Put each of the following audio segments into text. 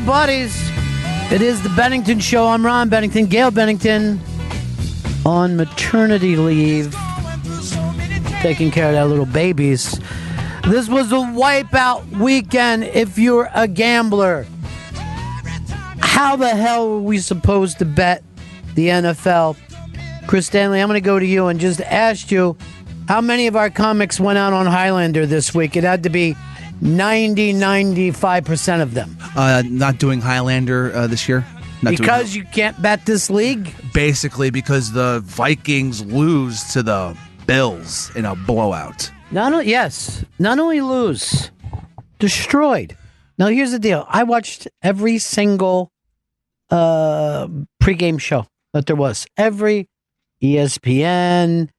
up, buddies? It is the Bennington Show. I'm Ron Bennington. Gail Bennington on maternity leave, taking care of that little babies. This was a wipeout weekend if you're a gambler. How the hell are we supposed to bet the NFL? Chris Stanley, I'm going to go to you and just ask you how many of our comics went out on Highlander this week. It had to be 95% of them. Not doing Highlander this year. Because you can't bet this league? Basically, because the Vikings lose to the Bills in a blowout. Not only lose, destroyed. Now, here's the deal. I watched every single pregame show that there was. Every ESPN,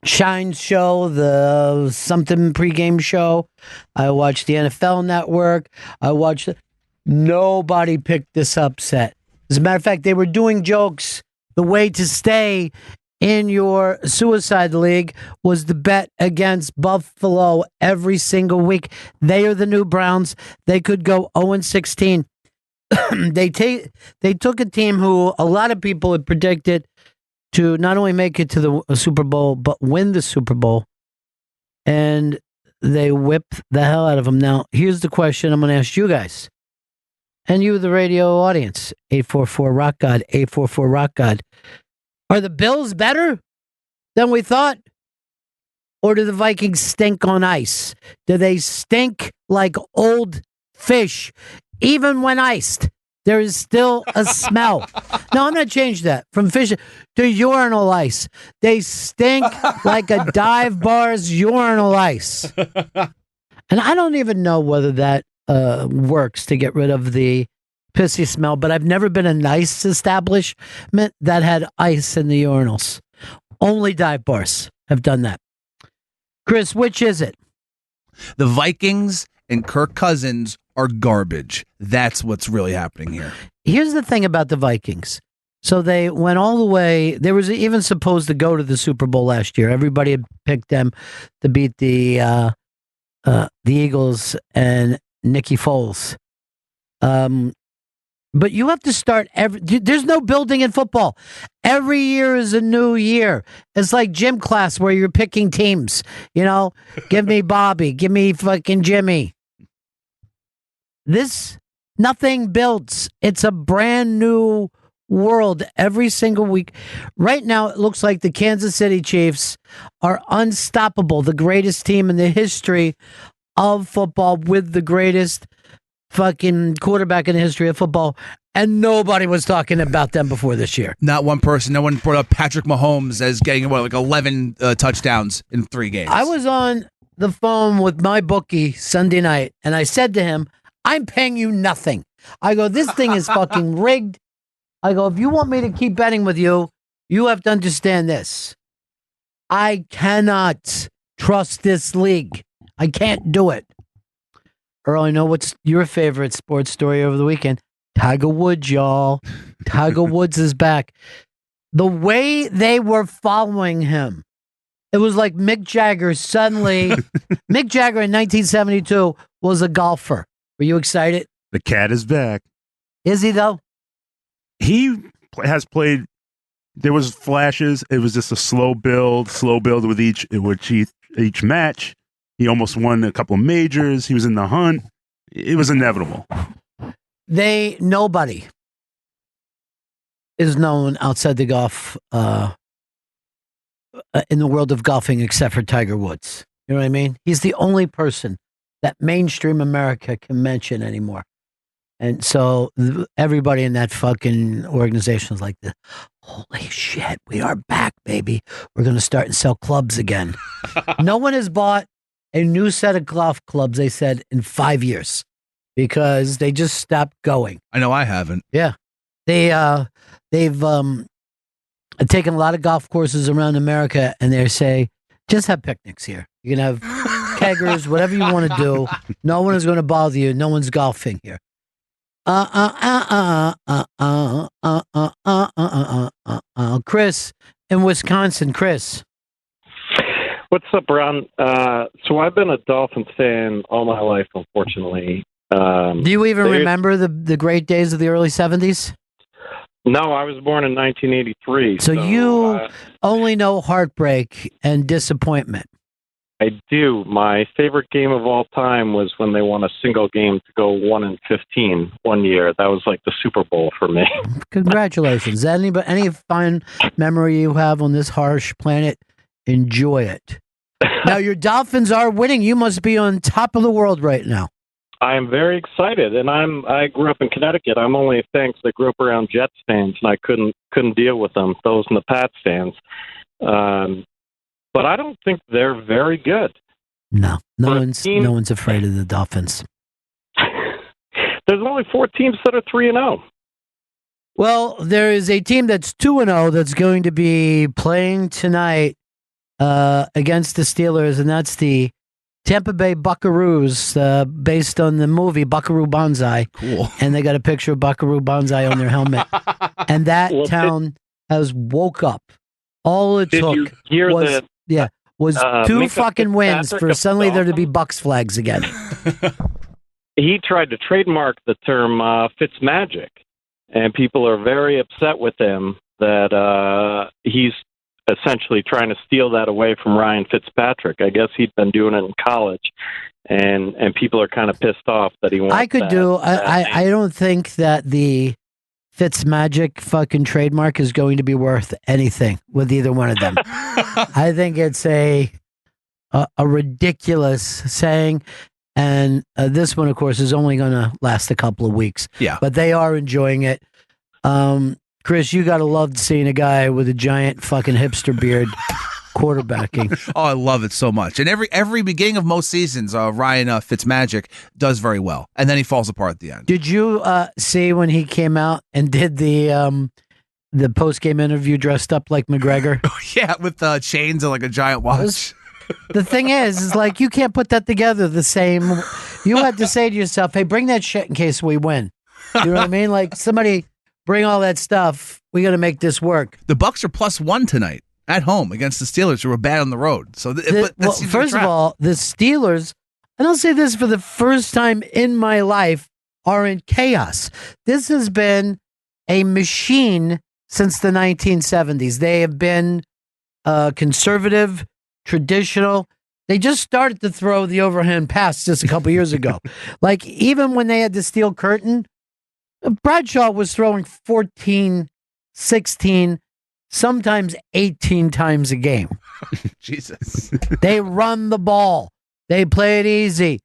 Shine show, the something pregame show. I watched the NFL Network. Nobody picked this upset. As a matter of fact, they were doing jokes. The way to stay in your suicide league was to bet against Buffalo every single week. They are the new Browns. They could go 0-16. They took a team who a lot of people had predicted to not only make it to the Super Bowl, but win the Super Bowl. And they whipped the hell out of them. Now, here's the question I'm going to ask you guys. And you, the radio audience, 844-ROCK-GOD, 844-ROCK-GOD. Are the Bills better than we thought? Or do the Vikings stink on ice? Do they stink like old fish? Even when iced, there is still a smell. No, I'm going to change that. From fish to urinal ice. They stink like a dive bar's urinal ice. And I don't even know whether that works to get rid of the pissy smell, but I've never been in a nice establishment that had ice in the urinals. Only dive bars have done that. Chris, which is it? The Vikings and Kirk Cousins are garbage. That's what's really happening here. Here's the thing about the Vikings. So they went all the way. They was even supposed to go to the Super Bowl last year. Everybody had picked them to beat the Eagles and Nicky Foles. But you have to start there's no building in football. Every year is a new year. It's like gym class where you're picking teams. You know, give me Bobby, give me fucking Jimmy. Nothing builds. It's a brand new world every single week. Right now, it looks like the Kansas City Chiefs are unstoppable. The greatest team in the history of football with the greatest fucking quarterback in the history of football, and nobody was talking about them before this year. Not one person. No one brought up Patrick Mahomes as getting 11 touchdowns in 3 games. I was on the phone with my bookie Sunday night, and I said to him, I'm paying you nothing. I go, this thing is fucking rigged. I go, if you want me to keep betting with you, you have to understand this. I cannot trust this league. I can't do it. Earl, I know what's your favorite sports story over the weekend. Tiger Woods, y'all. Tiger Woods is back. The way they were following him, it was like Mick Jagger suddenly. Mick Jagger in 1972 was a golfer. Were you excited? The cat is back. Is he, though? He has played. There was flashes. It was just a slow build with each match. He almost won a couple of majors. He was in the hunt. It was inevitable. Nobody is known outside the golf, in the world of golfing except for Tiger Woods. You know what I mean? He's the only person that mainstream America can mention anymore. And so everybody in that fucking organization is like, holy shit, we are back, baby. We're going to start and sell clubs again. No one has bought a new set of golf clubs, they said, in 5 years because they just stopped going. I know I haven't. Yeah. They've taken a lot of golf courses around America and they say, just have picnics here. You can have keggers, whatever you want to do. No one is going to bother you. No one's golfing here. Chris in Wisconsin. Chris. What's up, Ron? So I've been a Dolphins fan all my life, unfortunately. Do you even remember the great days of the early 70s? No, I was born in 1983. So you only know heartbreak and disappointment. I do. My favorite game of all time was when they won a single game to go 1-15 one year. That was like the Super Bowl for me. Congratulations. Any fine memory you have on this harsh planet, enjoy it. Now, your Dolphins are winning. You must be on top of the world right now. I am very excited, and I grew up in Connecticut. I'm only thanks I grew up around Jets fans, and I couldn't deal with them. Those and the Pats fans, but I don't think they're very good. No one's afraid of the Dolphins. There's only 4 teams that are 3-0. Well, there is a team that's 2-0 that's going to be playing tonight against the Steelers, and that's the Tampa Bay Buckaroos, based on the movie Buckaroo Banzai. Cool. And they got a picture of Buckaroo Banzai on their helmet. And that town has woke up. All it took was 2 fucking wins for suddenly there to be Bucks flags again. He tried to trademark the term Fitzmagic, and people are very upset with him that he's essentially trying to steal that away from Ryan Fitzpatrick. I guess he'd been doing it in college, and people are kind of pissed off that he wants I don't think that the Fitzmagic fucking trademark is going to be worth anything with either one of them. I think it's a ridiculous saying, and this one, of course, is only going to last a couple of weeks. Yeah. But they are enjoying it. Chris, you got to love seeing a guy with a giant fucking hipster beard quarterbacking. Oh, I love it so much. And every beginning of most seasons, Ryan Fitzmagic does very well, and then he falls apart at the end. Did you see when he came out and did the post game interview dressed up like McGregor? Yeah, with chains and like a giant watch. The thing is like you can't put that together the same. You had to say to yourself, "Hey, bring that shit in case we win." You know what I mean? Like somebody. Bring all that stuff. We got to make this work. The Bucks are +1 tonight at home against the Steelers, who were bad on the road. So, first of all, the Steelers, and I'll say this for the first time in my life, are in chaos. This has been a machine since the 1970s. They have been conservative, traditional. They just started to throw the overhand pass just a couple years ago. Like even when they had the steel curtain, Bradshaw was throwing 14, 16, sometimes 18 times a game. Jesus. They run the ball. They play it easy.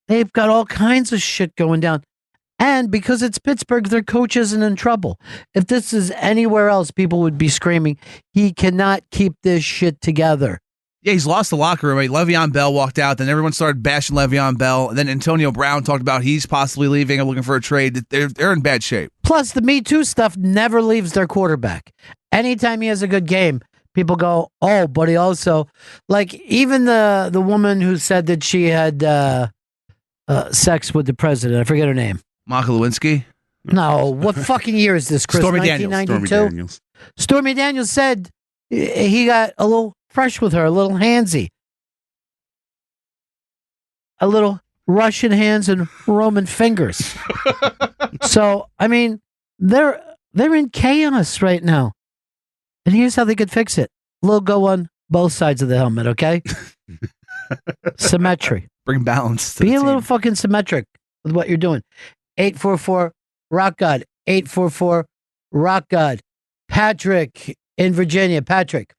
They've got all kinds of shit going down. And because it's Pittsburgh, their coach isn't in trouble. If this is anywhere else, people would be screaming, he cannot keep this shit together. Yeah, he's lost the locker room. Right? Le'Veon Bell walked out. Then everyone started bashing Le'Veon Bell. And then Antonio Brown talked about he's possibly leaving and looking for a trade. They're in bad shape. Plus, the Me Too stuff never leaves their quarterback. Anytime he has a good game, people go, oh, but he also... Like, even the woman who said that she had sex with the president, I forget her name. Monica Lewinsky? No, what fucking year is this, Chris? Stormy 1992? Stormy Daniels said he got a little... fresh with her, a little handsy. A little Russian hands and Roman fingers. So, I mean, they're in chaos right now. And here's how they could fix it. Logo on both sides of the helmet, okay? Symmetry. Bring balance to Be the a team. little fucking symmetric with what you're doing. 844 Rock God. 844 Rock God. Patrick in Virginia. Patrick.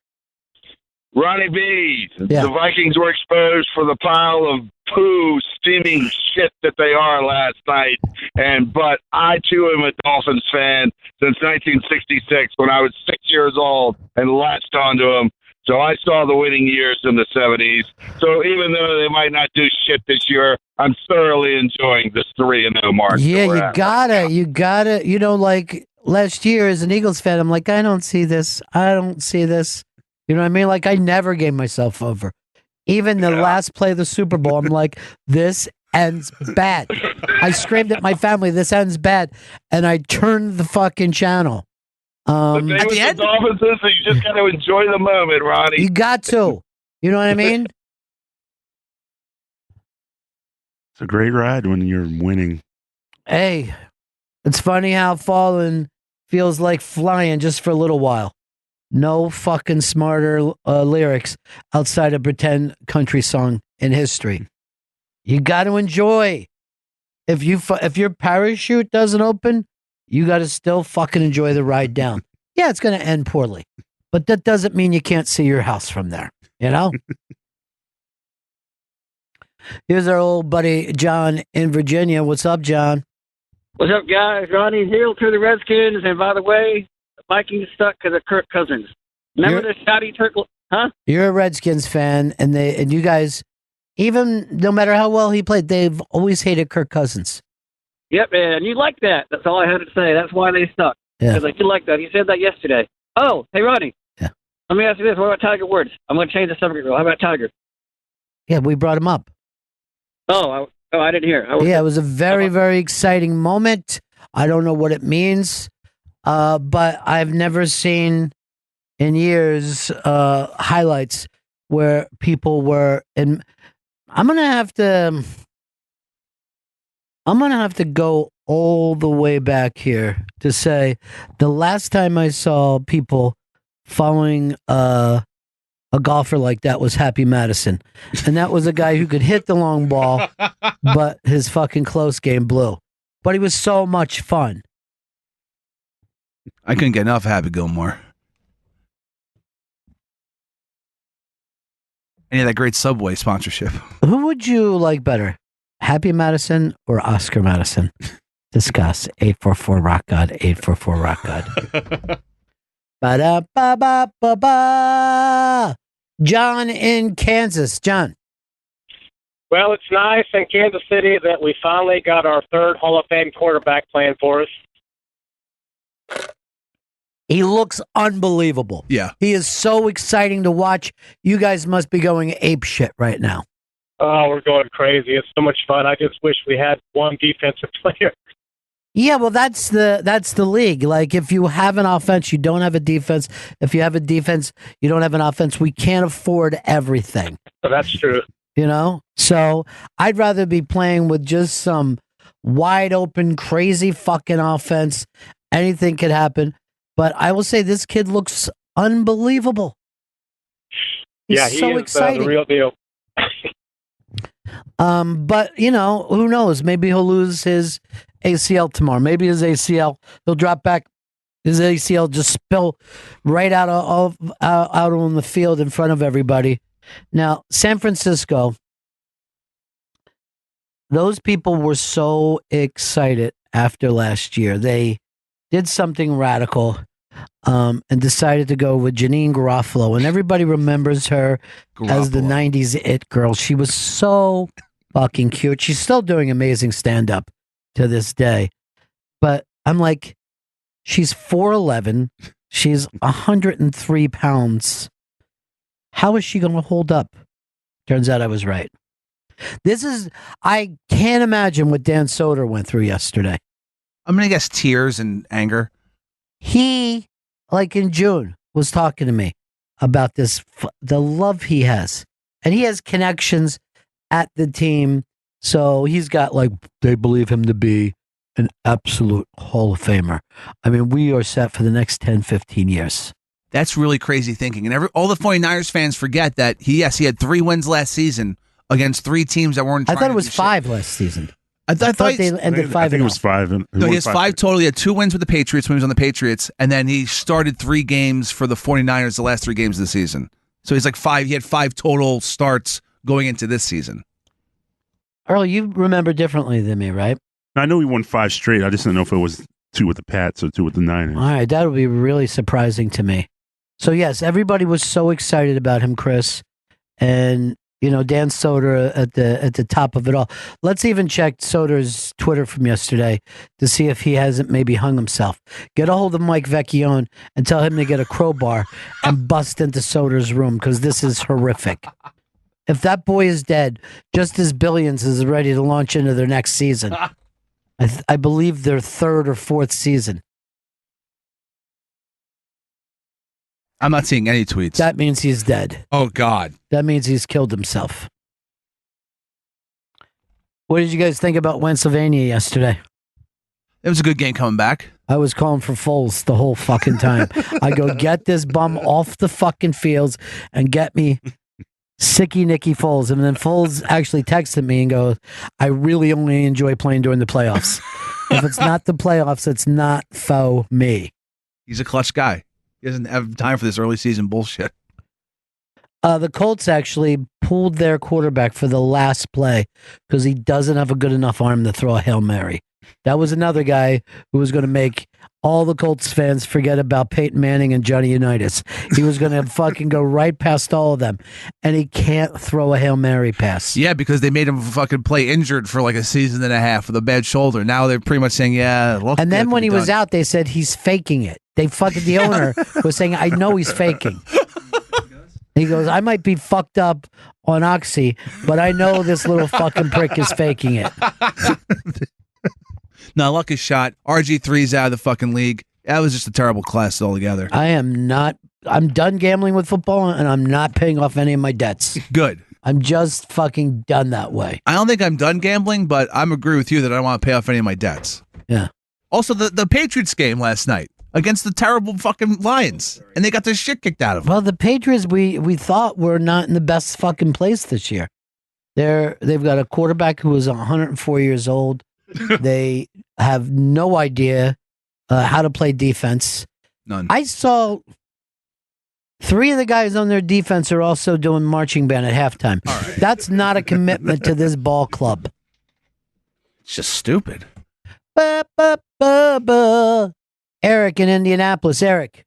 Ronnie B, Yeah. The Vikings were exposed for the pile of poo, steaming shit that they are last night. But I, too, am a Dolphins fan since 1966 when I was 6 years old and latched onto them. So I saw the winning years in the 70s. So even though they might not do shit this year, I'm thoroughly enjoying this 3-0 mark. Yeah, you gotta, like last year as an Eagles fan, I'm like, I don't see this. You know what I mean? Like, I never gave myself over. Even the last play of the Super Bowl, I'm like, this ends bad. I screamed at my family, this ends bad. And I turned the fucking channel. The thing with the Dolphins is that you just got to enjoy the moment, Ronnie. You got to. You know what I mean? It's a great ride when you're winning. Hey, it's funny how falling feels like flying just for a little while. No fucking smarter lyrics outside a pretend country song in history. You got to enjoy. If your parachute doesn't open, you got to still fucking enjoy the ride down. Yeah, it's going to end poorly, but that doesn't mean you can't see your house from there. You know. Here's our old buddy John in Virginia. What's up, John? What's up, guys? Ronnie Hill to the Redskins, and by the way, the Vikings stuck because of Kirk Cousins. Remember the Scotty Turkle? Huh? You're a Redskins fan, and you guys, even no matter how well he played, they've always hated Kirk Cousins. Yep, and you like that. That's all I had to say. That's why they stuck. Yeah. Because you like that. You said that yesterday. Oh, hey, Ronnie. Yeah. Let me ask you this. What about Tiger Woods? I'm going to change the subject. How about Tiger? Yeah, we brought him up. Oh, I didn't hear. Yeah, it was a very, very exciting moment. I don't know what it means, but I've never seen in years highlights where people were. And I'm gonna have to go all the way back here to say the last time I saw people following a golfer like that was Happy Madison. And that was a guy who could hit the long ball, but his fucking close game blew. But he was so much fun. I couldn't get enough of Happy Gilmore. Any of that great Subway sponsorship. Who would you like better? Happy Madison or Oscar Madison? Discuss. 844 Rock God, 844 Rock God. Ba-da-ba-ba-ba-ba. John in Kansas. John. Well, it's nice in Kansas City that we finally got our third Hall of Fame quarterback playing for us. He looks unbelievable. Yeah. He is so exciting to watch. You guys must be going ape shit right now. Oh, we're going crazy. It's so much fun. I just wish we had one defensive player. Yeah, well, that's the league. Like, if you have an offense, you don't have a defense. If you have a defense, you don't have an offense. We can't afford everything. So that's true. You know? So I'd rather be playing with just some wide open, crazy fucking offense. Anything could happen. But I will say this kid looks unbelievable. He's He so is exciting. the real deal. But, you know, who knows? Maybe he'll lose his ACL tomorrow. Maybe his ACL, he'll drop back. His ACL just spill right out on the field in front of everybody. Now, San Francisco, those people were so excited after last year. They did something radical and decided to go with Janine Garofalo. And everybody remembers her as the 90s it girl. She was so fucking cute. She's still doing amazing stand-up to this day. But I'm like, she's 4'11". She's 103 pounds. How is she going to hold up? Turns out I was right. I can't imagine what Dan Soder went through yesterday. I'm going to guess tears and anger. He, like in June, was talking to me about the love he has. And he has connections at the team. So he's got, like, they believe him to be an absolute Hall of Famer. I mean, we are set for the next 10, 15 years. That's really crazy thinking. And all the 49ers fans forget that he had 3 wins last season against 3 teams that weren't. I thought it was 5 last season. I thought they ended 5. I think it was 5. No, he has 5 total. He had 2 wins with the Patriots when he was on the Patriots, and then he started 3 games for the 49ers the last 3 games of the season. So he's like 5. He had 5 total starts going into this season. Earl, you remember differently than me, right? I know he won 5 straight. I just didn't know if it was 2 with the Pats or 2 with the Niners. All right, that would be really surprising to me. So, yes, everybody was so excited about him, Chris. And, you know, Dan Soder at the top of it all. Let's even check Soder's Twitter from yesterday to see if he hasn't maybe hung himself. Get a hold of Mike Vecchione and tell him to get a crowbar and bust into Soder's room, because this is horrific. If that boy is dead, just as Billions is ready to launch into their next season. I believe their 3rd or 4th season. I'm not seeing any tweets. That means he's dead. Oh, God. That means he's killed himself. What did you guys think about Pennsylvania yesterday? It was a good game coming back. I was calling for Foles the whole fucking time. I go, get this bum off the fucking fields and get me Sicky Nicky Foles. And then Foles actually texted me and goes, I really only enjoy playing during the playoffs. If it's not the playoffs, it's not for me. He's a clutch guy. He doesn't have time for this early season bullshit. The Colts actually pulled their quarterback for the last play because he doesn't have a good enough arm to throw a Hail Mary. That was another guy who was going to make all the Colts fans forget about Peyton Manning and Johnny Unitas. He was going to fucking go right past all of them, and he can't throw a Hail Mary pass. Yeah, because they made him fucking play injured for like a season and a half with a bad shoulder. Now they're pretty much saying, yeah. Look, and then when he was out, they said he's faking it. The owner was saying, I know he's faking. He goes, I might be fucked up on Oxy, but I know this little fucking prick is faking it. No, luck is shot. RG3's out of the fucking league. That was just a terrible class altogether. I'm done gambling with football, and I'm not paying off any of my debts. Good. I'm just fucking done that way. I don't think I'm done gambling, but I'm agree with you that I don't want to pay off any of my debts. Yeah. Also, the Patriots game last night against the terrible fucking Lions, and they got their shit kicked out of them. Well, the Patriots, we thought were not in the best fucking place this year. They've got a quarterback who is 104 years old. They have no idea how to play defense. None. I saw 3 of the guys on their defense are also doing marching band at halftime. All right. That's not a commitment to this ball club. It's just stupid. Ba, ba, ba, ba. Eric in Indianapolis. Eric.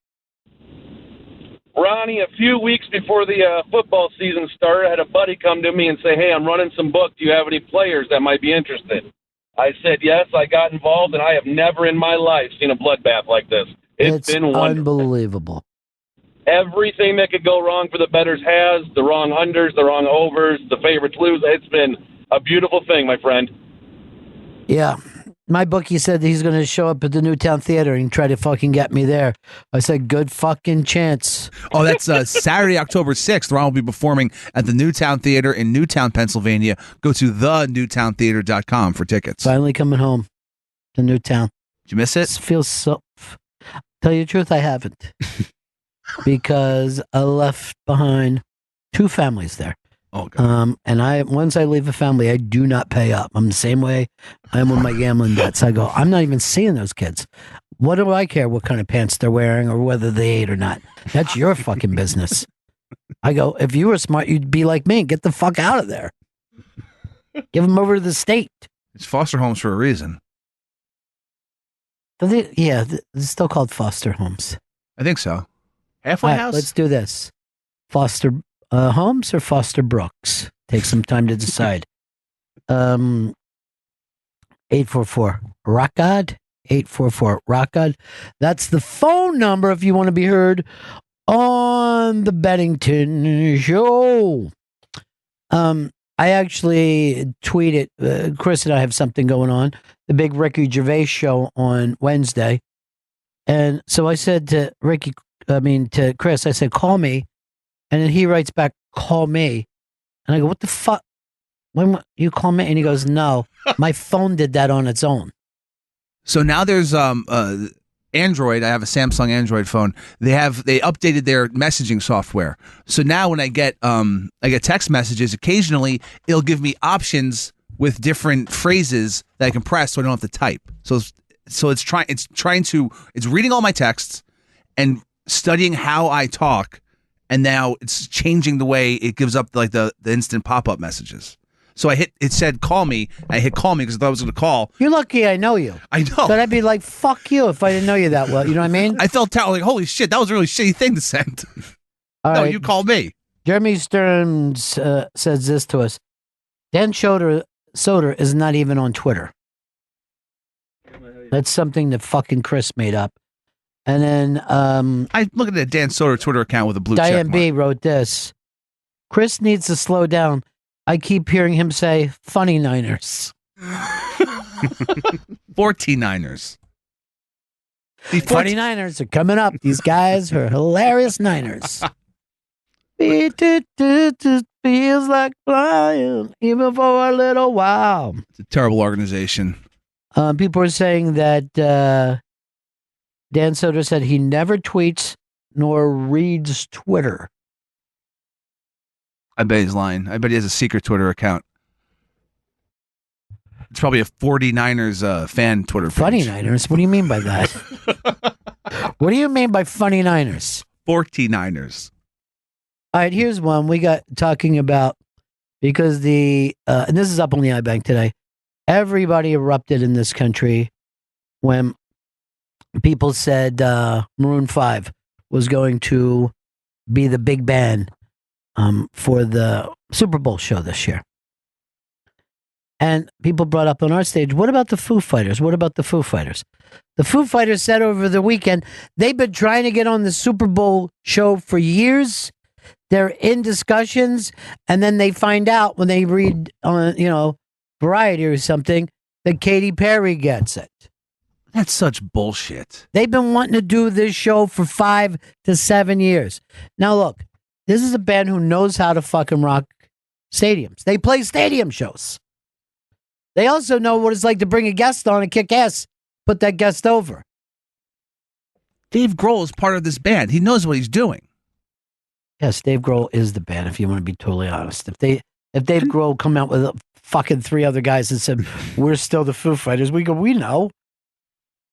Ronnie, a few weeks before the football season started, I had a buddy come to me and say, hey, I'm running some book. Do you have any players that might be interested? I said, yes, I got involved, and I have never in my life seen a bloodbath like this. It's been wonderful. Unbelievable. Everything that could go wrong for the bettors has, the wrong unders, the wrong overs, the favorites lose. It's been a beautiful thing, my friend. Yeah. My bookie said that he's going to show up at the Newtown Theater and try to fucking get me there. I said, good fucking chance. Oh, that's Saturday, October 6th. Ron will be performing at the Newtown Theater in Newtown, Pennsylvania. Go to thenewtowntheater.com for tickets. Finally coming home to Newtown. Did you miss it? It feels so... Tell you the truth, I haven't. Because I left behind 2 families there. Oh, God. And once I leave a family, I do not pay up. I'm the same way I am with my gambling debts. I go, I'm not even seeing those kids. What do I care what kind of pants they're wearing or whether they ate or not? That's your fucking business. I go, if you were smart, you'd be like me. Get the fuck out of there. Give them over to the state. It's foster homes for a reason. Yeah, it's still called foster homes. I think so. Halfway All right, house? let's do this. Foster Holmes or Foster Brooks? Take some time to decide. 844 Rock God. 844 Rock God. That's the phone number if you want to be heard on the Bennington Show. I actually tweeted, Chris and I have something going on, the big Ricky Gervais show on Wednesday. And so I said to Chris, I said, call me. And then he writes back, call me. And I go, what the fuck? When you call me? And he goes, no, my phone did that on its own. So now there's Android. I have a Samsung Android phone. They updated their messaging software. So now when I get text messages, occasionally it'll give me options with different phrases that I can press so I don't have to type. So it's reading all my texts and studying how I talk. And now it's changing the way it gives up like the instant pop-up messages. So it said call me. I hit call me because I thought I was going to call. You're lucky I know you. I know. But I'd be like, fuck you if I didn't know you that well. You know what I mean? I felt terrible. Like, holy shit, that was a really shitty thing to send. All no, right. you called me. Jeremy Stearns says this to us. Dan Soder is not even on Twitter. That's something that fucking Chris made up. And then I look at the Dan Soder Twitter account with a blue check Diane mark. B wrote this. Chris needs to slow down. I keep hearing him say funny Niners. 49ers. The 49ers are coming up. These guys are hilarious Niners. It feels like flying, even for a little while. It's a terrible organization. People are saying that Dan Soder said he never tweets nor reads Twitter. I bet he's lying. I bet he has a secret Twitter account. It's probably a 49ers fan Twitter page. Funny Niners? What do you mean by that? What do you mean by funny Niners? 49ers. All right, here's one we got talking about because and this is up on the iBank today. Everybody erupted in this country when people said Maroon 5 was going to be the big band for the Super Bowl show this year. And people brought up on our stage, what about the Foo Fighters? What about the Foo Fighters? The Foo Fighters said over the weekend, they've been trying to get on the Super Bowl show for years. They're in discussions, and then they find out when they read on, Variety or something, that Katy Perry gets it. That's such bullshit. They've been wanting to do this show for 5 to 7 years. Now, look, this is a band who knows how to fucking rock stadiums. They play stadium shows. They also know what it's like to bring a guest on and kick ass, put that guest over. Dave Grohl is part of this band. He knows what he's doing. Yes, Dave Grohl is the band, if you want to be totally honest. If Dave Grohl come out with fucking 3 other guys and said, we're still the Foo Fighters, we go, we know.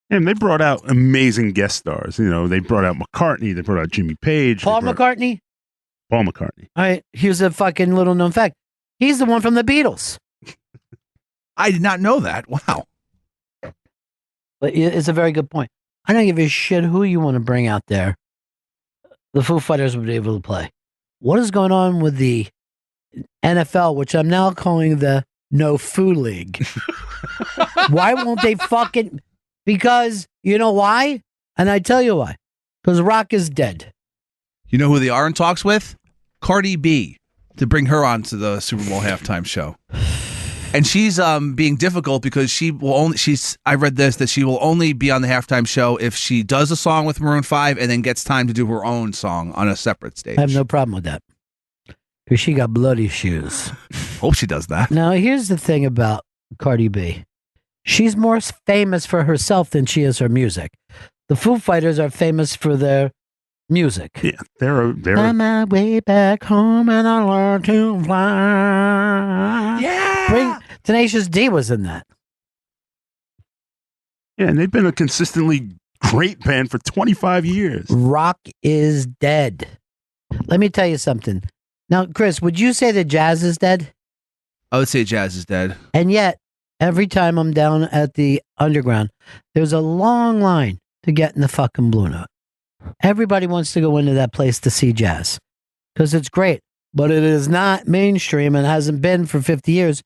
And they brought out amazing guest stars. They brought out McCartney. They brought out Jimmy Page. Paul McCartney? Paul McCartney. All right, here's a fucking little known fact. He's the one from the Beatles. I did not know that. Wow. But it's a very good point. I don't give a shit who you want to bring out there. The Foo Fighters would be able to play. What is going on with the NFL, which I'm now calling the No Foo League? Why won't they fucking... Because, you know why? And I tell you why. Because rock is dead. You know who they are in talks with? Cardi B, to bring her on to the Super Bowl halftime show. And she's being difficult because I read this, that she will only be on the halftime show if she does a song with Maroon 5 and then gets time to do her own song on a separate stage. I have no problem with that. Because she got bloody shoes. Hope she does that. Now, here's the thing about Cardi B. She's more famous for herself than she is her music. The Foo Fighters are famous for their music. Yeah, they're on my way back home and I learned to fly. Yeah. Tenacious D was in that. Yeah, and they've been a consistently great band for 25 years. Rock is dead. Let me tell you something. Now, Chris, would you say that jazz is dead? I would say jazz is dead. And yet, every time I'm down at the Underground, there's a long line to get in the fucking Blue Note. Everybody wants to go into that place to see jazz because it's great, but it is not mainstream and hasn't been for 50 years.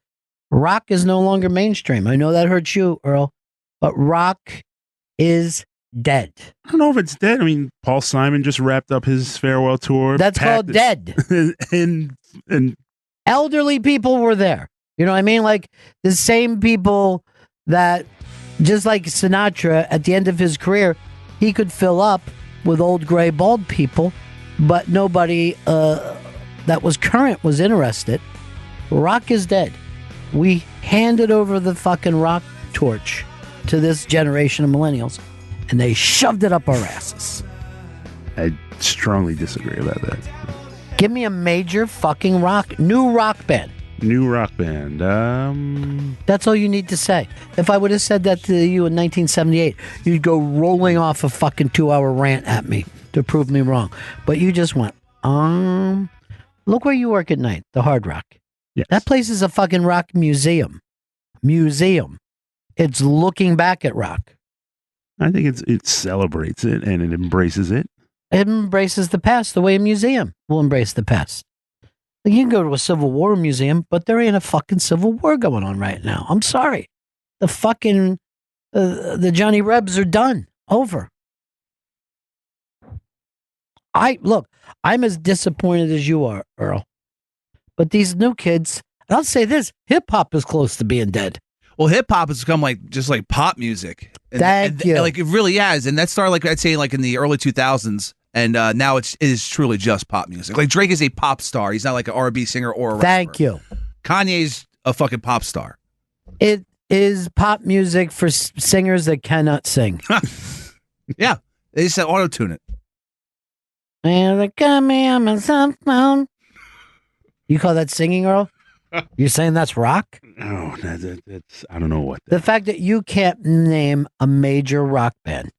Rock is no longer mainstream. I know that hurts you, Earl, but rock is dead. I don't know if it's dead. I mean, Paul Simon just wrapped up his farewell tour. That's called dead. and elderly people were there. You know what I mean? Like the same people that, just like Sinatra, at the end of his career, he could fill up with old gray bald people, but nobody that was current was interested. Rock is dead. We handed over the fucking rock torch to this generation of millennials, and they shoved it up our asses. I strongly disagree about that. Give me a major fucking new rock band. New rock band. That's all you need to say. If I would have said that to you in 1978, you'd go rolling off a fucking 2-hour rant at me to prove me wrong. But you just went, look where you work at night, the Hard Rock. Yes. That place is a fucking rock museum. It's looking back at rock. I think it celebrates it and it embraces it. It embraces the past the way a museum will embrace the past. You can go to a Civil War museum, but there ain't a fucking Civil War going on right now. I'm sorry. The fucking, the Johnny Rebs are done. Over. I'm as disappointed as you are, Earl. But these new kids, and I'll say this, hip-hop is close to being dead. Well, hip-hop has become just like pop music. Thank you. Like it really has. And that started, I'd say, in the early 2000s. And now it is truly just pop music. Like Drake is a pop star. He's not like an R&B singer or a rapper. Thank you. Kanye's a fucking pop star. It is pop music for singers that cannot sing. Yeah, they just auto-tune it. And they got me on my cell phone. You call that singing, Earl? You're saying that's rock? Oh, that's I don't know what. The fact that you can't name a major rock band.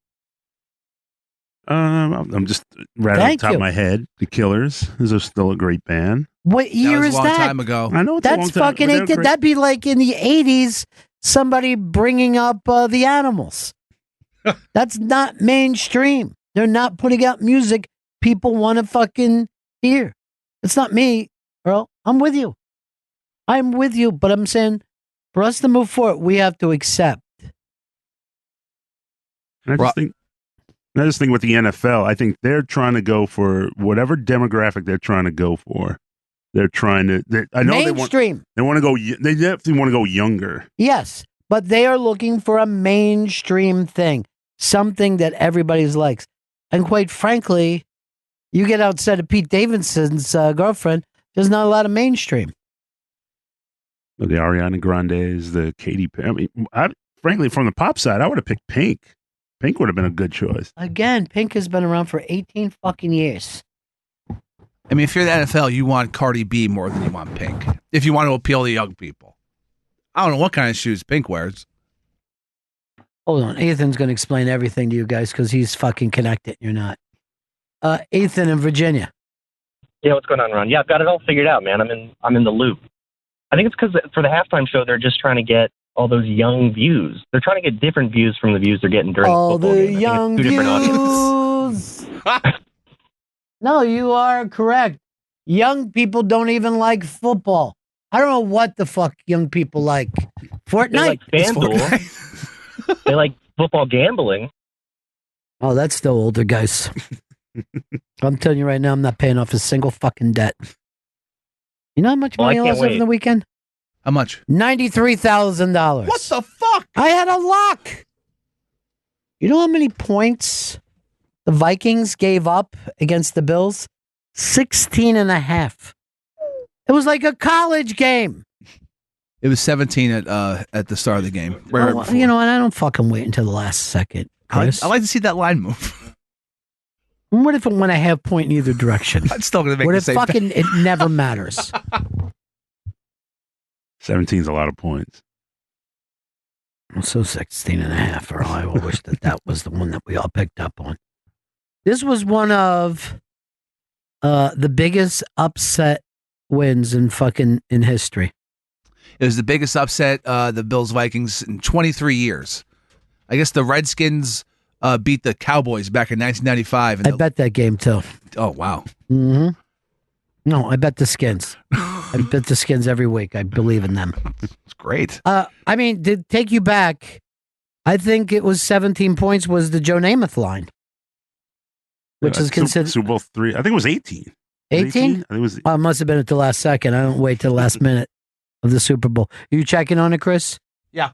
I'm just right on top of my head. The Killers is still a great band. What year is that? That was a long time ago. I know it's a long That's time, fucking. but they're great. That'd be like in the 80s, somebody bringing up the Animals. That's not mainstream. They're not putting out music people want to fucking hear. It's not me, Earl. I'm with you. I'm with you, but I'm saying for us to move forward, we have to accept. And I just think with the NFL, I think they're trying to go for whatever demographic they're trying to go for. They're trying to. I know mainstream. They want to go. They definitely want to go younger. Yes, but they are looking for a mainstream thing, something that everybody likes. And quite frankly, you get outside of Pete Davidson's girlfriend, there's not a lot of mainstream. The Ariana Grandes, the Katy Perry. I mean, frankly, from the pop side, I would have picked Pink. Pink would have been a good choice. Again, Pink has been around for 18 fucking years. I mean, if you're the NFL, you want Cardi B more than you want Pink. If you want to appeal to young people. I don't know what kind of shoes Pink wears. Hold on. Ethan's going to explain everything to you guys because he's fucking connected. You're not. Ethan in Virginia. Yeah, what's going on, Ron? Yeah, I've got it all figured out, man. I'm in the loop. I think it's because for the halftime show, they're just trying to get all those young views. They're trying to get different views from the views they're getting during all the football the game. young two different audiences. No, you are correct. Young people don't even like football. I don't know what the fuck young people like. Fortnite. They like FanDuel. They like football gambling. Oh, that's still older, guys. I'm telling you right now, I'm not paying off a single fucking debt. You know how much money I lost over the weekend? How much? $93,000. What the fuck? I had a lock. You know how many points the Vikings gave up against the Bills? 16 and a half. It was like a college game. It was 17 at the start of the game. Right You know, and I don't fucking wait until the last second. I like to see that line move. What if it went a half point in either direction? I'm still going to make what the if same fucking it never matters? 17 is a lot of points. Well, so 16 and a half, Earl. I wish that was the one that we all picked up on. This was one of the biggest upset wins in history. It was the biggest upset, the Bills-Vikings, in 23 years. I guess the Redskins beat the Cowboys back in 1995. And I bet that game, too. Oh, wow. Mm-hmm. No, I bet the Skins. I bet the Skins every week. I believe in them. It's great. I mean, to take you back, I think it was 17 points was the Joe Namath line, which is considered Super Bowl 3. I think it was 18. 18? I think it was. It must have been at the last second. I don't wait till the last minute of the Super Bowl. Are you checking on it, Chris? Yeah.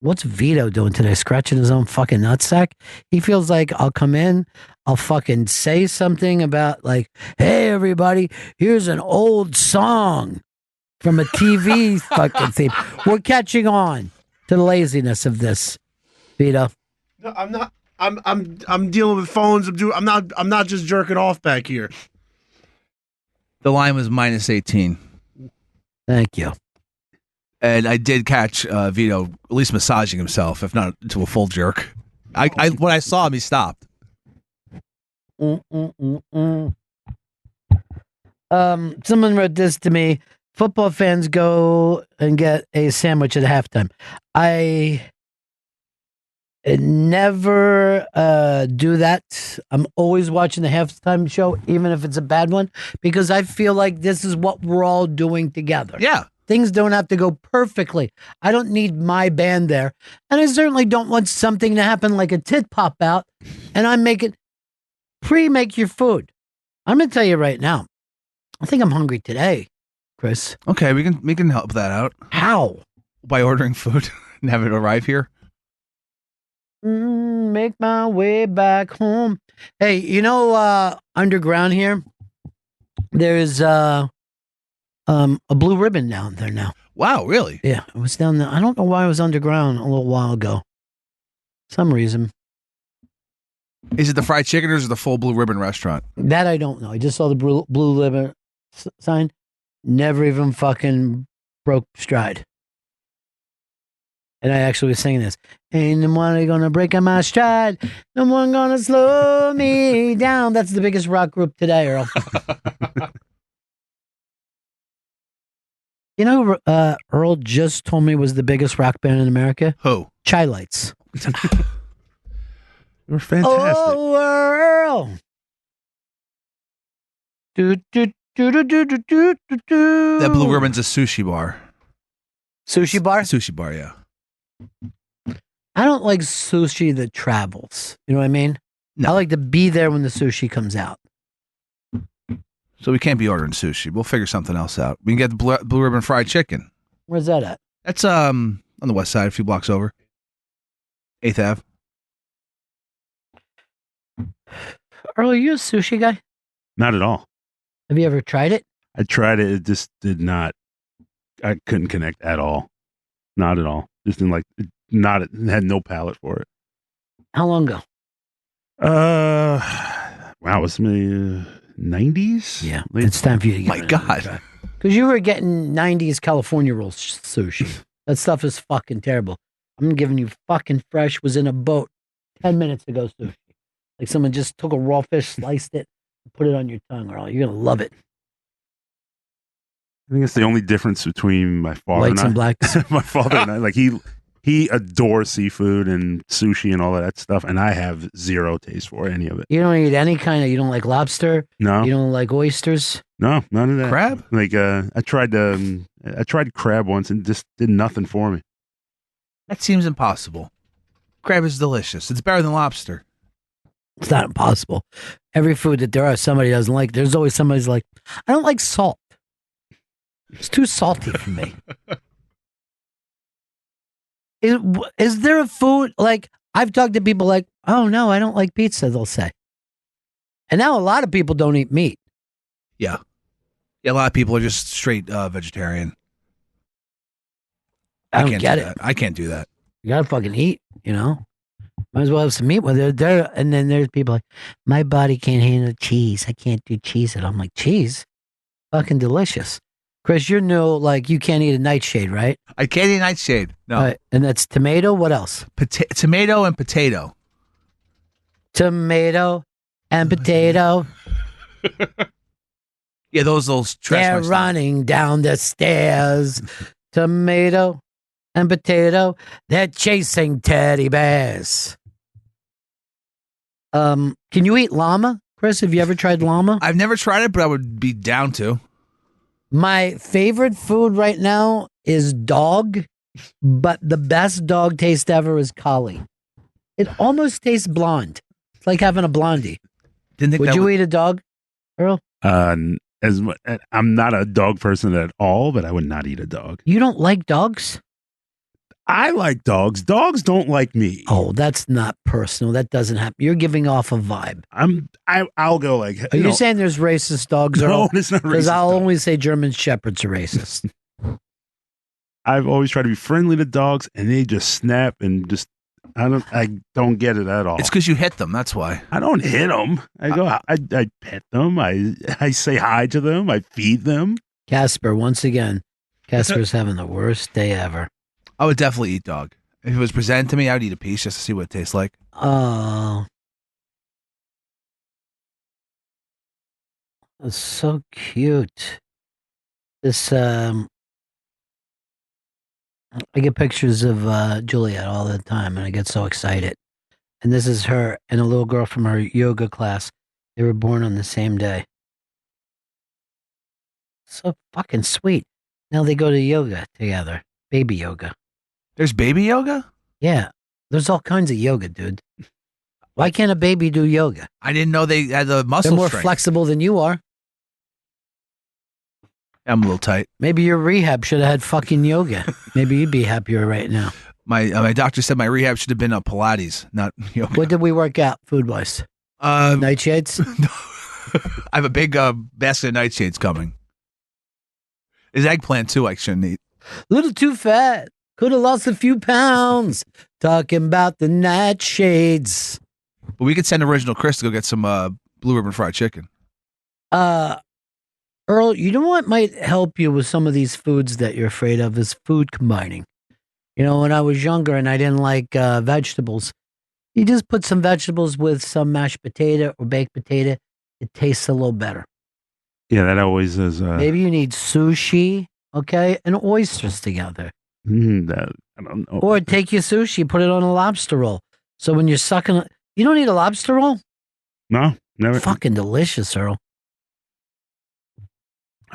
What's Vito doing today? Scratching his own fucking nutsack? He feels like I'll come in, I'll fucking say something about like, hey, everybody, here's an old song from a TV fucking theme. We're catching on to the laziness of this, Vito. No, I'm not. I'm dealing with phones. I'm not just jerking off back here. The line was minus 18. Thank you. And I did catch Vito at least massaging himself, if not to a full jerk. When I saw him, he stopped. Someone wrote this to me. Football fans go and get a sandwich at halftime. I never do that. I'm always watching the halftime show, even if it's a bad one, because I feel like this is what we're all doing together. Yeah. Things don't have to go perfectly. I don't need my band there. And I certainly don't want something to happen like a tit pop out and I'm making pre-make your food. I'm going to tell you right now. I think I'm hungry today, Chris. Okay, we can help that out. How? By ordering food and have it arrive here. make my way back home. Hey, you know, underground here, there's a blue ribbon down there now. Wow, really? Yeah, it was down there. I don't know why it was underground a little while ago. Some reason. Is it the fried chicken or is it the full Blue Ribbon restaurant? That I don't know. I just saw the blue ribbon sign. Never even fucking broke stride. And I actually was singing this. Ain't no one gonna break my stride. No one gonna slow me down. That's the biggest rock group today, Earl. You know, Earl just told me was the biggest rock band in America. Who? Chai Lights. You're fantastic. Oh, Earl. That Blue Ribbon's a sushi bar. Sushi bar? Sushi bar, yeah. I don't like sushi that travels. You know what I mean? No. I like to be there when the sushi comes out. So we can't be ordering sushi. We'll figure something else out. We can get the Blue Ribbon fried chicken. Where's that at? That's on the west side, a few blocks over. 8th Ave. Earl, are you a sushi guy? Not at all. Have you ever tried it? I tried it. It just did not. I couldn't connect at all. Not at all. Just didn't like. Not. Had no palate for it. How long ago? Wow, it's me 90s. Yeah, it's time for you to get My God. Because you were getting 90s California roll sushi. That stuff is fucking terrible. I'm giving you fucking fresh, was in a boat 10 minutes ago sushi. Like someone just took a raw fish, sliced it, and put it on your tongue, Earl. You're going to love it. I think it's the only difference between my father Whites and I. and blacks. My father and I, like he adores seafood and sushi and all of that stuff, and I have zero taste for any of it. You don't eat any kind of, you don't like lobster? No. You don't like oysters? No, none of that. Crab? Like I tried crab once and just did nothing for me. That seems impossible. Crab is delicious. It's better than lobster. It's not impossible. Every food that there are, somebody doesn't like. There's always somebody's like, I don't like salt. It's too salty for me. Is there a food, like, I've talked to people like, oh no, I don't like pizza, they'll say. And now a lot of people don't eat meat. Yeah. Yeah, a lot of people are just straight vegetarian. I don't can't get do it. that. I can't do that. You gotta fucking eat, you know? Might as well have some meat with it. And then there's people like, my body can't handle cheese. I can't do cheese. And I'm like, cheese? Fucking delicious. Chris, you're new, like, you can't eat a nightshade, right? I can't eat nightshade. No. All right, and that's tomato. What else? Tomato and potato. Tomato and potato. Yeah, those trash. They're running down the stairs. Tomato and potato. They're chasing teddy bears. Can you eat llama, Chris? Have you ever tried llama? I've never tried it, but I would be down to. My favorite food right now is dog, but the best dog taste ever is collie. It almost tastes blonde. It's like having a blondie. Would you eat a dog, Earl? I'm not a dog person at all, but I would not eat a dog. You don't like dogs? I like dogs. Dogs don't like me. Oh, that's not personal. That doesn't happen. You're giving off a vibe. I'll go like. Are you saying there's racist dogs? No, it's not racist. Because I'll only say German shepherds are racist. I've always tried to be friendly to dogs, and they just snap and just. I don't get it at all. It's because you hit them. That's why. I don't hit them. I go. I pet them. I say hi to them. I feed them. Casper, once again, Casper's having the worst day ever. I would definitely eat dog. If it was presented to me, I would eat a piece just to see what it tastes like. Oh. That's so cute. This, I get pictures of Juliet all the time, and I get so excited. And this is her and a little girl from her yoga class. They were born on the same day. So fucking sweet. Now they go to yoga together. Baby yoga. There's baby yoga? Yeah. There's all kinds of yoga, dude. Why can't a baby do yoga? I didn't know they had the muscle They're more strength. flexible than you are. I'm a little tight. Maybe your rehab should have had fucking yoga. Maybe you'd be happier right now. My doctor said my rehab should have been Pilates, not yoga. What did we work out food wise? Nightshades. I have a big basket of nightshades coming. There's eggplant too. I shouldn't eat. Little too fat. Could have lost a few pounds. Talking about the nightshades. But we could send original Chris to go get some blue ribbon fried chicken. Earl, you know what might help you with some of these foods that you're afraid of is food combining. You know, when I was younger and I didn't like vegetables, you just put some vegetables with some mashed potato or baked potato. It tastes a little better. Yeah, that always is. Maybe you need sushi, okay, and oysters together. I don't know. Or take your sushi, put it on a lobster roll. So when you're sucking, you don't need a lobster roll? No, never. Fucking delicious, Earl.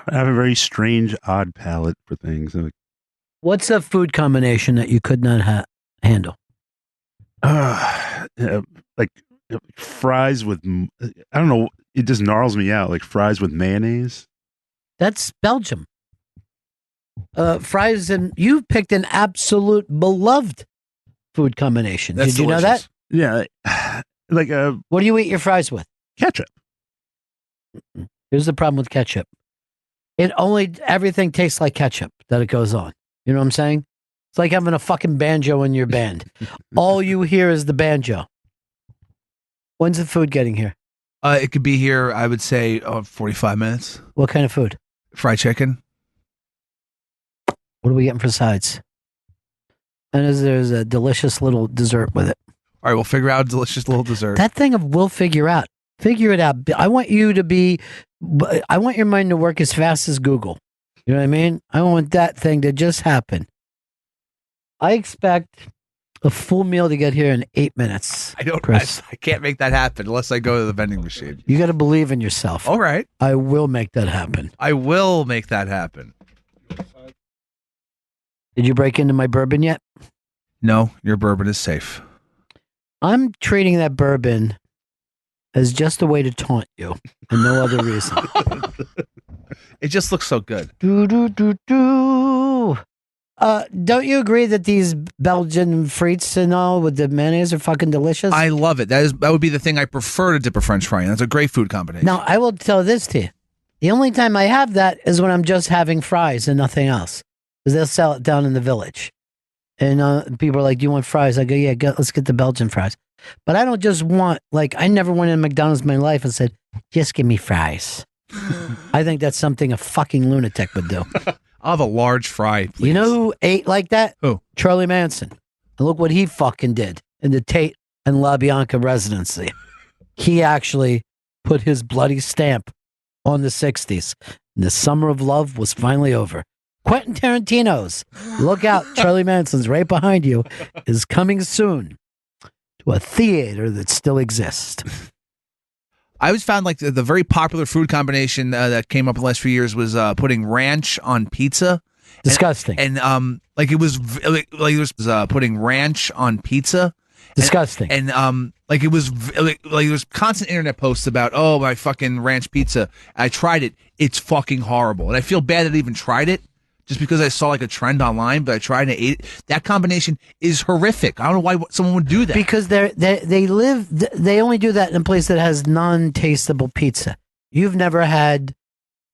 I have a very strange, odd palate for things. What's a food combination that you could not handle? Like fries with, I don't know, it just gnarls me out. Like fries with mayonnaise. That's Belgium. Fries, and you picked an absolute beloved food combination. That's Did you delicious. know that? Yeah. Like what do you eat your fries with? Ketchup. Here's the problem with ketchup. Everything tastes like ketchup that it goes on. You know what I'm saying? It's like having a fucking banjo in your band. All you hear is the banjo. When's the food getting here? It could be here, I would say, 45 minutes. What kind of food? Fried chicken. What are we getting for sides? And there's a delicious little dessert with it. All right, we'll figure out a delicious little dessert. That thing of we'll figure out. Figure it out. I want your mind to work as fast as Google. You know what I mean? I want that thing to just happen. I expect a full meal to get here in 8 minutes. Chris. I can't make that happen unless I go to the vending machine. You got to believe in yourself. All right. I will make that happen. I will make that happen. Did you break into my bourbon yet? No, your bourbon is safe. I'm treating that bourbon as just a way to taunt you and no other reason. It just looks so good. Don't you agree that these Belgian frites and all with the mayonnaise are fucking delicious? I love it. That would be the thing I prefer to dip a French fry in. That's a great food combination. Now, I will tell this to you. The only time I have that is when I'm just having fries and nothing else. Because they'll sell it down in the village. And people are like, do you want fries? I go, yeah, let's get the Belgian fries. But I don't just want, I never went in McDonald's in my life and said, just give me fries. I think that's something a fucking lunatic would do. I'll have a large fry, please. You know who ate like that? Who? Charlie Manson. And look what he fucking did in the Tate and LaBianca residency. He actually put his bloody stamp on the 60s. And the summer of love was finally over. Quentin Tarantino's, look out, Charlie Manson's right behind you, is coming soon to a theater that still exists. I always found the very popular food combination that came up in the last few years was putting ranch on pizza. Disgusting. And it was putting ranch on pizza. Disgusting. And it was there's constant internet posts about, oh, my fucking ranch pizza. I tried it. It's fucking horrible. And I feel bad that I even tried it. Just because I saw a trend online, but I tried and ate it. That combination is horrific. I don't know why someone would do that. Because they only do that in a place that has non-tasteable pizza. You've never had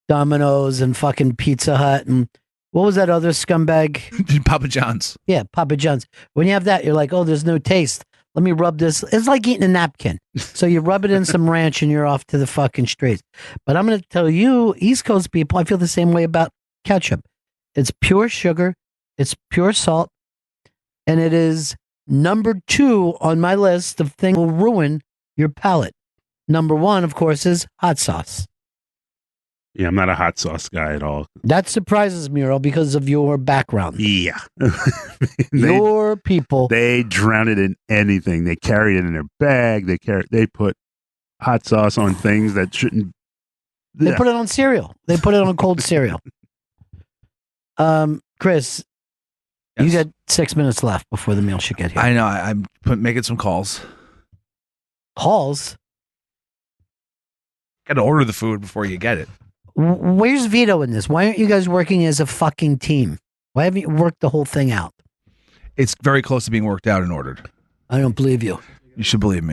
Domino's and fucking Pizza Hut and what was that other scumbag? Papa John's. Yeah, Papa John's. When you have that, you're like, oh, there's no taste. Let me rub this. It's like eating a napkin. So you rub it in some ranch and you're off to the fucking streets. But I'm going to tell you, East Coast people, I feel the same way about ketchup. It's pure sugar, it's pure salt, and it is number 2 on my list of things that will ruin your palate. Number 1, of course, is hot sauce. Yeah, I'm not a hot sauce guy at all. That surprises me, Earl, because of your background. Yeah. Your people. They drown it in anything. They carry it in their bag. They put hot sauce on things that shouldn't. They put it on cereal. They put it on cold cereal. Chris, yes. You got 6 minutes left before the meal should get here. I know. I'm making some calls. Calls? Got to order the food before you get it. Where's Vito in this? Why aren't you guys working as a fucking team? Why haven't you worked the whole thing out? It's very close to being worked out and ordered. I don't believe you. You should believe me.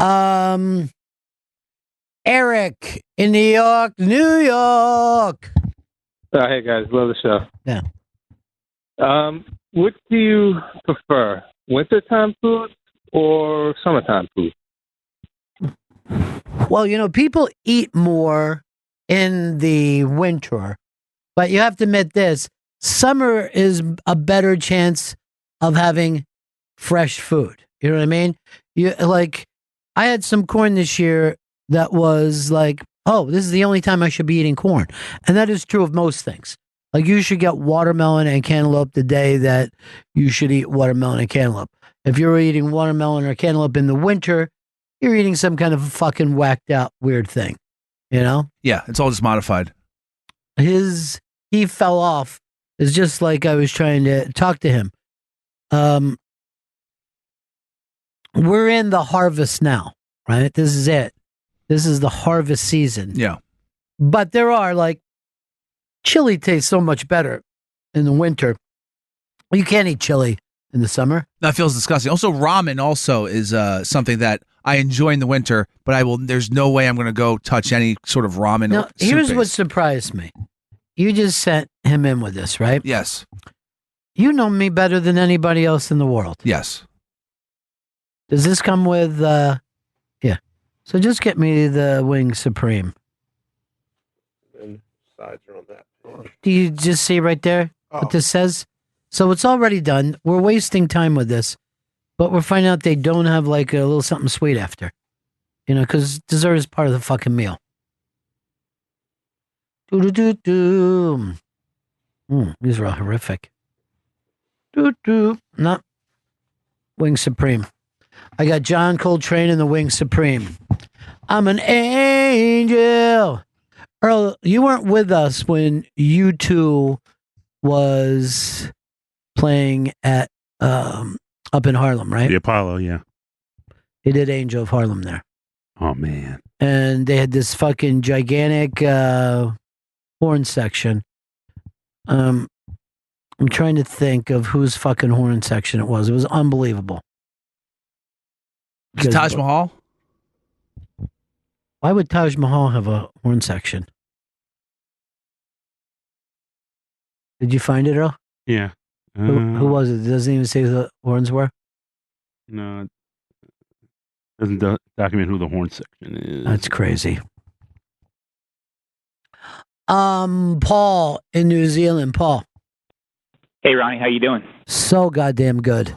Eric in New York, New York. Hey guys, love the show. Yeah. What do you prefer, wintertime food or summertime food? Well, people eat more in the winter, but you have to admit this: summer is a better chance of having fresh food. You know what I mean? I had some corn this year that was like, oh, this is the only time I should be eating corn. And that is true of most things. Like, you should get watermelon and cantaloupe the day that you should eat watermelon and cantaloupe. If you're eating watermelon or cantaloupe in the winter, you're eating some kind of fucking whacked out weird thing, Yeah, it's all just modified. He fell off is just like I was trying to talk to him. We're in the harvest now, right? This is it. This is the harvest season. Yeah. But there are chili tastes so much better in the winter. You can't eat chili in the summer. That feels disgusting. Also, ramen also is something that I enjoy in the winter, but there's no way I'm going to go touch any sort of ramen. Now, here's what surprised me. You just sent him in with this, right? Yes. You know me better than anybody else in the world. Yes. Does this come with, yeah. So just get me the wing supreme. And sides are on that. Do you just see right there what this says? So it's already done. We're wasting time with this, but we're finding out they don't have a little something sweet after, because dessert is part of the fucking meal. These are all horrific. No. Wing Supreme. I got John Coltrane and the Wing Supreme. I'm an angel. Earl, you weren't with us when U2 was playing at up in Harlem, right? The Apollo, yeah. He did Angel of Harlem there. Oh, man. And they had this fucking gigantic horn section. I'm trying to think of whose fucking horn section it was. It was unbelievable. Is it Taj Mahal? Why would Taj Mahal have a horn section? Did you find it, Earl? Yeah. Who was it? It doesn't even say who the horns were? No. It doesn't document who the horn section is. That's crazy. Paul in New Zealand. Paul. Hey, Ronnie, how you doing? So goddamn good.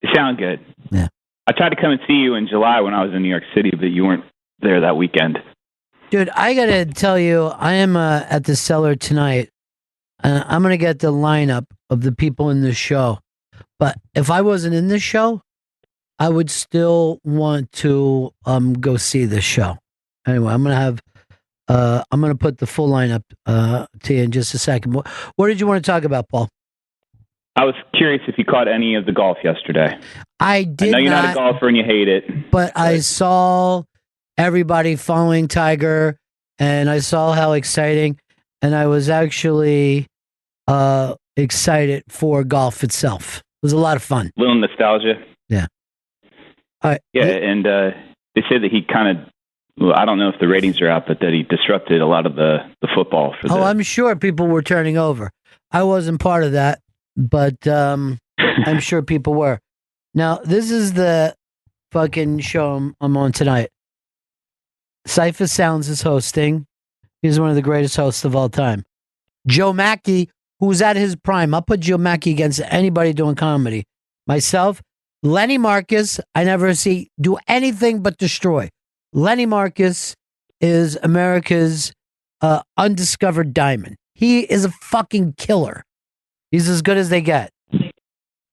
You sound good. Yeah. I tried to come and see you in July when I was in New York City, but you weren't there that weekend. Dude, I got to tell you, I am at the Cellar tonight. I'm going to get the lineup of the people in this show. But if I wasn't in this show, I would still want to go see this show. Anyway, I'm going to put the full lineup to you in just a second. What did you want to talk about, Paul? I was curious if you caught any of the golf yesterday. I did I know you're not a golfer and you hate it. But I saw everybody following Tiger, and I saw how exciting, and I was actually excited for golf itself. It was a lot of fun. A little nostalgia. Yeah. All right. Yeah, and they said that he kind of, well, I don't know if the ratings are out, but that he disrupted a lot of the football. I'm sure people were turning over. I wasn't part of that, but I'm sure people were. Now, this is the fucking show I'm on tonight. Cypher Sounds is hosting. He's one of the greatest hosts of all time. Joe Mackey, who's at his prime. I'll put Joe Mackey against anybody doing comedy. Myself, Lenny Marcus, I never see do anything but destroy. Lenny Marcus is America's undiscovered diamond. He is a fucking killer. He's as good as they get.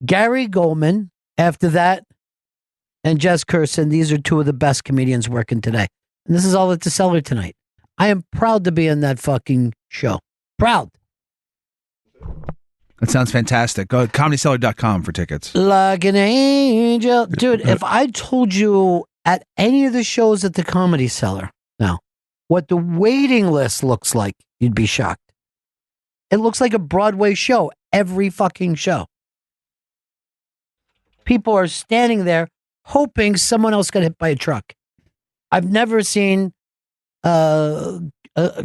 Gary Goldman, after that, and Jess Curson, these are two of the best comedians working today. And this is all at the Cellar tonight. I am proud to be in that fucking show. Proud. That sounds fantastic. Go to comedycellar.com for tickets. Like an angel. Dude, if I told you at any of the shows at the Comedy Cellar now, what the waiting list looks like, you'd be shocked. It looks like a Broadway show, every fucking show. people are standing there hoping someone else got hit by a truck. I've never seen a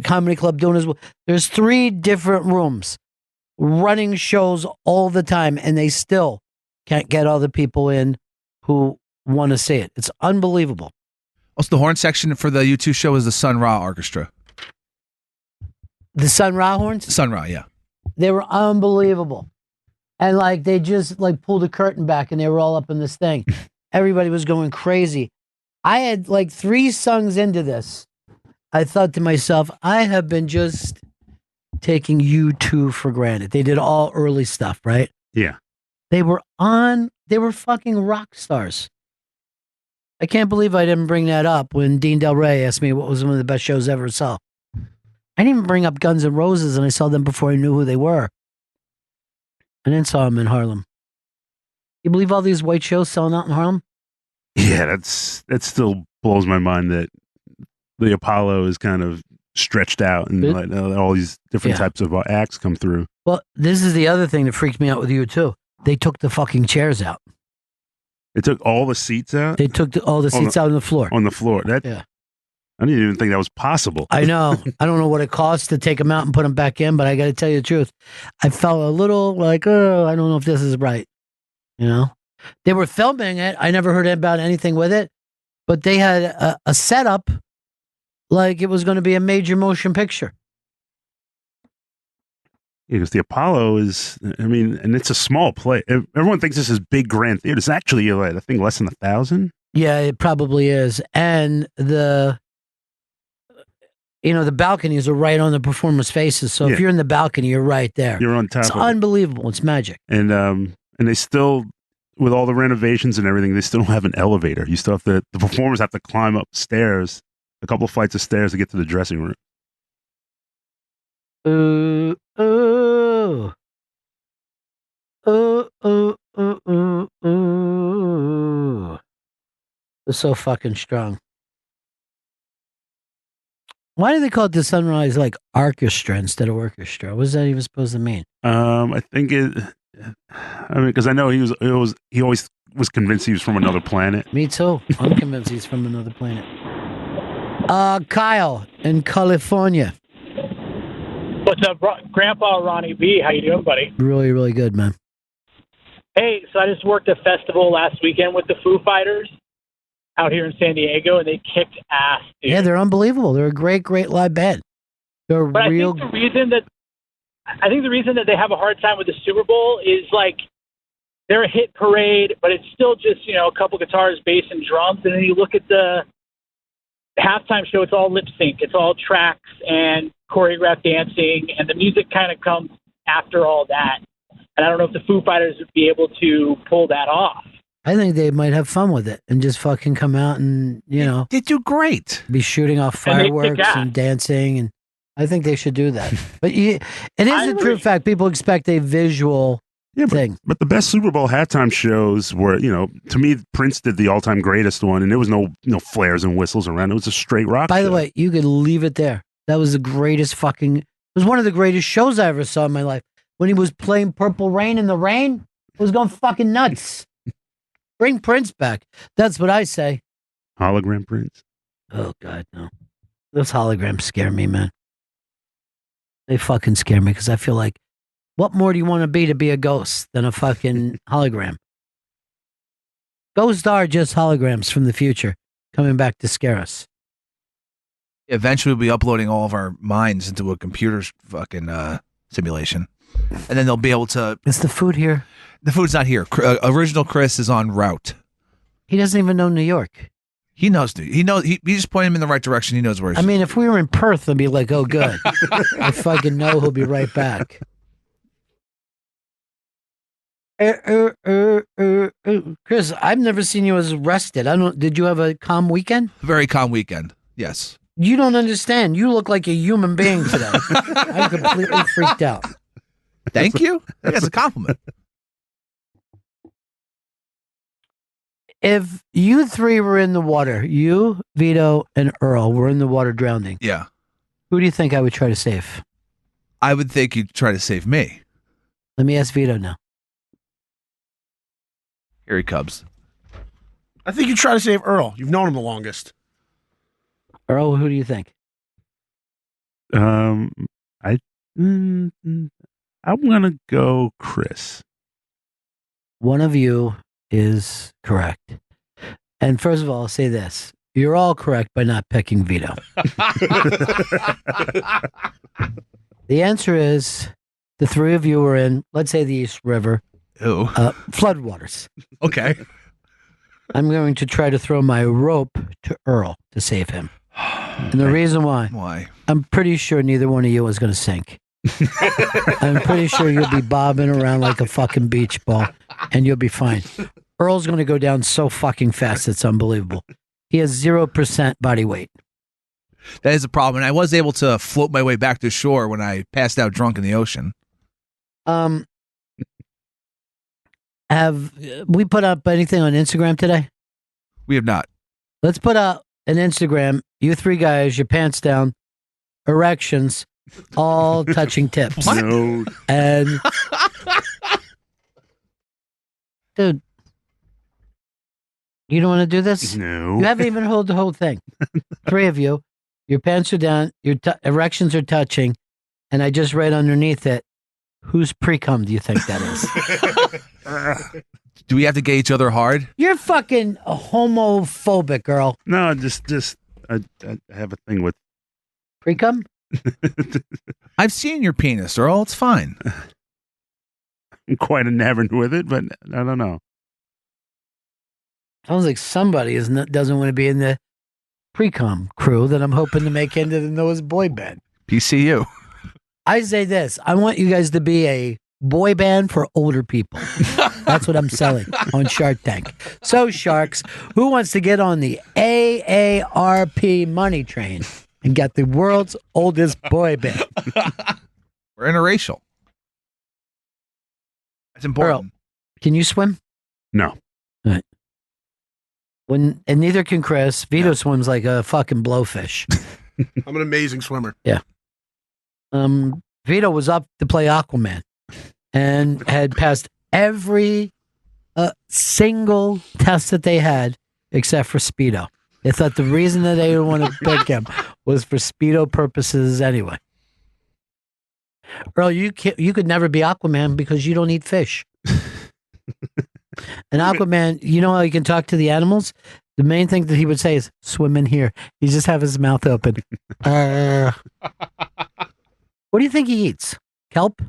comedy club doing as well. There's 3 different rooms running shows all the time, and they still can't get all the people in who want to see it. It's unbelievable. Also, the horn section for the U2 show is the Sun Ra Orchestra. The Sun Ra horns? Sun Ra, yeah. They were unbelievable. And like they just like pulled the curtain back and they were all up in this thing. Everybody was going crazy. I had like 3 songs into this. I thought to myself, I have been just taking U2 for granted. They did all early stuff, right? Yeah. They were fucking rock stars. I can't believe I didn't bring that up when Dean Del Rey asked me what was one of the best shows I ever saw. I didn't even bring up Guns N' Roses, and I saw them before I knew who they were. I then saw them in Harlem. You believe all these white shows selling out in Harlem? Yeah, that still blows my mind that the Apollo is kind of stretched out and like, all these different types of acts come through. Well, this is the other thing that freaked me out with you too. They took the fucking chairs out. They took all the seats out? They took all the seats out on the floor. On the floor. Yeah. I didn't even think that was possible. I know. I don't know what it costs to take them out and put them back in, but I got to tell you the truth. I felt a little like, oh, I don't know if this is right. You know? They were filming it. I never heard about anything with it, but they had a setup like it was going to be a major motion picture. Yeah, because the Apollo is, I mean, and it's a small place. Everyone thinks this is big grand theater. It's actually, I think, less than 1,000. Yeah, it probably is. And the balconies are right on the performers' faces. So if you're in the balcony, you're right there. You're on top It's of it. unbelievable. It's magic. And they still, with all the renovations and everything, they still don't have an elevator. You still have the performers have to climb up stairs, a couple of flights of stairs to get to the dressing room. Ooh. They're so fucking strong. Why do they call it the Sunrise like orchestra instead of orchestra? What is that even supposed to mean? I think because I know he always was convinced he was from another planet. Me too. I'm convinced he's from another planet. Kyle in California. What's up, Grandpa Ronnie B? How you doing, buddy? Really, really good, man. Hey, so I just worked a festival last weekend with the Foo Fighters out here in San Diego, and they kicked ass, dude. Yeah, they're unbelievable. They're a great, great live band. They're but real. I think the reason that they have a hard time with the Super Bowl is like they're a hit parade, but it's still just a couple guitars, bass, and drums. And then you look at the halftime show; it's all lip sync, it's all tracks and choreographed dancing, and the music kind of comes after all that. And I don't know if the Foo Fighters would be able to pull that off. I think they might have fun with it and just fucking come out and, They do great. Be shooting off fireworks and dancing. And I think they should do that. But it is a true fact. People expect a visual thing. But the best Super Bowl halftime shows were, to me, Prince did the all-time greatest one, and there was no flares and whistles around. It was a straight rock By show. the way, you could leave it there. That was the greatest it was one of the greatest shows I ever saw in my life. When he was playing Purple Rain in the rain, it was going fucking nuts. Bring Prince back. That's what I say. Hologram Prince. Oh, God, no. Those holograms scare me, man. They fucking scare me because I feel like, what more do you want to be a ghost than a fucking hologram? Ghosts are just holograms from the future coming back to scare us. Eventually, we'll be uploading all of our minds into a computer's fucking simulation. And then they'll be able to... Is the food here? The food's not here. Original Chris is en route. He doesn't even know New York. He knows. He knows. He just pointed him in the right direction. He knows where he's... I mean, if we were in Perth, I'd be like, oh, good. I fucking know he'll be right back. Chris, I've never seen you as arrested. Did you have a calm weekend? Very calm weekend. Yes. You don't understand. You look like a human being today. I'm completely freaked out. Thank you. I think that's a compliment. If you 3 were in the water, you, Vito, and Earl were in the water drowning. Yeah. Who do you think I would try to save? I would think you'd try to save me. Let me ask Vito now. Here he comes. I think you try to save Earl. You've known him the longest. Earl, who do you think? I'm gonna go Chris. One of you is correct. And first of all, I'll say this. You're all correct by not picking Vito. The answer is the three of you were in, let's say, the East River. Floodwaters. Okay. I'm going to try to throw my rope to Earl to save him. And the reason why? Why? I'm pretty sure neither one of you is going to sink. I'm pretty sure you'll be bobbing around like a fucking beach ball, and you'll be fine. Earl's going to go down so fucking fast, it's unbelievable. He has 0% body weight. That is a problem. And I was able to float my way back to shore when I passed out drunk in the ocean. Have we put up anything on Instagram today? We have not. Let's put up an Instagram. You three guys, your pants down, erections, all touching tips. What? No. And dude, you don't want to do this? No. You haven't even heard the whole thing. Three of you, your pants are down, your erections are touching, and I just read underneath it, whose pre-cum do you think that is? Do we have to get each other hard? You're fucking homophobic, girl. No, just I have a thing with pre-cum. I've seen your penis, Earl. It's fine. I'm quite enamored with it, but I don't know. Sounds like somebody doesn't want to be in the pre-com crew that I'm hoping to make into the Noah's boy band. PCU. I say this. I want you guys to be a boy band for older people. That's what I'm selling on Shark Tank. So, Sharks, who wants to get on the AARP money train and get the world's oldest boy band? We're interracial. That's important. Earl, can you swim? No. All right. And neither can Chris. Vito swims like a fucking blowfish. I'm an amazing swimmer. Yeah. Vito was up to play Aquaman and had passed every single test that they had except for Speedo. They thought the reason that they didn't want to pick him was for Speedo purposes anyway. Earl, you could never be Aquaman because you don't eat fish. And Aquaman, you know how he can talk to the animals? The main thing that he would say is, swim in here. He just have his mouth open. What do you think he eats? Kelp?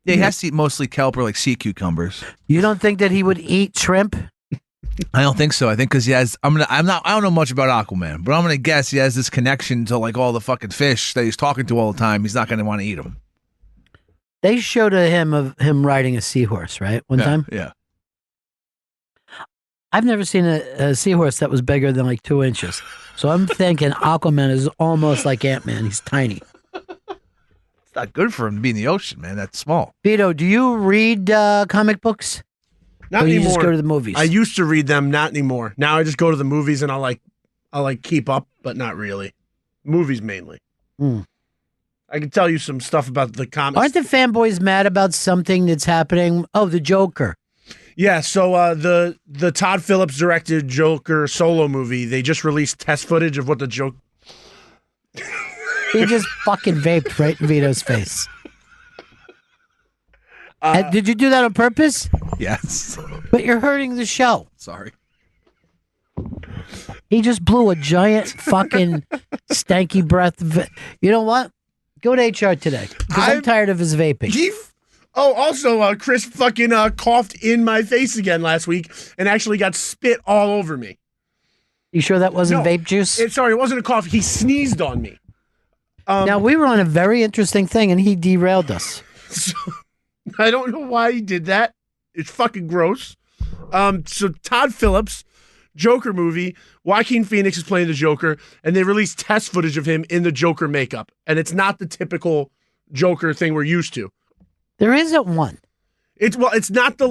Yeah, he has to eat mostly kelp or like sea cucumbers. You don't think that he would eat shrimp? I don't think so. I think because he has. I don't know much about Aquaman, but I'm gonna guess he has this connection to like all the fucking fish that he's talking to all the time. He's not gonna want to eat them. They showed him of him riding a seahorse, right? One time? Yeah. I've never seen a seahorse that was bigger than like 2 inches. So I'm thinking Aquaman is almost like Ant-Man. He's tiny. It's not good for him to be in the ocean, man. That's small. Vito, do you read comic books? Not or you anymore. just go to the movies? I used to read them, not anymore. Now I just go to the movies and I'll keep up, but not really. Movies mainly. I can tell you some stuff about the comics. Aren't the fanboys mad about something that's happening? Oh, the Joker. Yeah, so the Todd Phillips directed Joker solo movie, they just released test footage of what the Joker... He just fucking vaped right in Vito's face. Did you do that on purpose? Yes. But you're hurting the show. Sorry. He just blew a giant fucking stanky breath. You know what? Go to HR today. Because I'm tired of his vaping. Also, Chris fucking coughed in my face again last week and actually got spit all over me. You sure that wasn't vape juice? Sorry, it wasn't a cough. He sneezed on me. Now, we were on a very interesting thing, and he derailed us. So, I don't know why he did that. It's fucking gross. So Todd Phillips, Joker movie, Joaquin Phoenix is playing the Joker, and they released test footage of him in the Joker makeup. And it's not the typical Joker thing we're used to. There isn't one. It's not the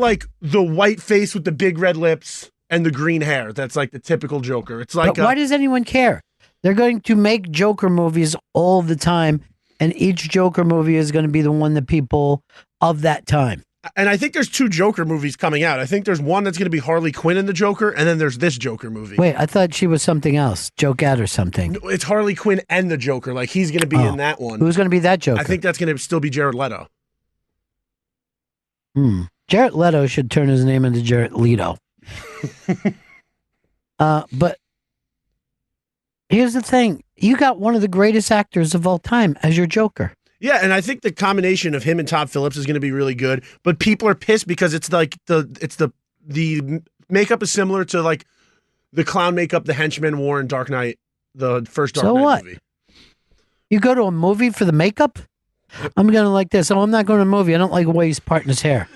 white face with the big red lips and the green hair. That's like the typical Joker. It's like But why does anyone care? They're going to make Joker movies all the time, and each Joker movie is going to be the one that people of that time. And I think there's 2 Joker movies coming out. I think there's one that's going to be Harley Quinn in the Joker, and then there's this Joker movie. Wait, I thought she was something else. Jokette or something. No, it's Harley Quinn and the Joker. Like, he's going to be in that one. Who's going to be that Joker? I think that's going to still be Jared Leto. Jared Leto should turn his name into Jared Leto. But here's the thing. You got one of the greatest actors of all time as your Joker. Yeah, and I think the combination of him and Todd Phillips is going to be really good. But people are pissed because it's like the makeup is similar to like the clown makeup the henchman wore in Dark Knight, the first Dark Knight movie. You go to a movie for the makeup? I'm going to like this. Oh, I'm not going to a movie. I don't like the way he's parting his hair.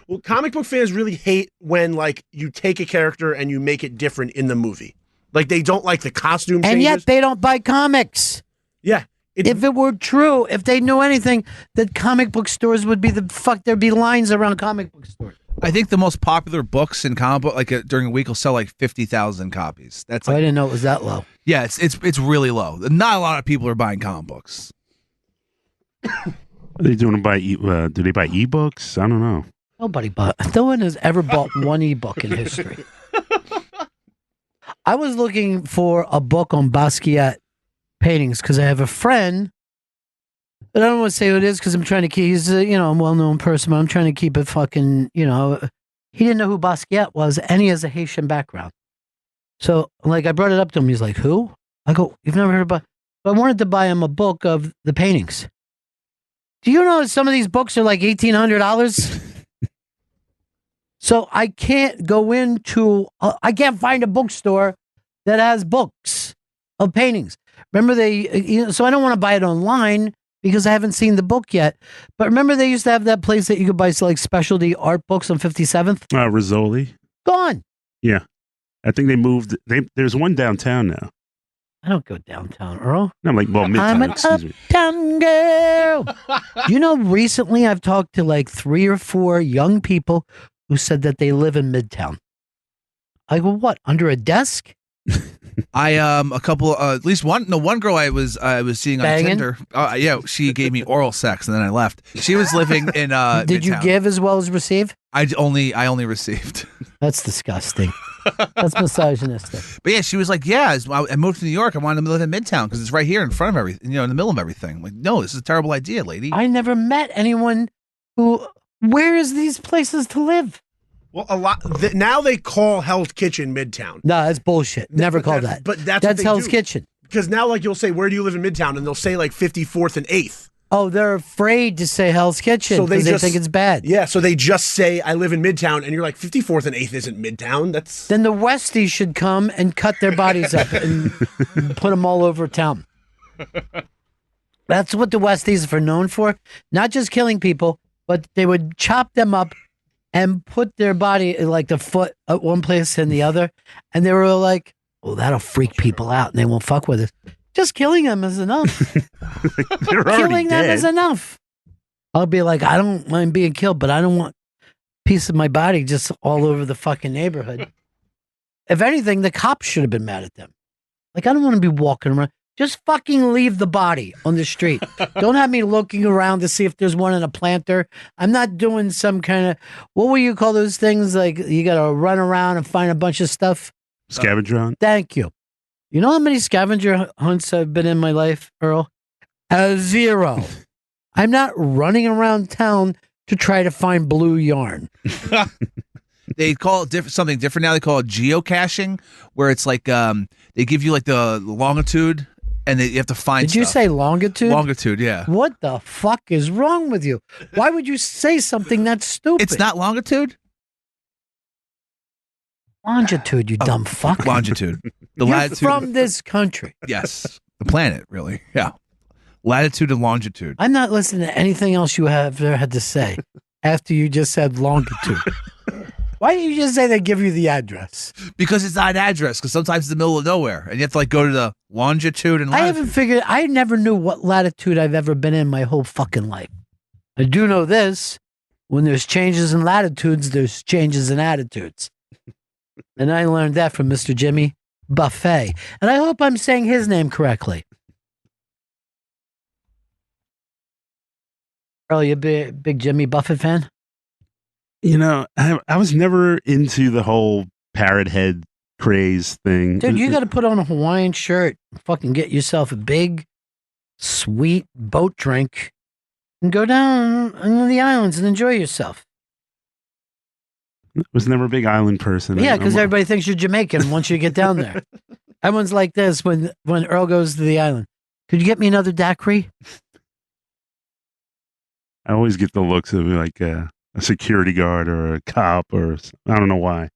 Well, comic book fans really hate when like you take a character and you make it different in the movie. Like they don't like the costume changes. And yet they don't buy comics. Yeah. If it were true, if they knew anything, that comic book stores would be there'd be lines around comic book stores. I think the most popular books in comic book, like during a week, will sell like 50,000 copies. That's like, I didn't know it was that low. Yeah, it's really low. Not a lot of people are buying comic books. Are they doing to buy? Do they buy ebooks? I don't know. Nobody bought. No one has ever bought one ebook in history. I was looking for a book on Basquiat paintings because I have a friend, but I don't want to say who it is because I'm trying to keep. He's a well-known person, but I'm trying to keep it fucking. He didn't know who Basquiat was, and he has a Haitian background. So, like, I brought it up to him. He's like, "Who?" I go, "You've never heard about?" But I wanted to buy him a book of the paintings. Do you know that some of these books are like $1,800? So I can't go into. I can't find a bookstore that has books of paintings. Remember so I don't want to buy it online because I haven't seen the book yet. But remember they used to have that place that you could buy like specialty art books on 57th? Rizzoli. Gone. Yeah. I think they moved. There's one downtown now. I don't go downtown, Earl. No, Midtown. I'm an uptown girl. Recently I've talked to like 3 or 4 young people who said that they live in Midtown. I go, what? Under a desk? A couple, at least one girl I was seeing on Banging? Tinder. Yeah, she gave me oral sex and then I left. She was living in Did you Midtown. give as well as receive? I only received. That's disgusting. That's misogynistic. But yeah, she was like, "Yeah, I moved to New York. I wanted to live in Midtown because it's right here in front of everything, in the middle of everything." I'm like, no, this is a terrible idea, lady. I never met anyone who. Where is these places to live? Well, a lot now they call Hell's Kitchen Midtown. No, that's bullshit. Never called that. But that's what Hell's Kitchen. Because now, like, you'll say, "Where do you live in Midtown?" and they'll say like 54th and 8th. Oh, they're afraid to say Hell's Kitchen So because they think it's bad. Yeah, so they just say, "I live in Midtown," and you're like, 54th and 8th isn't Midtown. Then the Westies should come and cut their bodies up and put them all over town. That's what the Westies are known for. Not just killing people, but they would chop them up and put their body, like the foot at one place and the other. And they were like, "Oh, that'll freak people out and they won't fuck with us." Just killing them is enough. Killing them is enough. I'll be like, I don't mind being killed, but I don't want a piece of my body just all over the fucking neighborhood. If anything, the cops should have been mad at them. Like, I don't want to be walking around. Just fucking leave the body on the street. Don't have me looking around to see if there's one in a planter. I'm not doing some kind of, what will you call those things? Like, you got to run around and find a bunch of stuff. Scavenger hunt. Thank you. You know how many scavenger hunts I've been in my life, Earl? 0. I'm not running around town to try to find blue yarn. They call it something different now. They call it geocaching, where it's like they give you like the longitude, and you have to find. Did you say longitude? Longitude, yeah. What the fuck is wrong with you? Why would you say something that's stupid? It's not longitude. Longitude, you dumb fuck. Longitude. The You're latitude from this country. Yes, the planet, really. Yeah, latitude and longitude. I'm not listening to anything else you have ever had to say after you just said longitude. Why didn't you just say they give you the address? Because it's not an address. Because sometimes it's the middle of nowhere, and you have to like go to the longitude and. Latitude. I never knew what latitude I've ever been in my whole fucking life. I do know this: when there's changes in latitudes, there's changes in attitudes. And I learned that from Mr. Jimmy Buffett. And I hope I'm saying his name correctly. Earl, you a big Jimmy Buffett fan? I was never into the whole parrot head craze thing. Dude, you got to put on a Hawaiian shirt, fucking get yourself a big, sweet boat drink, and go down into the islands and enjoy yourself. I was never a big island person. Yeah, because everybody thinks you're Jamaican once you get down there. Everyone's like this when Earl goes to the island. Could you get me another daiquiri? I always get the looks of like a security guard or a cop, or I don't know why.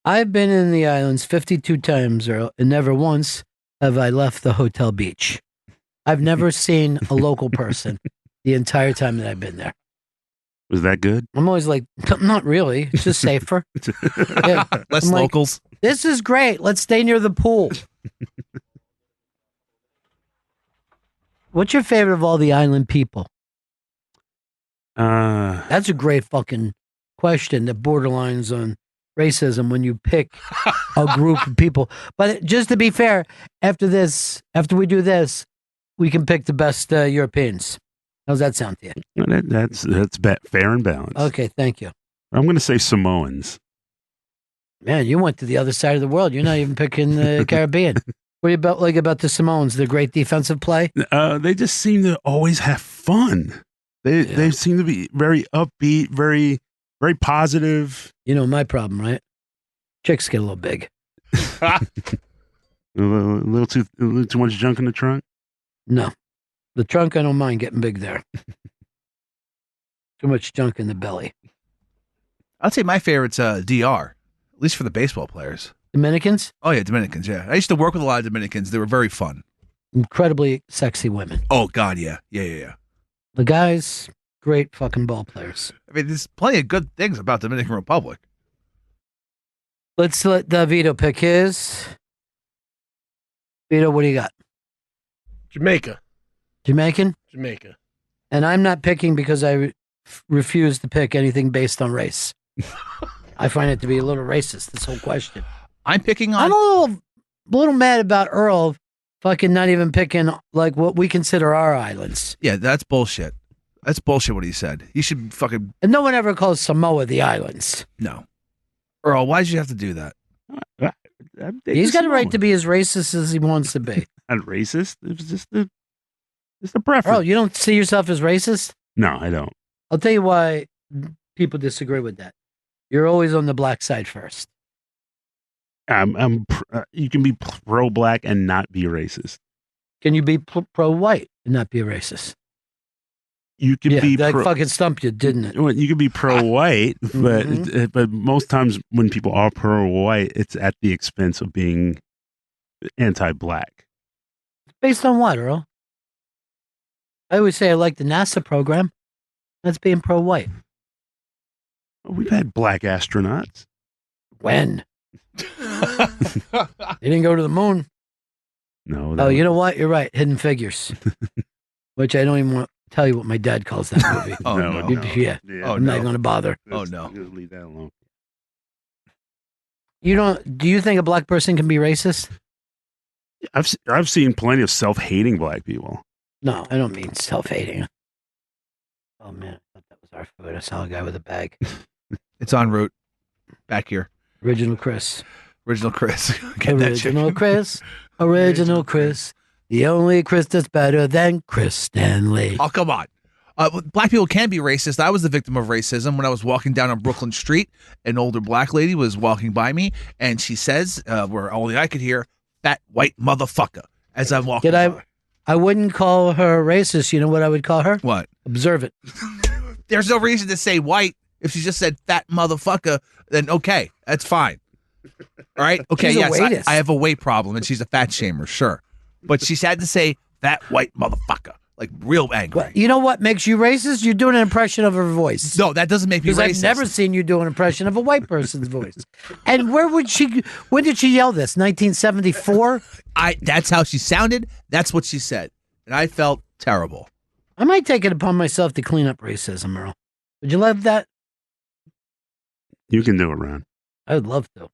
I've been in the islands 52 times, Earl, and never once have I left the hotel beach. I've never seen a local person the entire time that I've been there. Was that good? I'm always like, not really. It's just safer. Yeah. Less I'm like, locals. This is great. Let's stay near the pool. What's your favorite of all the island people? That's a great fucking question that borderlines on racism when you pick a group of people. But just to be fair, after we do this, we can pick the best Europeans. How's that sound to you? That's fair and balanced. Okay, thank you. I'm going to say Samoans. Man, you went to the other side of the world. You're not even picking the Caribbean. What do you about the Samoans? The great defensive play? They just seem to always have fun. They seem to be very upbeat, very, very positive. You know my problem, right? Chicks get a little big. a little too much junk in the trunk? No. The trunk, I don't mind getting big there. Too much junk in the belly. I'd say my favorite's DR, at least for the baseball players. Dominicans? Oh, yeah, Dominicans, yeah. I used to work with a lot of Dominicans. They were very fun. Incredibly sexy women. Oh, God, yeah. Yeah. The guys, great fucking ball players. I mean, there's plenty of good things about Dominican Republic. Let's let Vito pick his. Vito, what do you got? Jamaica. Jamaican? Jamaica. And I'm not picking because I refuse to pick anything based on race. I find it to be a little racist, this whole question. I'm picking on... I'm a little mad about Earl fucking not even picking like what we consider our islands. Yeah, that's bullshit. That's bullshit what he said. You should fucking... And no one ever calls Samoa the islands. No. Earl, why did you have to do that? He's got a right to be as racist as he wants to be. Not racist. It was just a preference. Earl, you don't see yourself as racist? No, I don't. I'll tell you why people disagree with that. You're always on the black side first. You can be pro-black and not be racist. Can you be pro-white and not be a racist? You can be that fucking stumped you, didn't it? Well, you can be pro-white, but most times when people are pro-white, it's at the expense of being anti-black. Based on what, Earl? I always say I like the NASA program. That's being pro-white. We've had black astronauts. When? They didn't go to the moon. No. Oh, you know what? You're right. Hidden Figures. Which I don't even want to tell you what my dad calls that movie. No. Yeah. I'm not going to bother. Oh, no. Leave that alone. Do you think a black person can be racist? I've seen plenty of self-hating black people. No, I don't mean self-hating. Oh, man. I thought that was our food. I saw a guy with a bag. It's en route. Back here. Original Chris. Original Chris. Original Chris. Original Chris. The only Chris that's better than Chris Stanley. Oh, come on. Black people can be racist. I was the victim of racism when I was walking down on Brooklyn Street. An older black lady was walking by me, and she says, where only I could hear, "Fat white motherfucker," as I'm walking by. I wouldn't call her racist. You know what I would call her? What? Observant. There's no reason to say white. If she just said fat motherfucker, then okay, that's fine. All right? Okay, yes, I have a weight problem, and she's a fat shamer, sure. But she had to say fat white motherfucker, like real angry. Well, you know what makes you racist? You're doing an impression of her voice. No, that doesn't make me racist. Because I've never seen you do an impression of a white person's voice. And when did she yell this? 1974? That's how she sounded. That's what she said. And I felt terrible. I might take it upon myself to clean up racism, Earl. Would you love that? You can do it, Ron. I would love to.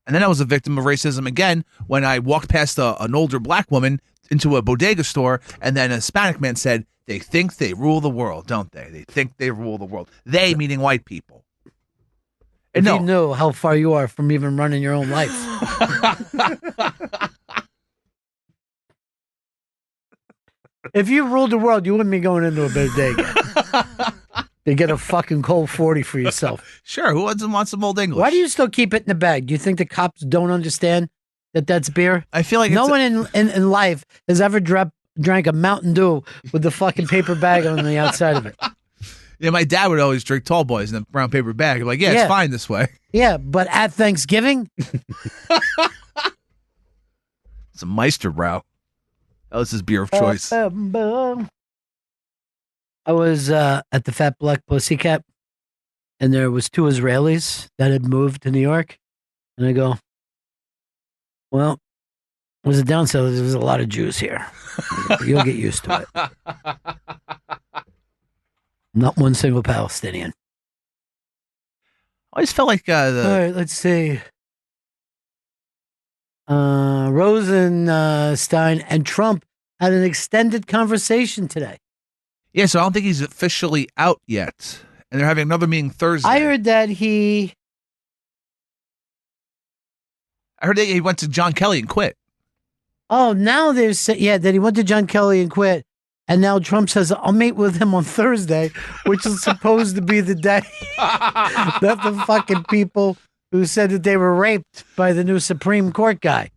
And then I was a victim of racism again when I walked past an older black woman into a bodega store, and then a Hispanic man said, "They think they rule the world, don't they? They think they rule the world." They meaning white people. If And no, you knew how far you are from even running your own life. If you ruled the world, you wouldn't be going into a bodega to get a fucking cold 40 for yourself. Sure, who doesn't want some old English? Why do you still keep it in the bag? Do you think the cops don't understand that that's beer? I feel like no one in life has ever drank a Mountain Dew with the fucking paper bag on the outside of it. Yeah, my dad would always drink Tall Boys in a brown paper bag. I'm like, yeah, it's fine this way. Yeah, but at Thanksgiving? It's a Meisterbrow. That was his beer of choice. I was at the Fat Black Pussycat, and there was 2 Israelis that had moved to New York. And I go, well, there's a downside. There's a lot of Jews here. You'll get used to it. Not one single Palestinian. I always felt like All right, let's see. Rosenstein and Trump had an extended conversation today. Yeah, so I don't think he's officially out yet. And they're having another meeting Thursday. I heard that he went to John Kelly and quit. Oh, now they're saying, that he went to John Kelly and quit. And now Trump says, I'll meet with him on Thursday, which is supposed to be the day that the fucking people who said that they were raped by the new Supreme Court guy.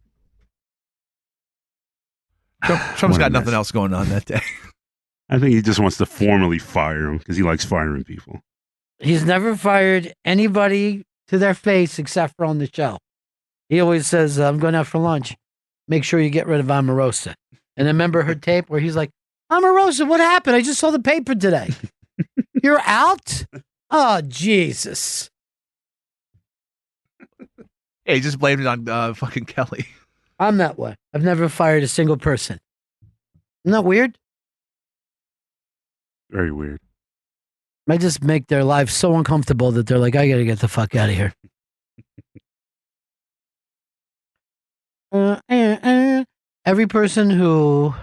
Trump's got nothing else going on that day. I think he just wants to formally fire him because he likes firing people. He's never fired anybody to their face except for on the show. He always says, I'm going out for lunch. Make sure you get rid of Omarosa. And I remember her tape where he's like, Omarosa, what happened? I just saw the paper today. You're out? Oh, Jesus. Yeah, he just blamed it on fucking Kelly. I'm that way. I've never fired a single person. Isn't that weird? Very weird. I just make their lives so uncomfortable that they're like, I got to get the fuck out of here. Every person who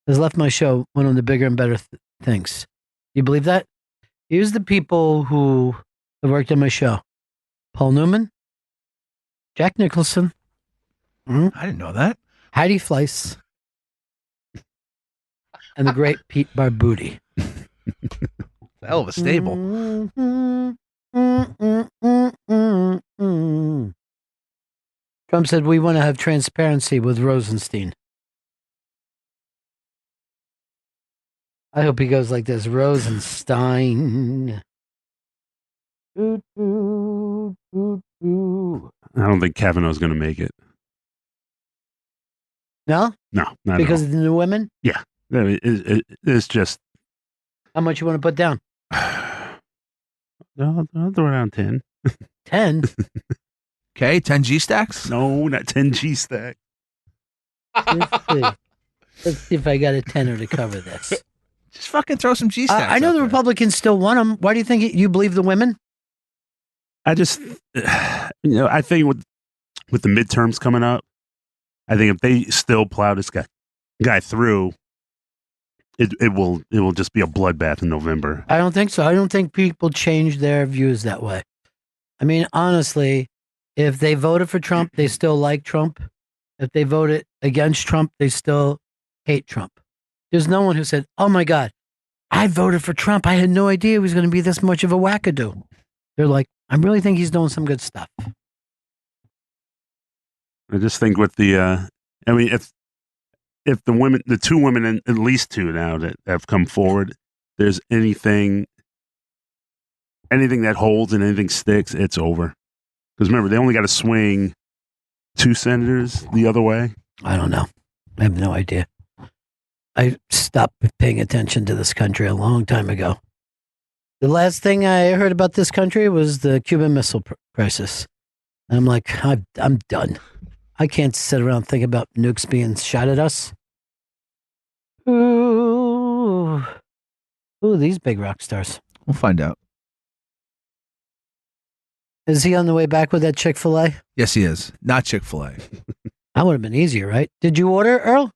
has left my show went on to bigger and better things. You believe that? Here's the people who have worked on my show. Paul Newman, Jack Nicholson. I didn't know that. Heidi Fleiss. And the great Pete Barbuti. Hell of a stable. Trump said, we want to have transparency with Rosenstein. I hope he goes like this. Rosenstein. I don't think Kavanaugh's going to make it. No? No, not because at of the new women? Yeah. It's just... How much you want to put down? I'll throw around 10. 10? Okay, 10 G stacks? No, not 10 G stack. Let's see if I got a tenner to cover this. Just fucking throw some G stacks. I know the Republicans still want them. Why do you think you believe the women? I just, I think with the midterms coming up, I think if they still plow this guy through, it will just be a bloodbath in November. I don't think so. I don't think people change their views that way. I mean, honestly, if they voted for Trump, they still like Trump. If they voted against Trump, they still hate Trump. There's no one who said, oh my God, I voted for Trump. I had no idea he was going to be this much of a wackadoo. They're like, I really think he's doing some good stuff. I just think with the, if the women, the 2 women, and at least 2 now that have come forward, there's anything that holds and anything sticks, it's over. Because remember, they only got to swing 2 senators the other way. I don't know. I have no idea. I stopped paying attention to this country a long time ago. The last thing I heard about this country was the Cuban Missile Crisis. And I'm like, I'm done. I can't sit around and think about nukes being shot at us. Ooh, these big rock stars. We'll find out. Is he on the way back with that Chick-fil-A? Yes, he is. Not Chick-fil-A. That would have been easier, right? Did you order, Earl?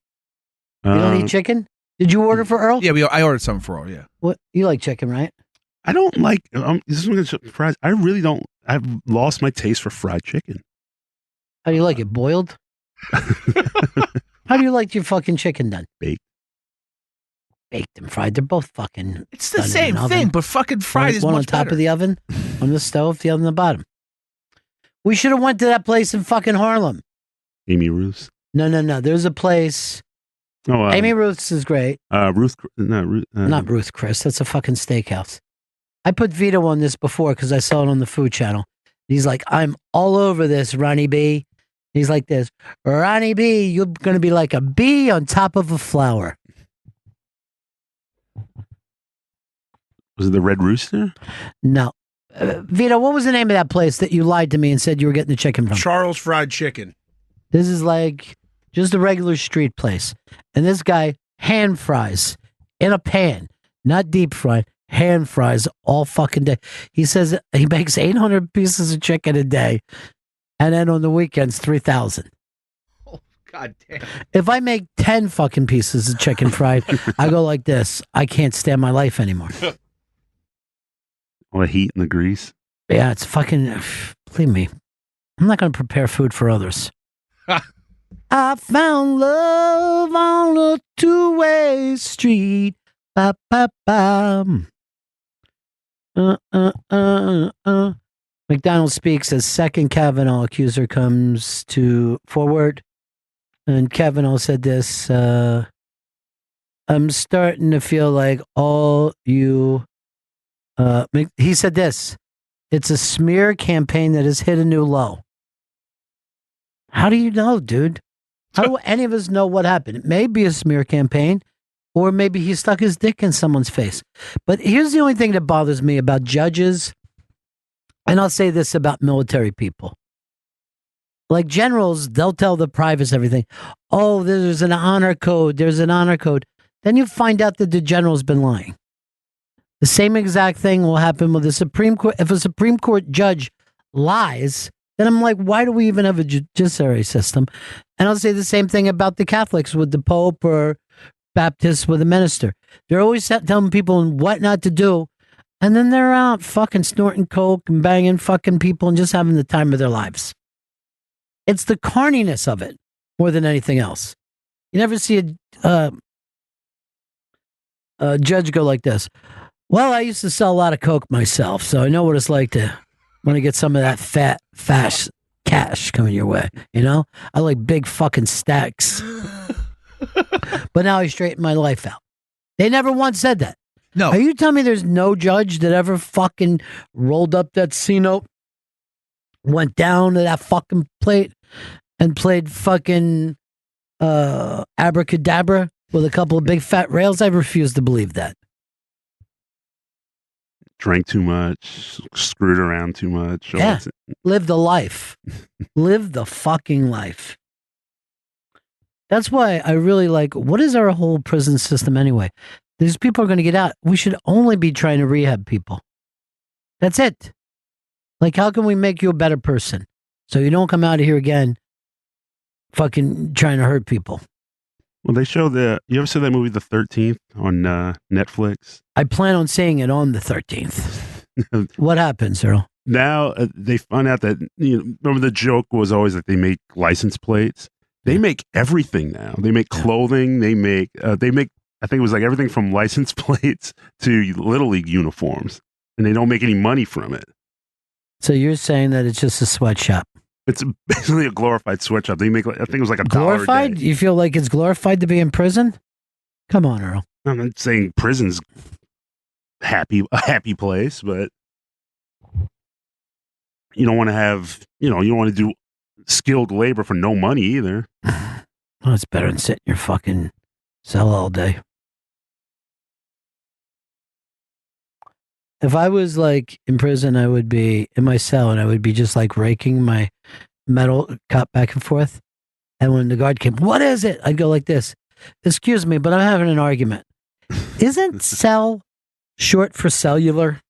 You don't eat chicken? Did you order for Earl? Yeah, I ordered something for Earl, yeah. What you like chicken, right? I don't like this is fries. I really don't. I've lost my taste for fried chicken. How do you like it? Boiled? How do you like your fucking chicken done? Baked. Baked and fried. They're both fucking. It's the same thing, but fucking fried is one much on top better. of the oven, on the stove, the other on the bottom. We should have went to that place in fucking Harlem. Amy Ruth's. No. There's a place. Oh, Amy Ruth's is great. Ruth. Not Ruth Chris. That's a fucking steakhouse. I put Vito on this before because I saw it on the Food Channel. He's like, I'm all over this, Ronnie B. He's like this, Ronnie B, you're going to be like a bee on top of a flower. Was it the Red Rooster? No. Vito, what was the name of that place that you lied to me and said you were getting the chicken from? Charles Fried Chicken. This is like just a regular street place. And this guy hand fries in a pan, not deep fried, hand fries all fucking day. He says he makes 800 pieces of chicken a day. And then on the weekends, 3,000. Oh, God damn. If I make 10 fucking pieces of chicken fried, I go like this. I can't stand my life anymore. All the heat and the grease. Yeah, it's fucking, believe me, I'm not going to prepare food for others. I found love on a two-way street. Ba, ba, ba. McDonald speaks as second Kavanaugh accuser comes forward. And Kavanaugh said this, I'm starting to feel like all you, he said this, it's a smear campaign that has hit a new low. How do you know, dude? How do any of us know what happened? It may be a smear campaign, or maybe he stuck his dick in someone's face. But here's the only thing that bothers me about judges, and I'll say this about military people. Like generals, they'll tell the privates everything. Oh, there's an honor code. There's an honor code. Then you find out that the general's been lying. The same exact thing will happen with the Supreme Court. If a Supreme Court judge lies, then I'm like, why do we even have a judiciary system? And I'll say the same thing about the Catholics with the Pope or Baptists with the minister. They're always telling people what not to do. And then they're out fucking snorting coke and banging fucking people and just having the time of their lives. It's the carniness of it more than anything else. You never see a judge go like this. Well, I used to sell a lot of coke myself, so I know what it's like to want to get some of that fast cash coming your way. You know, I like big fucking stacks. But now I straighten my life out. They never once said that. No. Are you telling me there's no judge that ever fucking rolled up that C-note, went down to that fucking plate, and played fucking abracadabra with a couple of big fat rails? I refuse to believe that. Drank too much, screwed around too much. Yeah, live the life. Live the fucking life. That's why I really like, what is our whole prison system anyway? These people are going to get out. We should only be trying to rehab people. That's it. Like, how can we make you a better person so you don't come out of here again fucking trying to hurt people? Well, they show you ever see that movie, The 13th, on Netflix? I plan on seeing it on the 13th. What happens, Earl? Now they find out that, remember the joke was always that they make license plates? They make everything now. They make clothing. They make, I think it was like everything from license plates to Little League uniforms. And they don't make any money from it. So you're saying that it's just a sweatshop? It's basically a glorified sweatshop. They make, I think it was like $1 glorified? a day. You feel like it's glorified to be in prison? Come on, Earl. I'm not saying prison's a happy place, but you don't want to have, you don't want to do skilled labor for no money either. Well, it's better than sitting in your fucking cell all day. If I was like in prison, I would be in my cell and I would be just like raking my metal cup back and forth. And when the guard came, what is it? I'd go like this. Excuse me, but I'm having an argument. Isn't cell short for cellular?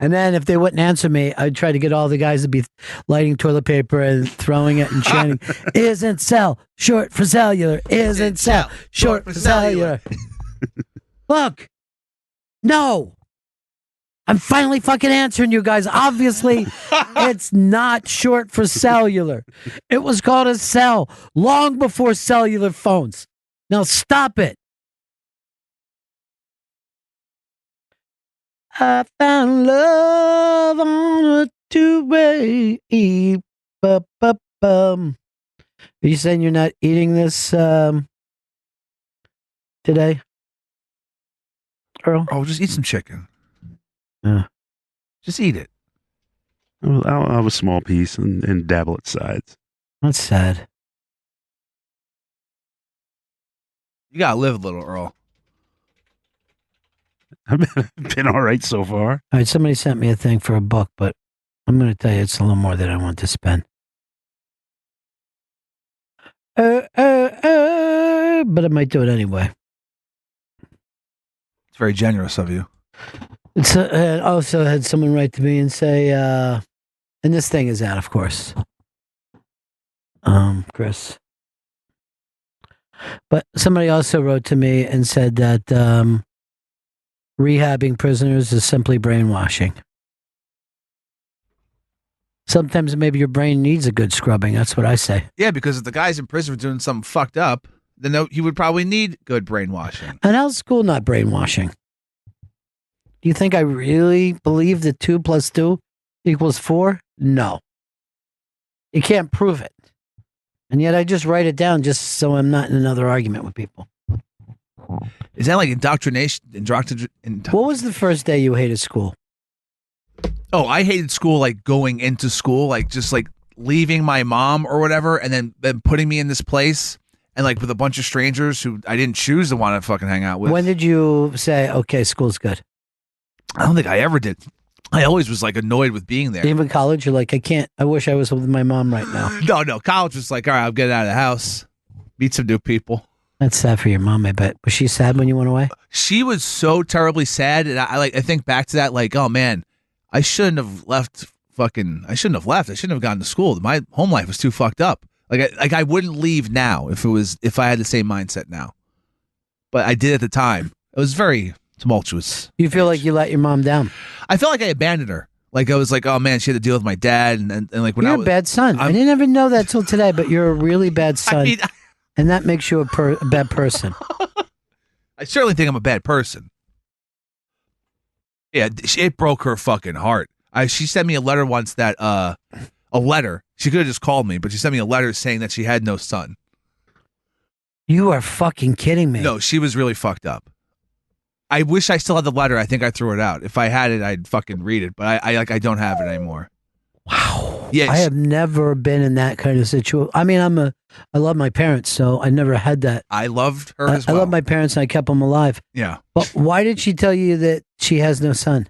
And then if they wouldn't answer me, I'd try to get all the guys to be lighting toilet paper and throwing it and chanting, "Isn't cell short for cellular? Isn't cell short for cellular?" Look, no. I'm finally fucking answering you guys. Obviously, it's not short for cellular. It was called a cell long before cellular phones. Now stop it. I found love on a two-way. Are you saying you're not eating this today, Earl? Oh, just eat some chicken. Yeah. Just eat it. I'll have a small piece and dabble at sides. That's sad. You gotta live a little, Earl. I've been all right so far. All right, somebody sent me a thing for a book, but I'm going to tell you it's a little more than I want to spend. But I might do it anyway. It's very generous of you. It's also had someone write to me and say, and this thing is out, of course, Chris. But somebody also wrote to me and said that rehabbing prisoners is simply brainwashing. Sometimes maybe your brain needs a good scrubbing. That's what I say. Yeah, because if the guys in prison were doing something fucked up, then you would probably need good brainwashing. And how's school not brainwashing? Do you think I really believe that 2 + 2 = 4? No. You can't prove it. And yet I just write it down just so I'm not in another argument with people. Is that like indoctrination? What was the first day you hated school? Oh, I hated school, like going into school, like just like leaving my mom or whatever, and then putting me in this place and like with a bunch of strangers who I didn't choose to want to fucking hang out with. When did you say, okay, school's good? I don't think I ever did. I always was like annoyed with being there. Even college, you're like, I wish I was with my mom right now. No. College was like, all right, I'm getting out of the house, meet some new people. That's sad for your mom, I bet. Was she sad when you went away? She was so terribly sad, and I think back to that, like, oh man, I shouldn't have left. I shouldn't have left. I shouldn't have gone to school. My home life was too fucked up. Like I wouldn't leave now if I had the same mindset now. But I did at the time. It was very tumultuous. You feel like you let your mom down? I felt like I abandoned her. Like I was like, oh man, she had to deal with my dad, and like when you're a bad son. I didn't ever know that till today, but you're a really bad son, and that makes you a bad person. I certainly think I'm a bad person. Yeah, it broke her fucking heart. She sent me a letter once that a letter. She could have just called me, but she sent me a letter saying that she had no son. You are fucking kidding me. No, she was really fucked up. I wish I still had the letter. I think I threw it out. If I had it, I'd fucking read it, but I don't have it anymore. Wow. Yeah, I have never been in that kind of situation. I mean, I love my parents, so I never had that. I loved her as well. I love my parents, and I kept them alive. Yeah. But why did she tell you that she has no son?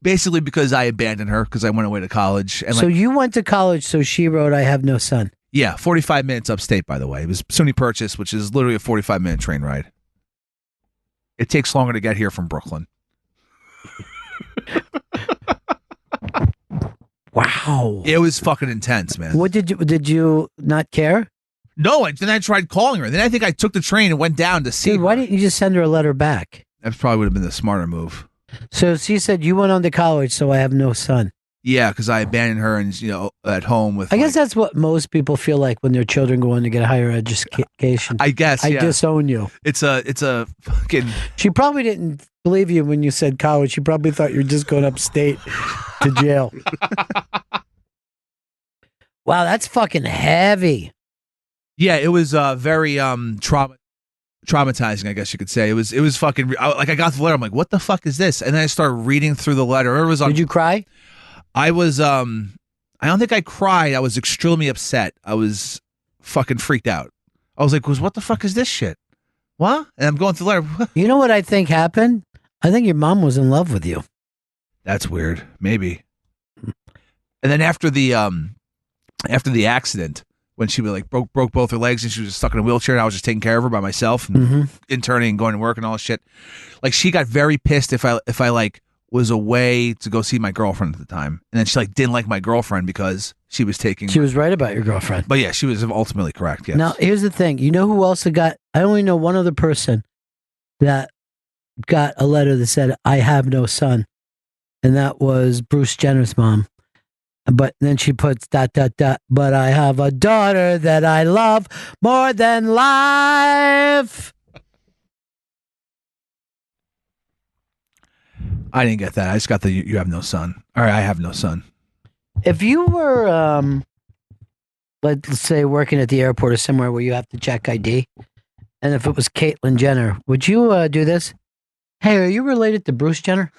Basically because I abandoned her because I went away to college. And so you went to college, so she wrote, "I have no son." Yeah, 45 minutes upstate, by the way. It was SUNY Purchase, which is literally a 45-minute train ride. It takes longer to get here from Brooklyn. Wow. It was fucking intense, man. What did you not care? No, then I tried calling her. Then I think I took the train and went down to see her. Why didn't you just send her a letter back? That probably would have been the smarter move. So she said, you went on to college, so I have no son. Yeah, because I abandoned her and at home with. I guess that's what most people feel like when their children go on to get a higher education. I guess I disown you. It's a fucking. She probably didn't believe you when you said college. She probably thought you were just going upstate to jail. Wow, that's fucking heavy. Yeah, it was very traumatizing, I guess you could say. It was fucking like I got the letter. I'm like, what the fuck is this? And then I started reading through the letter. It was Did you cry? I was I don't think I cried. I was extremely upset. I was fucking freaked out. I was like, what the fuck is this shit? What? And I'm going through the letter. You know what I think happened? I think your mom was in love with you. That's weird. Maybe. And then after the accident, when she like broke both her legs and she was just stuck in a wheelchair and I was just taking care of her by myself and interning and going to work and all this shit. Like she got very pissed if I like was a way to go see my girlfriend at the time, and then she like didn't like my girlfriend because she was taking. She was right about your girlfriend. But yeah, she was ultimately correct. Yes. Now, here's the thing. You know who else got? I only know one other person that got a letter that said, "I have no son," and that was Bruce Jenner's mom. But then she puts ... But I have a daughter that I love more than life. I didn't get that. I just got the you have no son. All right, I have no son. If you were, let's say, working at the airport or somewhere where you have to check ID, and if it was Caitlyn Jenner, would you do this? Hey, are you related to Bruce Jenner?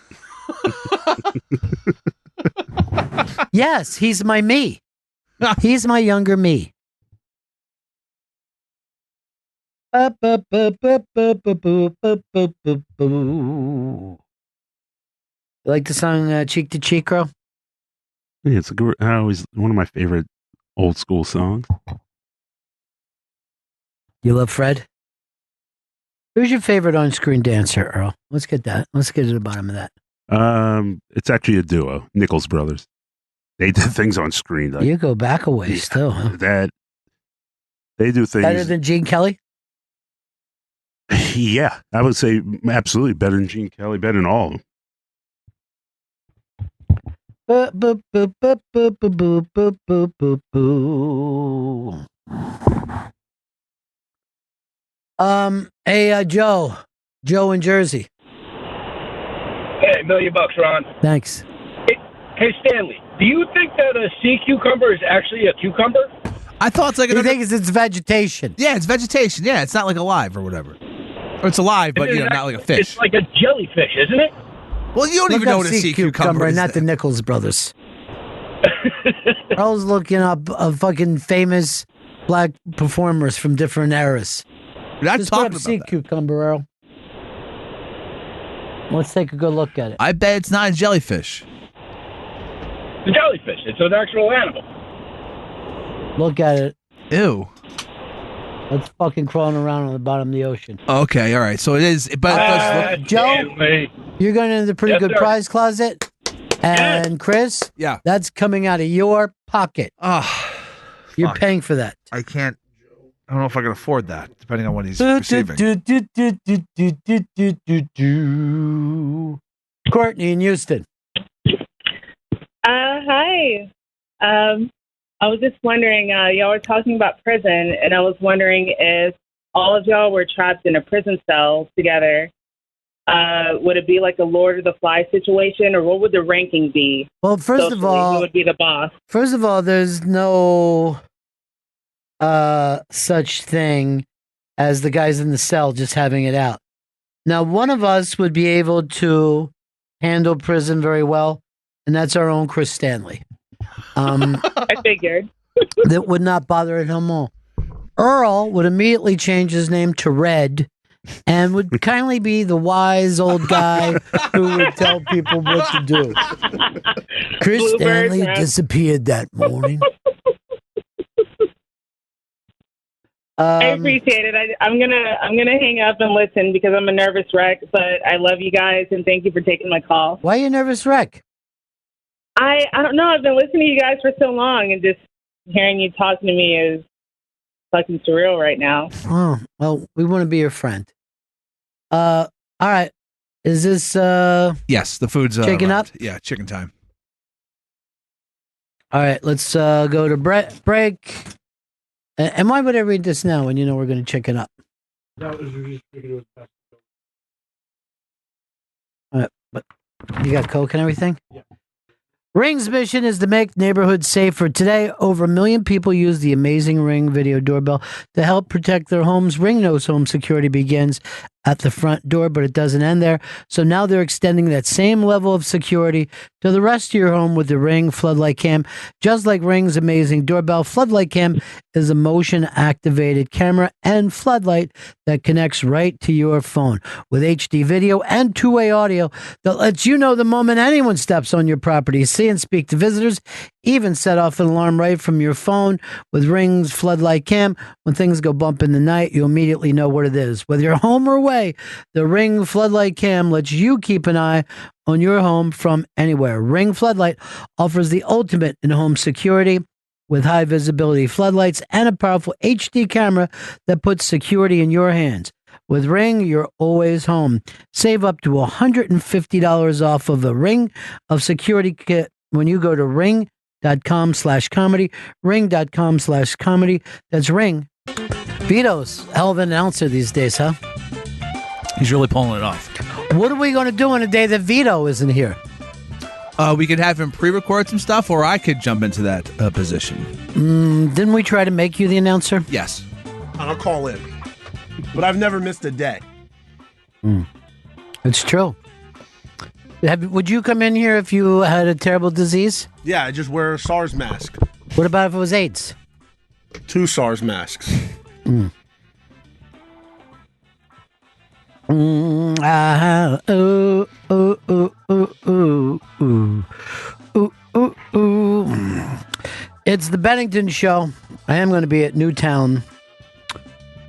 Yes, he's my me. He's my younger me. You like the song Cheek to Cheek, Girl? Yeah, it's always one of my favorite old school songs. You love Fred? Who's your favorite on-screen dancer, Earl? Let's get that. Let's get to the bottom of that. It's actually a duo, Nichols Brothers. They did things on screen. Like, you go back a ways still, huh? That they do things better than Gene Kelly. Yeah, I would say absolutely better than Gene Kelly, better than all of them. Hey, Joe in Jersey. Hey, $1,000,000, Ron. Thanks. Hey, Stanley, do you think that a sea cucumber is actually a cucumber? I thought it's like you think it's vegetation. Yeah, it's vegetation. Yeah, it's not like alive or whatever. Or it's alive, but not like a fish. It's like a jellyfish, isn't it? Well, you don't even know what a sea cucumber is. Not the Nichols brothers. I was looking up fucking famous black performers from different eras. Not Just talking put up sea cucumber, Earl. Let's take a good look at it. I bet it's not a jellyfish. It's a jellyfish. It's an actual animal. Look at it. Ew. It's fucking crawling around on the bottom of the ocean. Okay, all right. So it is, but it does look. Joe, you're going into the pretty good prize closet. And Chris, yeah, that's coming out of your pocket. You're paying for that. I can't. I don't know if I can afford that, depending on what he's receiving. Courtney in Houston. Hi. I was just wondering, y'all were talking about prison, and I was wondering if all of y'all were trapped in a prison cell together, would it be like a Lord of the Flies situation, or what would the ranking be? Well, first of all, who would be the boss? First of all, there's no such thing as the guys in the cell just having it out. Now, one of us would be able to handle prison very well, and that's our own Chris Stanley. I figured. That would not bother him all. Earl would immediately change his name to Red and would kindly be the wise old guy who would tell people what to do. Chris Stanley disappeared that morning. I appreciate it. I'm gonna hang up and listen because I'm a nervous wreck, but I love you guys and thank you for taking my call. Why are you a nervous wreck? I don't know. I've been listening to you guys for so long, and just hearing you talking to me is fucking surreal right now. Oh, well, we want to be your friend. All right. Is this Yes, the food's chicken arrived. up? Yeah, chicken time. All right, let's go to break. And why would I read this now when you know we're going to chicken up? All right, but you got Coke and everything? Yeah. Ring's mission is to make neighborhoods safer. Today, over 1 million people use the amazing Ring video doorbell to help protect their homes. Ring knows home security begins at the front door, but it doesn't end there. So now they're extending that same level of security to the rest of your home with the Ring Floodlight Cam. Just like Ring's amazing doorbell, Floodlight Cam is a motion-activated camera and floodlight that connects right to your phone with HD video and two-way audio that lets you know the moment anyone steps on your property. See and speak to visitors, even set off an alarm right from your phone with Ring's Floodlight Cam. When things go bump in the night, you immediately know what it is. Whether you're home or away, way. The Ring Floodlight Cam lets you keep an eye on your home from anywhere. Ring Floodlight offers the ultimate in-home security with high visibility floodlights and a powerful HD camera that puts security in your hands. With Ring, you're always home. Save up to $150 off of a Ring of Security kit when you go to ring.com/comedy, ring.com/comedy. That's Ring. Vito's hell of an announcer these days, huh? He's really pulling it off. What are we going to do on a day that Vito isn't here? We could have him pre-record some stuff, or I could jump into that position. Didn't we try to make you the announcer? Yes. I'll call in. But I've never missed a day. It's true. Would you come in here if you had a terrible disease? Yeah, I just wear a SARS mask. What about if it was AIDS? 2 SARS masks. It's the Bennington Show. I am going to be at Newtown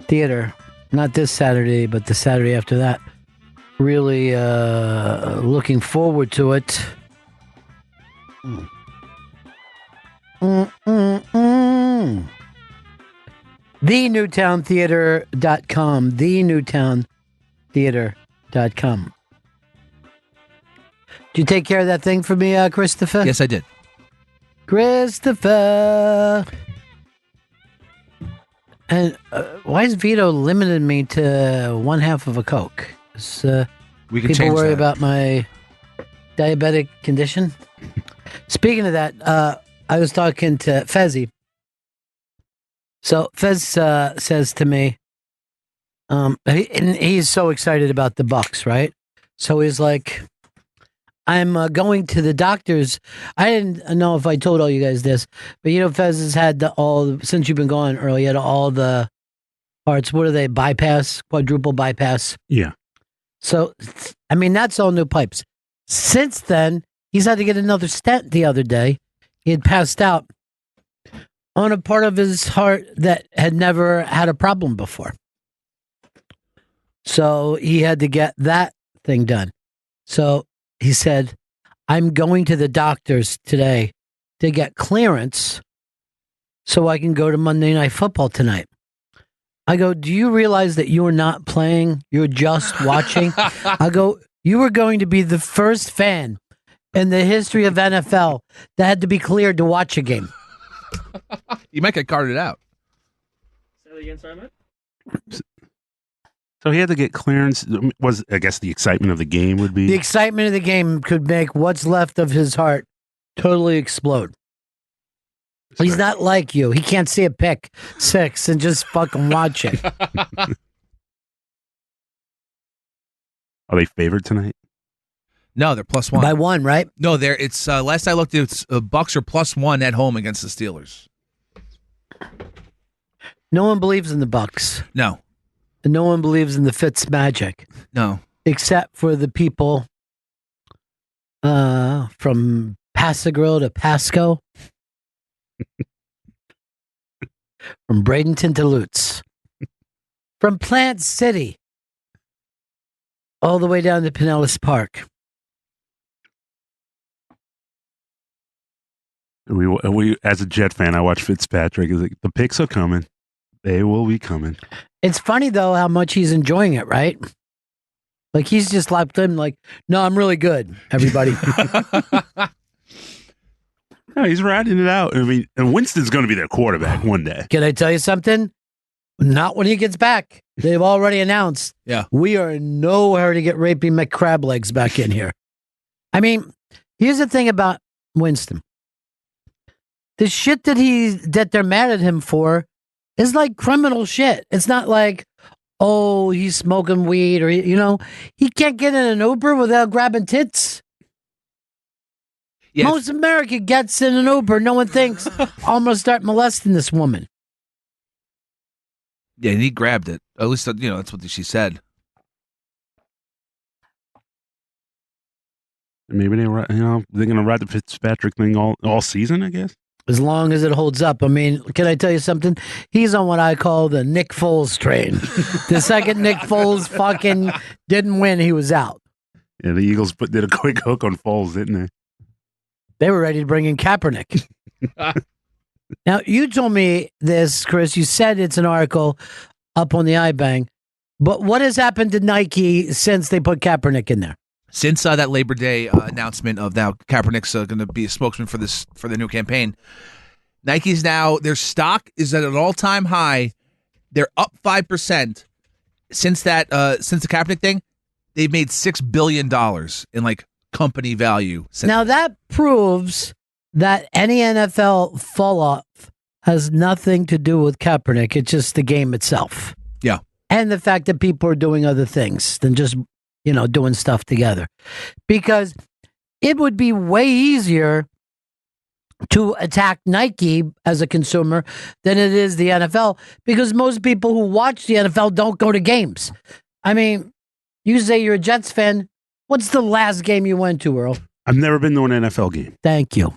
Theater. Not this Saturday, but the Saturday after that. Really looking forward to it. TheNewtownTheater.com. TheNewtownTheater.com. Did you take care of that thing for me, Christopher? Yes, I did. Christopher. And why is Vito limited me to 1/2 of a Coke? We can people change worry that. about my diabetic condition. Speaking of that, I was talking to Fezzy. So Fez says to me, and he's so excited about the Bucks, right? So he's like, I'm going to the doctors. I didn't know if I told all you guys this, but you know, Fez has had since you've been gone early, he had all the parts. What are they? Quadruple bypass. Yeah. So, I mean, that's all new pipes. Since then, he's had to get another stent the other day. He had passed out on a part of his heart that had never had a problem before. So he had to get that thing done. So he said, I'm going to the doctors today to get clearance so I can go to Monday Night Football tonight. I go, do you realize that you're not playing? You're just watching? I go, you were going to be the first fan in the history of NFL that had to be cleared to watch a game. You might get carted out. Say that again, sorry, Matt? So he had to get clearance. Was, I guess, the excitement of the game would be? The excitement of the game could make what's left of his heart totally explode. He's not like you. He can't see a pick 6 and just fucking watch it. Are they favored tonight? No, they're +1. By 1, right? No, it's last I looked, it's Bucks are +1 at home against the Steelers. No one believes in the Bucks. No. And no one believes in the Fitz magic. No. Except for the people from Pascagoula to Pasco. From Bradenton to Lutz. From Plant City. All the way down to Pinellas Park. We as a Jet fan, I watch Fitzpatrick. Is like, the picks are coming. They will be coming. It's funny though how much he's enjoying it, right? Like he's just like him, like, no, I'm really good, everybody. No, he's riding it out. I mean, and Winston's going to be their quarterback one day. Can I tell you something? Not when he gets back. They've already announced. Yeah. We are in no hurry to get Rapey McCrab legs back in here. I mean, here's the thing about Winston. The shit that they're mad at him for is like criminal shit. It's not like, oh, he's smoking weed or, he can't get in an Uber without grabbing tits. Yes. Most America gets in an Uber. No one thinks, I'm going to start molesting this woman. Yeah, and he grabbed it. At least, that's what she said. Maybe they're going to ride the Fitzpatrick thing all season, I guess. As long as it holds up. I mean, can I tell you something? He's on what I call the Nick Foles train. The second Nick Foles fucking didn't win, he was out. Yeah, the Eagles did a quick hook on Foles, didn't they? They were ready to bring in Kaepernick. Now, you told me this, Chris. You said it's an article up on the iBang. But what has happened to Nike since they put Kaepernick in there? Since that Labor Day announcement of now Kaepernick's going to be a spokesman for the new campaign, Nike's now, their stock is at an all-time high. They're up 5% since the Kaepernick thing. They've made $6 billion in like company value. Now that proves that any NFL fall off has nothing to do with Kaepernick. It's just the game itself. Yeah. And the fact that people are doing other things than just, doing stuff together. Because it would be way easier to attack Nike as a consumer than it is the NFL, because most people who watch the NFL don't go to games. I mean, you say you're a Jets fan. What's the last game you went to, Earl? I've never been to an NFL game. Thank you.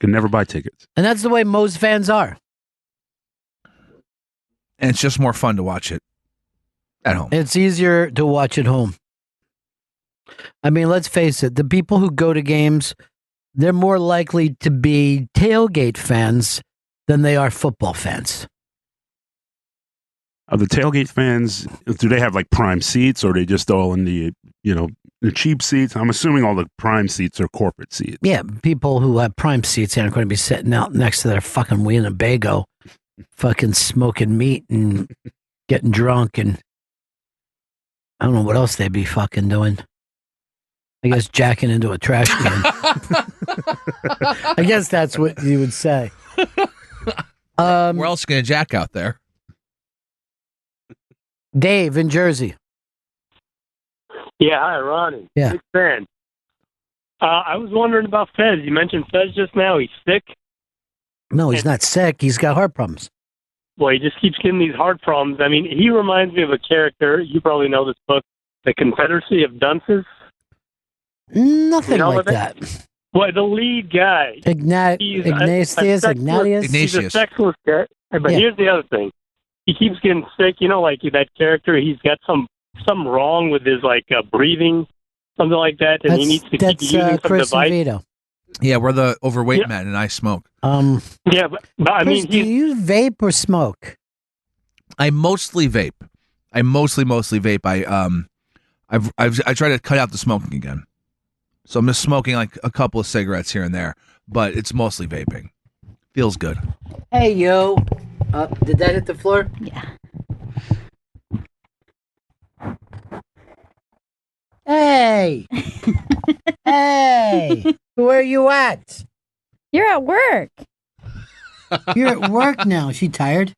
Can never buy tickets. And that's the way most fans are. And it's just more fun to watch it at home. It's easier to watch at home. I mean, let's face it. The people who go to games, they're more likely to be tailgate fans than they are football fans. Are the tailgate fans, do they have like prime seats, or are they just all in the, the cheap seats? I'm assuming all the prime seats are corporate seats. Yeah, people who have prime seats aren't going to be sitting out next to their fucking Winnebago, fucking smoking meat and getting drunk, and I don't know what else they'd be fucking doing. I guess jacking into a trash can. I guess that's what you would say. Where else can a jack out there? Dave in Jersey. Yeah, hi, Ronnie. Yeah. Big fan. I was wondering about Fez. You mentioned Fez just now. He's sick. No, he's not sick. He's got heart problems. Well, he just keeps getting these heart problems. I mean, he reminds me of a character. You probably know this book, The Confederacy of Dunces. Nothing like that. Well, the lead guy. Ignatius. He's a sexless guy. But here's the other thing. He keeps getting sick. Like that character, he's got something wrong with his breathing, something like that, and he needs to keep using some Chris device. Vito. Yeah, we're the overweight men, and I smoke. Yeah, but I Chris, mean, do you vape or smoke? I mostly vape. I mostly vape. I try to cut out the smoking again. So I'm just smoking like a couple of cigarettes here and there, but it's mostly vaping. Feels good. Hey, yo. Did that hit the floor? Yeah. Hey. Hey. Where are you at? You're at work. You're at work now. Is she tired?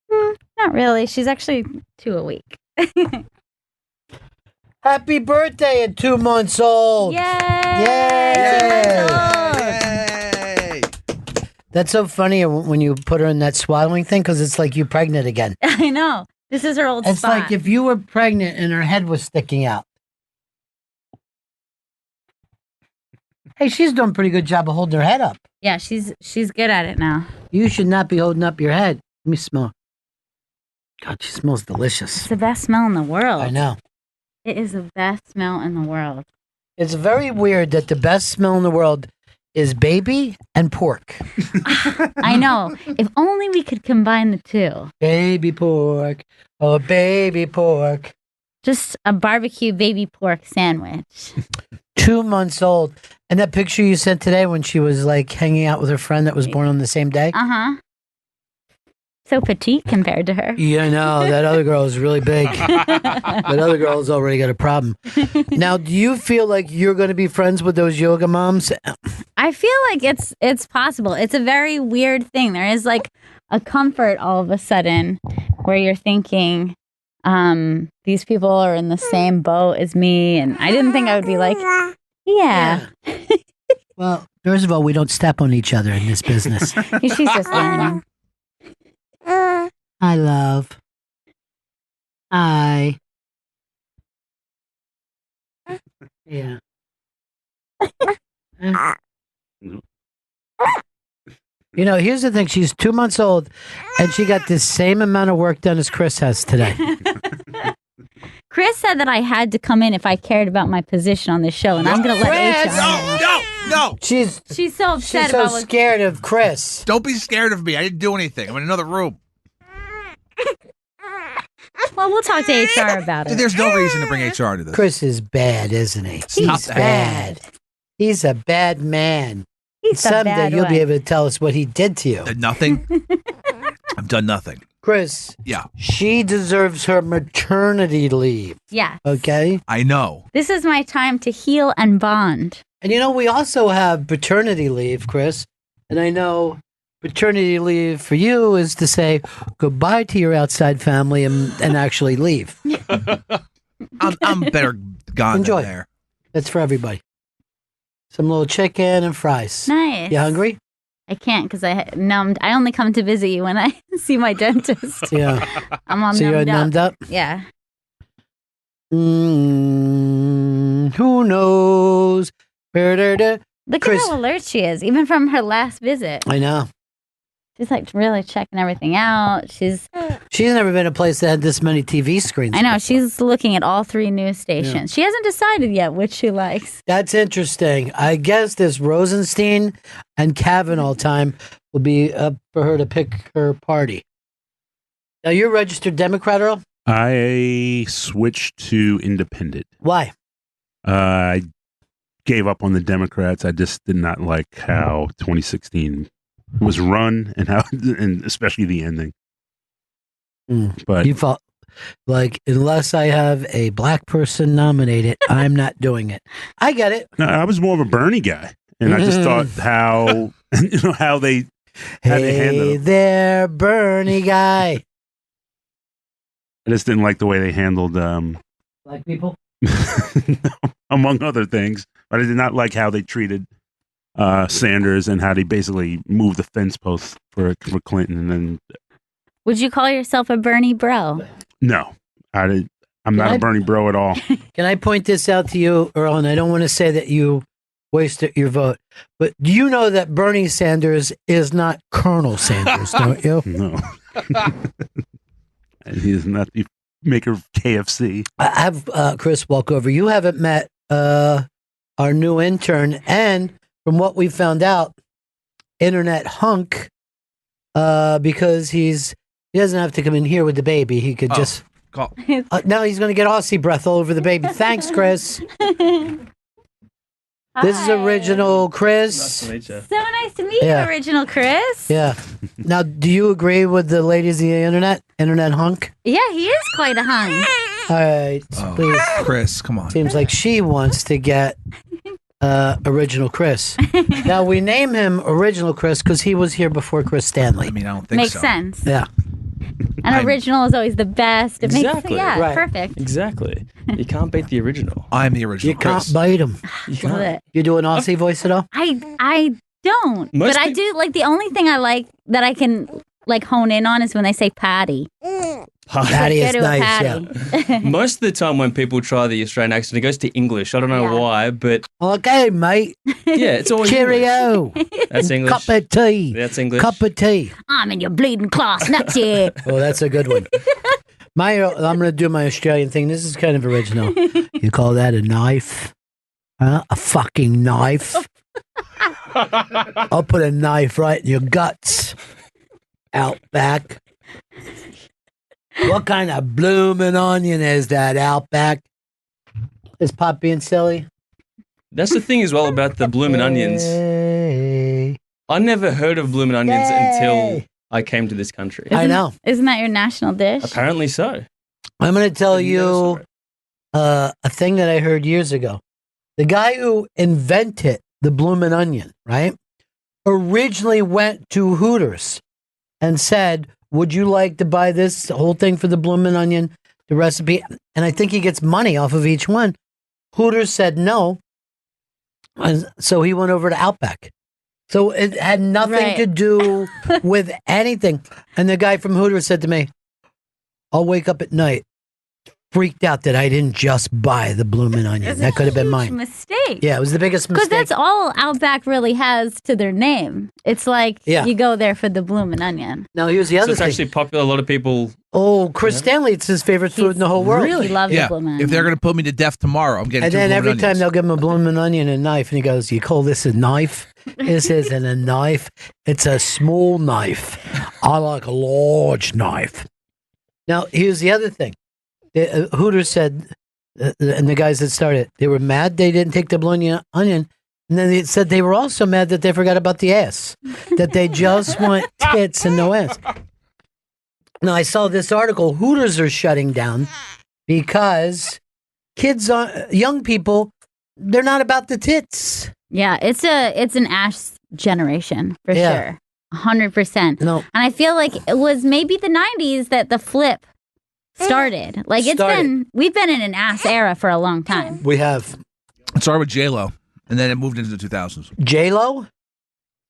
Not really. She's actually 2 a week. Happy birthday at 2 months old. Yay! Yay! Yay! That's so funny when you put her in that swaddling thing, because it's like you pregnant again. I know. This is her old It's spot. like if you were pregnant and her head was sticking out. Hey, she's doing a pretty good job of holding her head up. Yeah, she's good at it now. You should not be holding up your head. Let me smell. God, she smells delicious. It's the best smell in the world. I know. It is the best smell in the world. It's very weird that the best smell in the world is baby and pork. I know. If only we could combine the two. Baby pork. Oh, baby pork. Just a barbecue baby pork sandwich. 2 months old. And that picture you sent today when she was like hanging out with her friend that was born on the same day? Uh-huh. So petite compared to her. Yeah, I know. That other girl is really big. That other girl's already got a problem. Now, do you feel like you're going to be friends with those yoga moms? I feel like it's possible. It's a very weird thing. There is like a comfort all of a sudden where you're thinking, these people are in the same boat as me, and I didn't think I would be like, yeah. Well, first of all, we don't step on each other in this business. She's just learning. Hi, love. Hi. Yeah. You know, here's the thing. She's 2 months old, and she got the same amount of work done as Chris has today. Chris said that I had to come in if I cared about my position on the show, and I'm going to let HR No. She's so upset so about what... scared of Chris. Don't be scared of me. I didn't do anything. I'm in another room. Well, we'll talk to HR about it. There's no reason to bring HR to this. Chris is bad, isn't he? He's bad. He's a bad man. Someday you'll be able to tell us what he did to you. Did nothing. I've done nothing. Chris. Yeah. She deserves her maternity leave. Yeah. Okay? I know. This is my time to heal and bond. And you know, we also have paternity leave, Chris. And I know paternity leave for you is to say goodbye to your outside family and actually leave. I'm better gone Enjoy. than there. That's for everybody. Some little chicken and fries. Nice. You hungry? I can't because I numbed. I only come to visit you when I see my dentist. Yeah. I'm all so you're numbed up? Yeah. Who knows? Look at how alert she is, even from her last visit. I know. She's like really checking everything out. She's never been a place that had this many TV screens. I know. She's looking at all 3 news stations. Yeah. She hasn't decided yet which she likes. That's interesting. I guess this Rosenstein and Kavanaugh time will be up for her to pick her party. Now, you're a registered Democrat, Earl? I switched to independent. Why? I gave up on the Democrats. I just did not like how 2016 was run and especially the ending. But you felt like, unless I have a black person nominated, I'm not doing it. I get it. No, I was more of a Bernie guy, and I just thought how how they had to handle Hey it. there, Bernie guy. I just didn't like the way they handled Black people? among other things. But I did not like how they treated Sanders and how they basically moved the fence post for Clinton. And then, Would you call yourself a Bernie bro? no, I'm not a Bernie bro at all. Can I point this out to you, Earl? And I don't want to say that you wasted your vote, but do you know that Bernie Sanders is not Colonel Sanders, don't you? No. And he is not the maker of KFC. I have Chris walk over. You haven't met our new intern, and from what we found out, internet hunk, because he doesn't have to come in here with the baby. He could just call. Now he's going to get Aussie breath all over the baby. Thanks, Chris. This is original Chris. Nice to meet you. So nice to meet you, original Chris. Yeah. Now, do you agree with the ladies of the internet hunk? Yeah, he is quite a hunk. All right, please. Chris, come on. Seems like she wants to get original Chris. Now, we name him original Chris because he was here before Chris Stanley. I mean, I don't think Makes so. sense. Yeah. An original is always the best. It Exactly. makes Right. perfect. Exactly. You can't beat the original. I'm the original. You can't bite him. You Love can't. it. You do an Aussie voice at all? I don't. Most but I do like the only thing I like that I can like hone in on is when they say patty. Patty is Go to a nice, patty. Most of the time when people try the Australian accent, it goes to English. I don't know why, but Okay, mate. yeah, it's always Cheerio. That's English. Cup of tea. That's English. Cup of tea. I'm in your bleeding class, nuts here. Oh, that's a good one. I'm going to do my Australian thing. This is kind of original. You call that a knife? Huh? A fucking knife? I'll put a knife right in your guts. Outback. What kind of bloomin' onion is that, Outback? Is Pop being silly? That's the thing as well about the bloomin' onions. I never heard of bloomin' onions until I came to this country. I know. Isn't that your national dish? Apparently so. I'm going to tell you a thing that I heard years ago. The guy who invented the bloomin' onion, right, originally went to Hooters and said, would you like to buy this whole thing for the bloomin' onion, the recipe? And I think he gets money off of each one. Hooters said no. And so he went over to Outback. So it had nothing to do with anything. And the guy from Hooters said to me, I'll wake up at night freaked out that I didn't just buy the bloomin' onion. That could have been mine. Mistake. Yeah, it was the biggest mistake. Because that's all Outback really has to their name. It's like you go there for the bloomin' onion. Now, here's the other So it's thing. actually popular. A lot of people. Oh, Chris Stanley, it's his favorite food in the whole world. He loves Yeah. the bloomin' onion. If they're going to put me to death tomorrow, I'm getting And two then bloomin' every onions. time they'll give him a bloomin' onion and a knife, and he goes, "You call this a knife? This isn't a knife. It's a small knife. I like a large knife." Now, here's the other thing. Hooters said, and the guys that started, they were mad they didn't take the bloomin' onion. And then they said they were also mad that they forgot about the ass, that they just want tits and no ass. Now, I saw this article, Hooters are shutting down because young people, they're not about the tits. Yeah, it's an ass generation for sure. 100%. No. And I feel like it was maybe the 90s that the flip started. Like we've been in an ass era for a long time. We have. It started with J-Lo, and then it moved into the 2000s. J-Lo?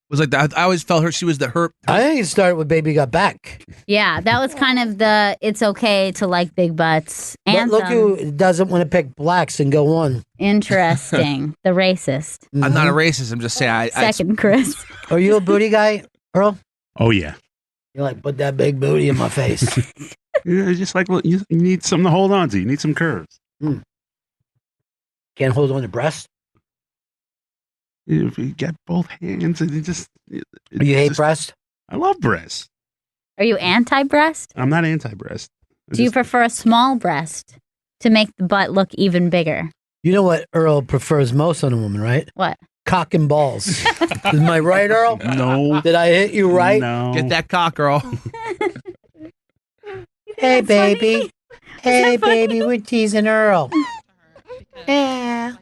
Was like that. I always felt she was her. I think it started with Baby Got Back. Yeah, that was kind of the it's okay to like big butts But anthem. look who doesn't want to pick blacks and go on. Interesting. The racist. I'm not a racist. I'm just saying. Second, Chris. Are you a booty guy, Earl? Oh, yeah. You like, put that big booty in my face. Yeah, just like you need something to hold on to. You need some curves. Can't hold on to breast? If you get both hands and you just... You hate breast? I love breast. Are you anti-breast? I'm not anti-breast. Do you prefer a small breast to make the butt look even bigger? You know what Earl prefers most on a woman, right? What? Cock and balls. Am I right, Earl? No. Did I hit you right? No. Get that cock, girl. Hey, baby. Hey, baby, we're teasing Earl. Yeah.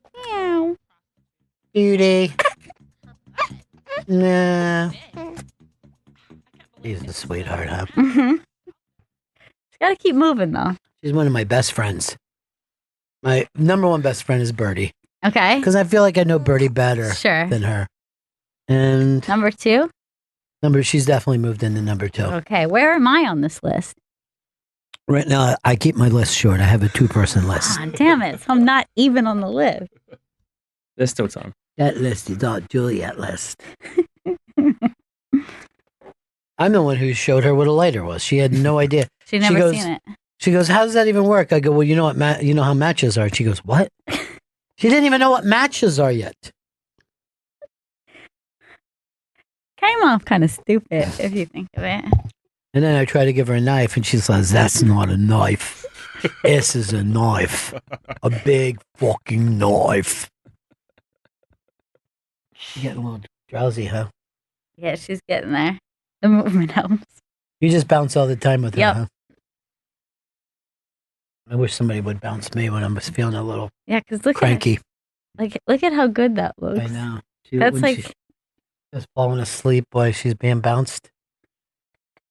Beauty. Nah. She's a sweetheart, huh? Mm-hmm. Gotta keep moving, though. She's one of my best friends. My number one best friend is Birdie. Okay. Because I feel like I know Birdie better Sure. than her. And Number two? she's definitely moved into number 2. Okay. Where am I on this list? Right now, I keep my list short. I have a 2-person list. Ah, damn it. So I'm not even on the list. There's still time. That list is not Juliet list. I'm the one who showed her what a lighter was. She had no idea. She'd never goes, seen it. She goes, "How does that even work?" I go, "Well, you know what? You know how matches are." She goes, "What?" She didn't even know what matches are yet. Came off kind of stupid if you think of it. And then I try to give her a knife, and she says, "That's not a knife. This is a knife. A big fucking knife." She's getting a little drowsy, huh? Yeah, she's getting there. The movement helps. You just bounce all the time with her, Yep. huh? I wish somebody would bounce me when I'm feeling a little Yeah, because look cranky. look at how good that looks. I know. That's when like she's just falling asleep while she's being bounced.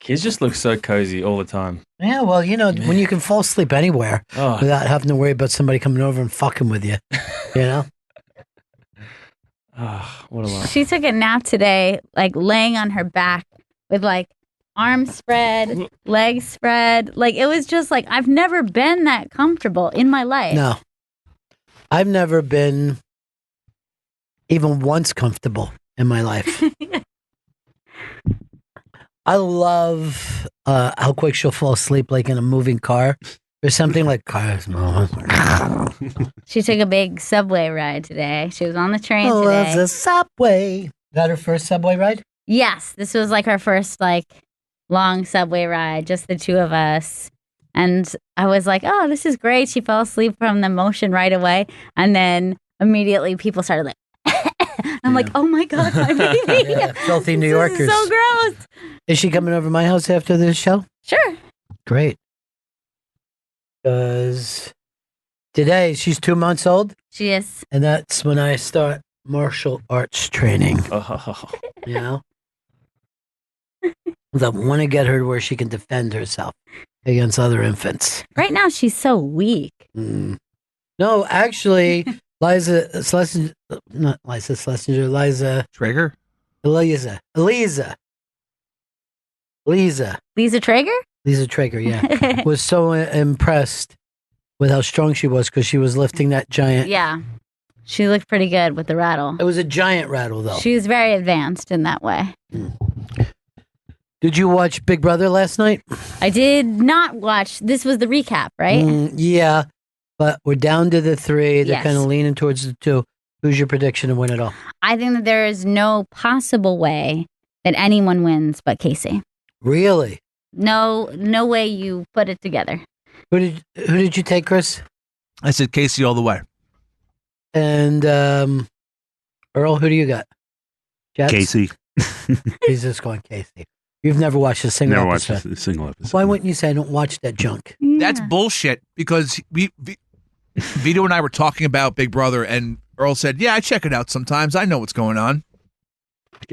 Kids just look so cozy all the time. Yeah, well, you know, when you can fall asleep anywhere Oh. without having to worry about somebody coming over and fucking with you, you know? Oh, what a life. she took a nap today, like laying on her back with like arms spread, legs spread. Like it was just like I've never been that comfortable in my life. No. I've never been even once comfortable in my life. I love how quick she'll fall asleep, like in a moving car or something like cars. She took a big subway ride today. She was on the train Oh, today. that's a subway. That her first subway ride? Yes, this was like her first like long subway ride, just the two of us. And I was like, "Oh, this is great." She fell asleep from the motion right away, and then immediately people started like. I'm like, "Oh my god, my baby!" Yeah, filthy New This Yorkers. is so gross. Is she coming over to my house after this show? Sure. Great. Because today she's 2 months old. She is. And that's when I start martial arts training. Oh. You know? I want to get her to where she can defend herself against other infants. Right now, she's so weak. No, actually, Liza Schlesinger, not Liza Schlesinger, Liza Traeger? Eliza Lisa Traeger? Lisa Traeger, yeah, was so impressed with how strong she was because she was lifting that giant. Yeah. She looked pretty good with the rattle. It was a giant rattle, though. She was very advanced in that way. Did you watch Big Brother last night? I did not watch. This was the recap, right? Yeah, but we're down to the 3. They're Yes. kind of leaning towards the 2. Who's your prediction to win it all? I think that there is no possible way that anyone wins but Casey. Really? No way you put it together. Who did you take, Chris? I said Casey all the way. And Earl, who do you got? Jets? Casey. He's just going Casey. You've never watched a single Never episode. watched a single episode. Why wouldn't you say I don't watch that junk? That's bullshit because Vito and I were talking about Big Brother and Earl said, yeah, I check it out sometimes. I know what's going on.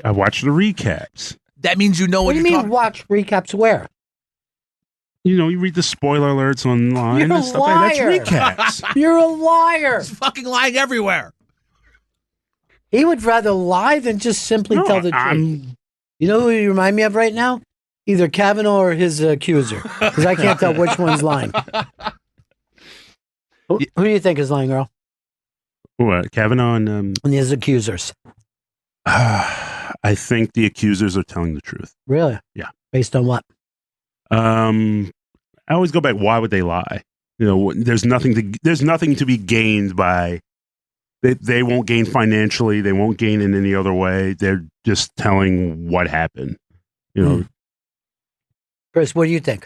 I watch the recaps. That means you know What what do you you're mean talking watch recaps where? You know, you read the spoiler alerts online You're a and stuff like that. liar. That's recaps. You're a liar. He's fucking lying everywhere. He would rather lie than just simply tell the truth. You know who you remind me of right now? Either Kavanaugh or his accuser. Because I can't tell which one's lying. Who do you think is lying, Earl? What, Kavanaugh and his accusers? I think the accusers are telling the truth. Really? Yeah. Based on what? I always go back. Why would they lie? You know, there's nothing to be gained by. They won't gain financially. They won't gain in any other way. They're just telling what happened. You know, Chris, what do you think?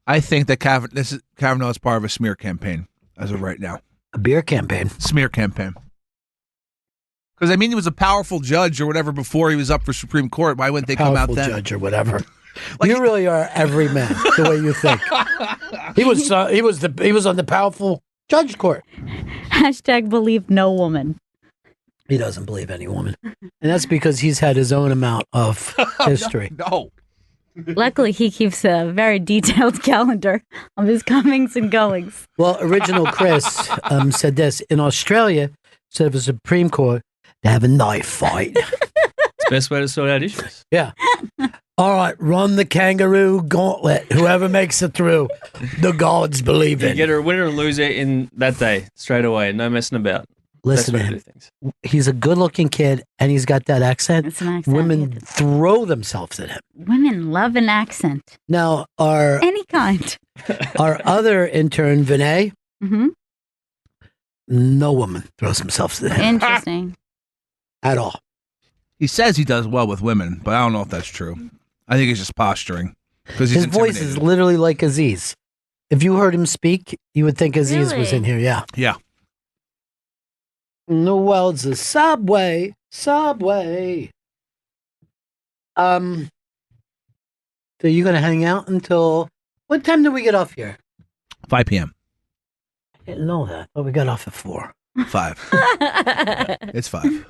I think that Kavanaugh is part of a smear campaign as of right now. A beer campaign? Smear campaign. Because, I mean, he was a powerful judge or whatever before he was up for Supreme Court. Why wouldn't they come out then? Judge or whatever. You really are every man the way you think. He was on the powerful judge court. Hashtag believe no woman. He doesn't believe any woman. And that's because he's had his own amount of history. No. Luckily, he keeps a very detailed calendar of his comings and goings. Well, original Chris said this. In Australia, instead of a Supreme Court, they have a knife fight. It's the best way to sort out issues. Yeah. All right, run the kangaroo gauntlet. Whoever makes it through, the gods believe You in. get a winner and loser in that day, straight away. No messing about. Listen to Best way him. do things. He's a good-looking kid, and he's got that accent. It's an accent. Women throw themselves at him. Women love an accent. Now, our Any kind. our other intern, Vinay, Mm-hmm. no woman throws themselves at him Interesting. at all. He says he does well with women, but I don't know if that's true. I think he's just posturing. Because His voice is literally like Aziz. If you heard him speak, you would think Aziz was in here. Yeah. Yeah. The world's a subway. So you're gonna hang out until what time do we get off here? 5 p.m. I didn't know that. But we got off at 4. 5. It's 5.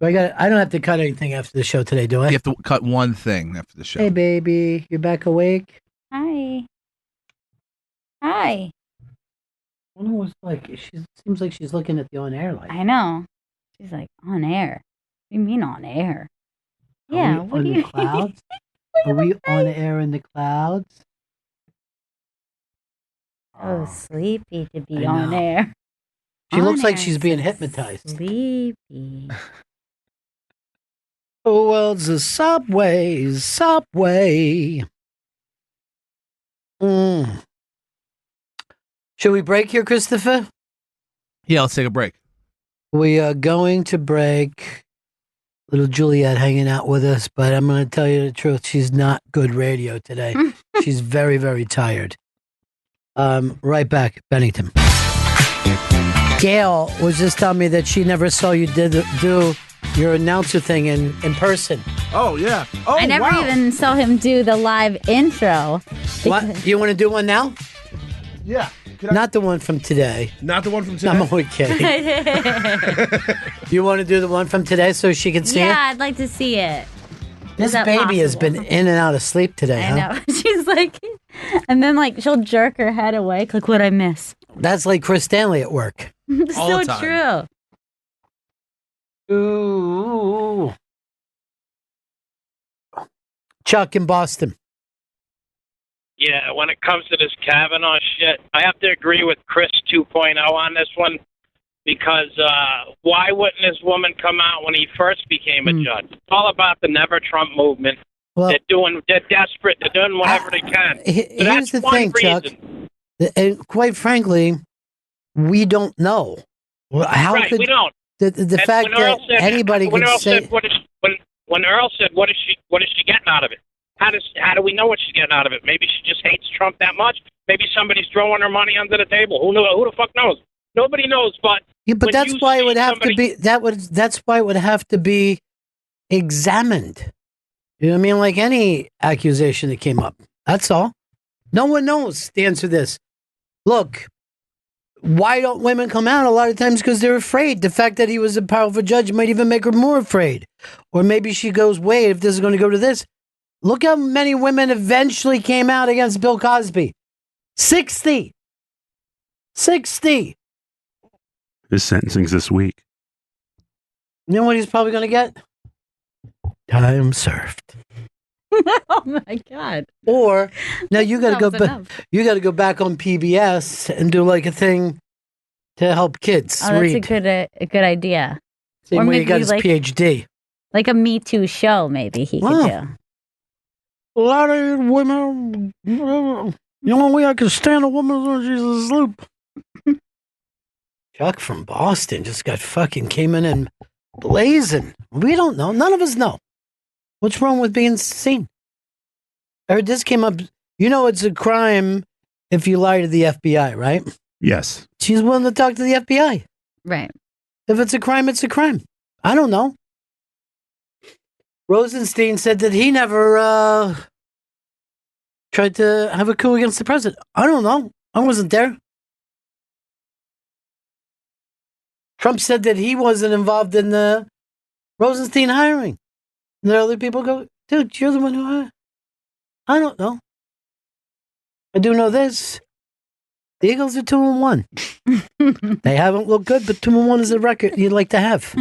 I don't have to cut anything after the show today, do I? You have to cut one thing after the show. Hey, baby, you're back awake? Hi. Hi. I don't know what's like. She seems like she's looking at the on-air light. I know. She's like, on air. What do you mean on air? Yeah. Are we What on do the you clouds? Are we on air in the clouds? So sleepy to be I on know. air. She looks On like air, she's being so hypnotized. Sleepy. The world's a subway. Should we break here, Christopher? Yeah, let's take a break. We are going to break. Little Juliet hanging out with us, but I'm going to tell you the truth. She's not good radio today. She's very, very tired. Right back, Bennington. Gail was just telling me that she never saw you do your announcer thing in person. Oh, yeah. Oh, I never even saw him do the live intro. What? You want to do one now? Yeah. Not the one from today. Not the one from today? I'm only kidding. You want to do the one from today so she can see Yeah, it? I'd like to see it. This Is that baby has possible? been in and out of sleep today, I huh? know. She's like, and then like she'll jerk her head away. Look what I miss. That's like Chris Stanley at work. So true. Ooh. Chuck in Boston. Yeah, when it comes to this Kavanaugh shit, I have to agree with Chris 2.0 on this one because why wouldn't this woman come out when he first became a judge? It's all about the Never Trump movement. Well, they're desperate. They're doing whatever they can. So Here's the thing, Chuck. And quite frankly, we don't know. How right, could we don't. The fact that anybody could say when Earl said, "What is she getting out of it?" How do we know what she's getting out of it? Maybe she just hates Trump that much. Maybe somebody's throwing her money under the table. Who the fuck knows? Nobody knows. But but that's why it would have to be that's why it would have to be examined. You know what I mean? Like any accusation that came up. That's all. No one knows the answer to this. Look, why don't women come out a lot of times? Because they're afraid. The fact that he was a powerful judge might even make her more afraid. Or maybe she goes, wait, if this is going to go to this. Look how many women eventually came out against Bill Cosby. 60. 60. His sentencing's this week. You know what he's probably going to get? Time served. Oh my God. Or now you got to go back. You got to go back on PBS and do like a thing to help kids read. That's a good idea. Same way he got his PhD. Like a Me Too show, maybe he could do. A lot of women, the only way I can stand a woman when she's asleep. Chuck from Boston just came in and blazing. We don't know. None of us know. What's wrong with being seen? I heard this came up. You know it's a crime if you lie to the FBI, right? Yes. She's willing to talk to the FBI. Right. If it's a crime, it's a crime. I don't know. Rosenstein said that he never tried to have a coup against the president. I don't know. I wasn't there. Trump said that he wasn't involved in the Rosenstein hiring. And there are other people go, dude, you're the one who hired. I don't know. I do know this. The Eagles are 2-1. They haven't looked good, but 2-1 is a record you'd like to have.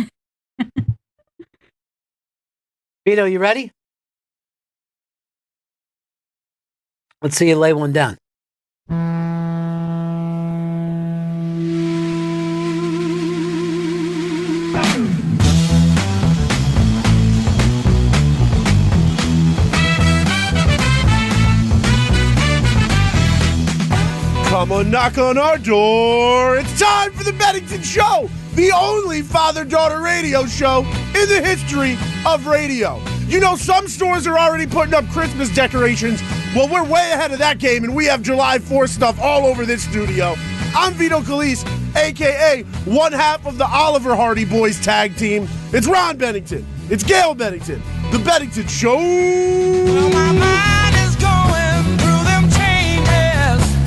Vito, you ready? Let's see you lay one down. Come on, knock on our door. It's time for the Bennington Show, the only father-daughter radio show in the history of radio. You know, some stores are already putting up Christmas decorations. Well, we're way ahead of that game, and we have July 4th stuff all over this studio. I'm Vito Calise, a.k.a. one half of the Oliver Hardy Boys tag team. It's Ron Bennington. It's Gail Bennington. The Bennington Show. Well, my mind is going through them changes.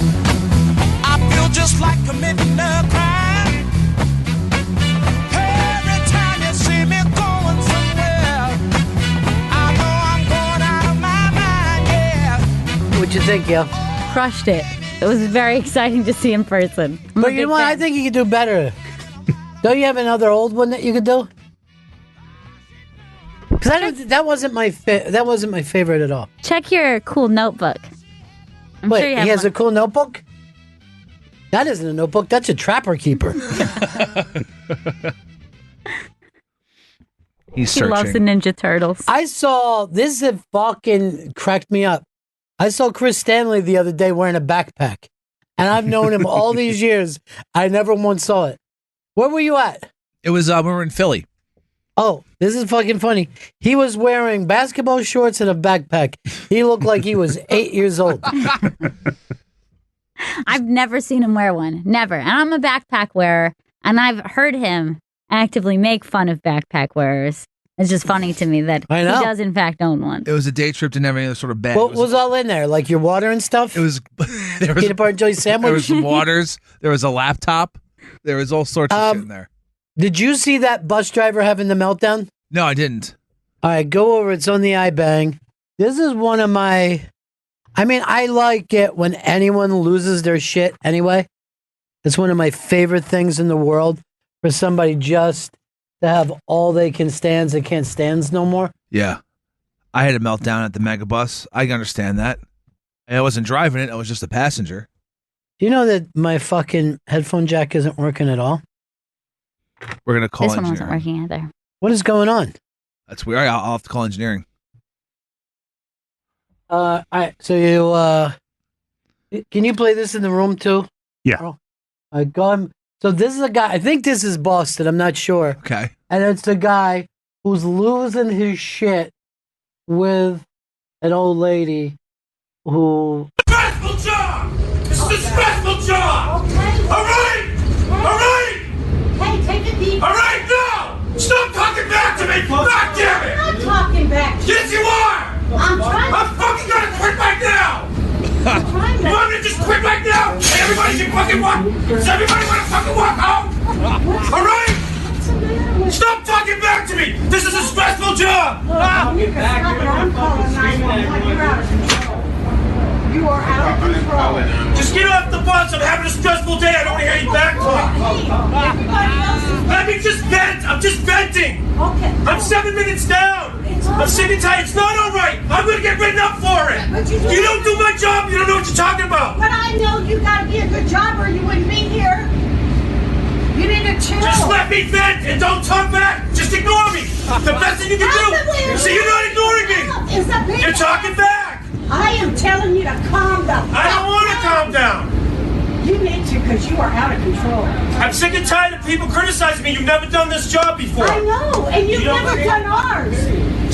I feel just like committing a crime. Every time you see me going somewhere, I know I'm going out of my mind, yeah. What'd you think, Gail? Crushed it. It was very exciting to see in person. But you know what? I think you could do better. Don't you have another old one that you could do? Because that wasn't my favorite at all. Check your cool notebook. Wait, sure he has a cool notebook? That isn't a notebook. That's a trapper keeper. He's searching. He loves the Ninja Turtles. I saw this. It fucking cracked me up. I saw Chris Stanley the other day wearing a backpack, and I've known him all these years. I never once saw it. Where were you at? It was we were in Philly. Oh, this is fucking funny. He was wearing basketball shorts and a backpack. He looked like he was 8 years old. I've never seen him wear one. Never. And I'm a backpack wearer, and I've heard him actively make fun of backpack wearers. It's just funny to me that he does, in fact, own one. It was a day trip, didn't have any other sort of bag. What was all in there? Like your water and stuff? It was there was peanut butter and jelly sandwich? There was some waters. There was a laptop. There was all sorts of shit in there. Did you see that bus driver having the meltdown? No, I didn't. All right, go over. It's on the iBang. This is one of my... I mean, I like it when anyone loses their shit anyway. It's one of my favorite things in the world for somebody just to have all they can stands and can't stands no more. Yeah. I had a meltdown at the Megabus. I can understand that. I wasn't driving it. I was just a passenger. Do you know that my fucking headphone jack isn't working at all? We're going to call This one wasn't engineering. working either. What is going on? That's weird. I'll have to call engineering. All right. So can you play this in the room too? Yeah. Go on. So this is a guy. I think this is Boston. I'm not sure. Okay. And it's a guy who's losing his shit with an old lady who. Stressful job! This is a stressful job! Okay. All right! All right! Hey, take a deep. All right, now! Stop talking back to me! God damn it! I'm not talking back. Yes, you are! I'm trying. I'm fucking gonna quit right now! You want me to just quit right now? And everybody can fucking walk? Does everybody want to fucking walk home? All right? Stop talking back to me! This is a stressful job! Get back. I'm calling 911. You're out of control. You are out of control. Just get off the bus. I'm having a stressful day. I don't want to hear you back talk. Let me just vent. I'm just venting. Okay. I'm 7 minutes down. I'm sick and tired. It's not all right. I'm going to get written up for it. You don't do my job. You don't know what you're talking about. But I know you got to be a good job or you wouldn't be here. You need to chill. Just let me vent and don't talk back. Just ignore me. The best thing you can do. See, you're not ignoring me. You're talking back. I am telling you to calm down. I don't want to calm down. You need to because you are out of control. I'm sick and tired of people criticizing me. You've never done this job before. I know, and you've never done ours.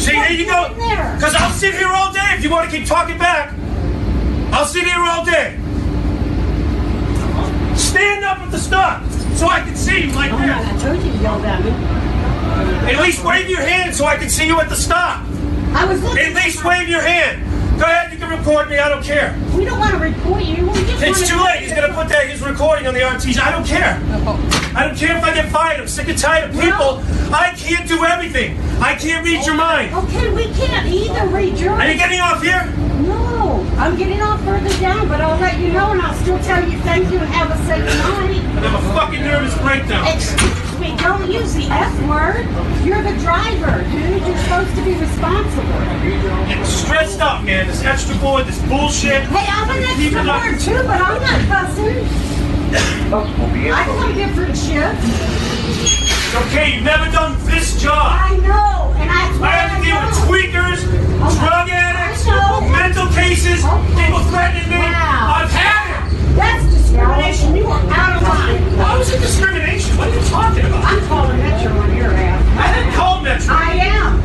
See, here you go. Because I'll sit here all day if you want to keep talking back. I'll sit here all day. Stand up at the stop so I can see you like this. I told you to yell at me. At least wave your hand so I can see you at the stop. I was looking. At least wave your hand. Go ahead, you can record me. I don't care. We don't want to report you. We just It's want too late. He's gonna put his recording on the RTs. I don't care. I don't care if I get fired. I'm sick and tired of people. I can't do everything. I can't read your mind. Okay, we can't either read yours. Are you getting off here? No, I'm getting off further down, but I'll let you know and I'll still tell you thank you and have a safe night. I have a fucking nervous breakdown. Excuse me, don't use the F word. You're the driver, dude. You're supposed to be responsible. Getting stressed up, man. This extra board, this bullshit. Hey, I'm an extra word too, but I'm not cussing. I want a different shift. It's okay, you've never done this job. I know, and that's why I have to deal with tweakers, drug addicts, mental cases, people threatening me. Wow. I've had it. That's discrimination. You are out of line. How is it discrimination? What are you talking about? I'm calling Metro on your ass. I didn't call Metro. I am.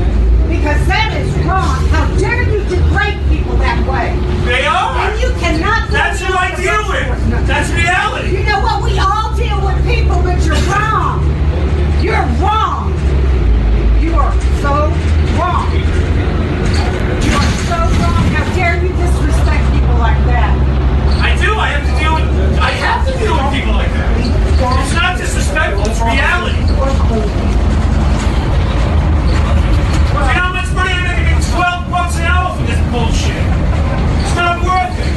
Because that is wrong. How dare you degrade people that way? They are. And you cannot. That's who I deal with. That's reality. You know what? We all deal with people, but you're wrong. You're wrong. You are so wrong. You are so wrong. How dare you disrespect people like that? I do. I have to deal with people like that. It's not disrespectful. It's reality. You know how much money I'm making? $12 an hour for this bullshit. It's not worth it.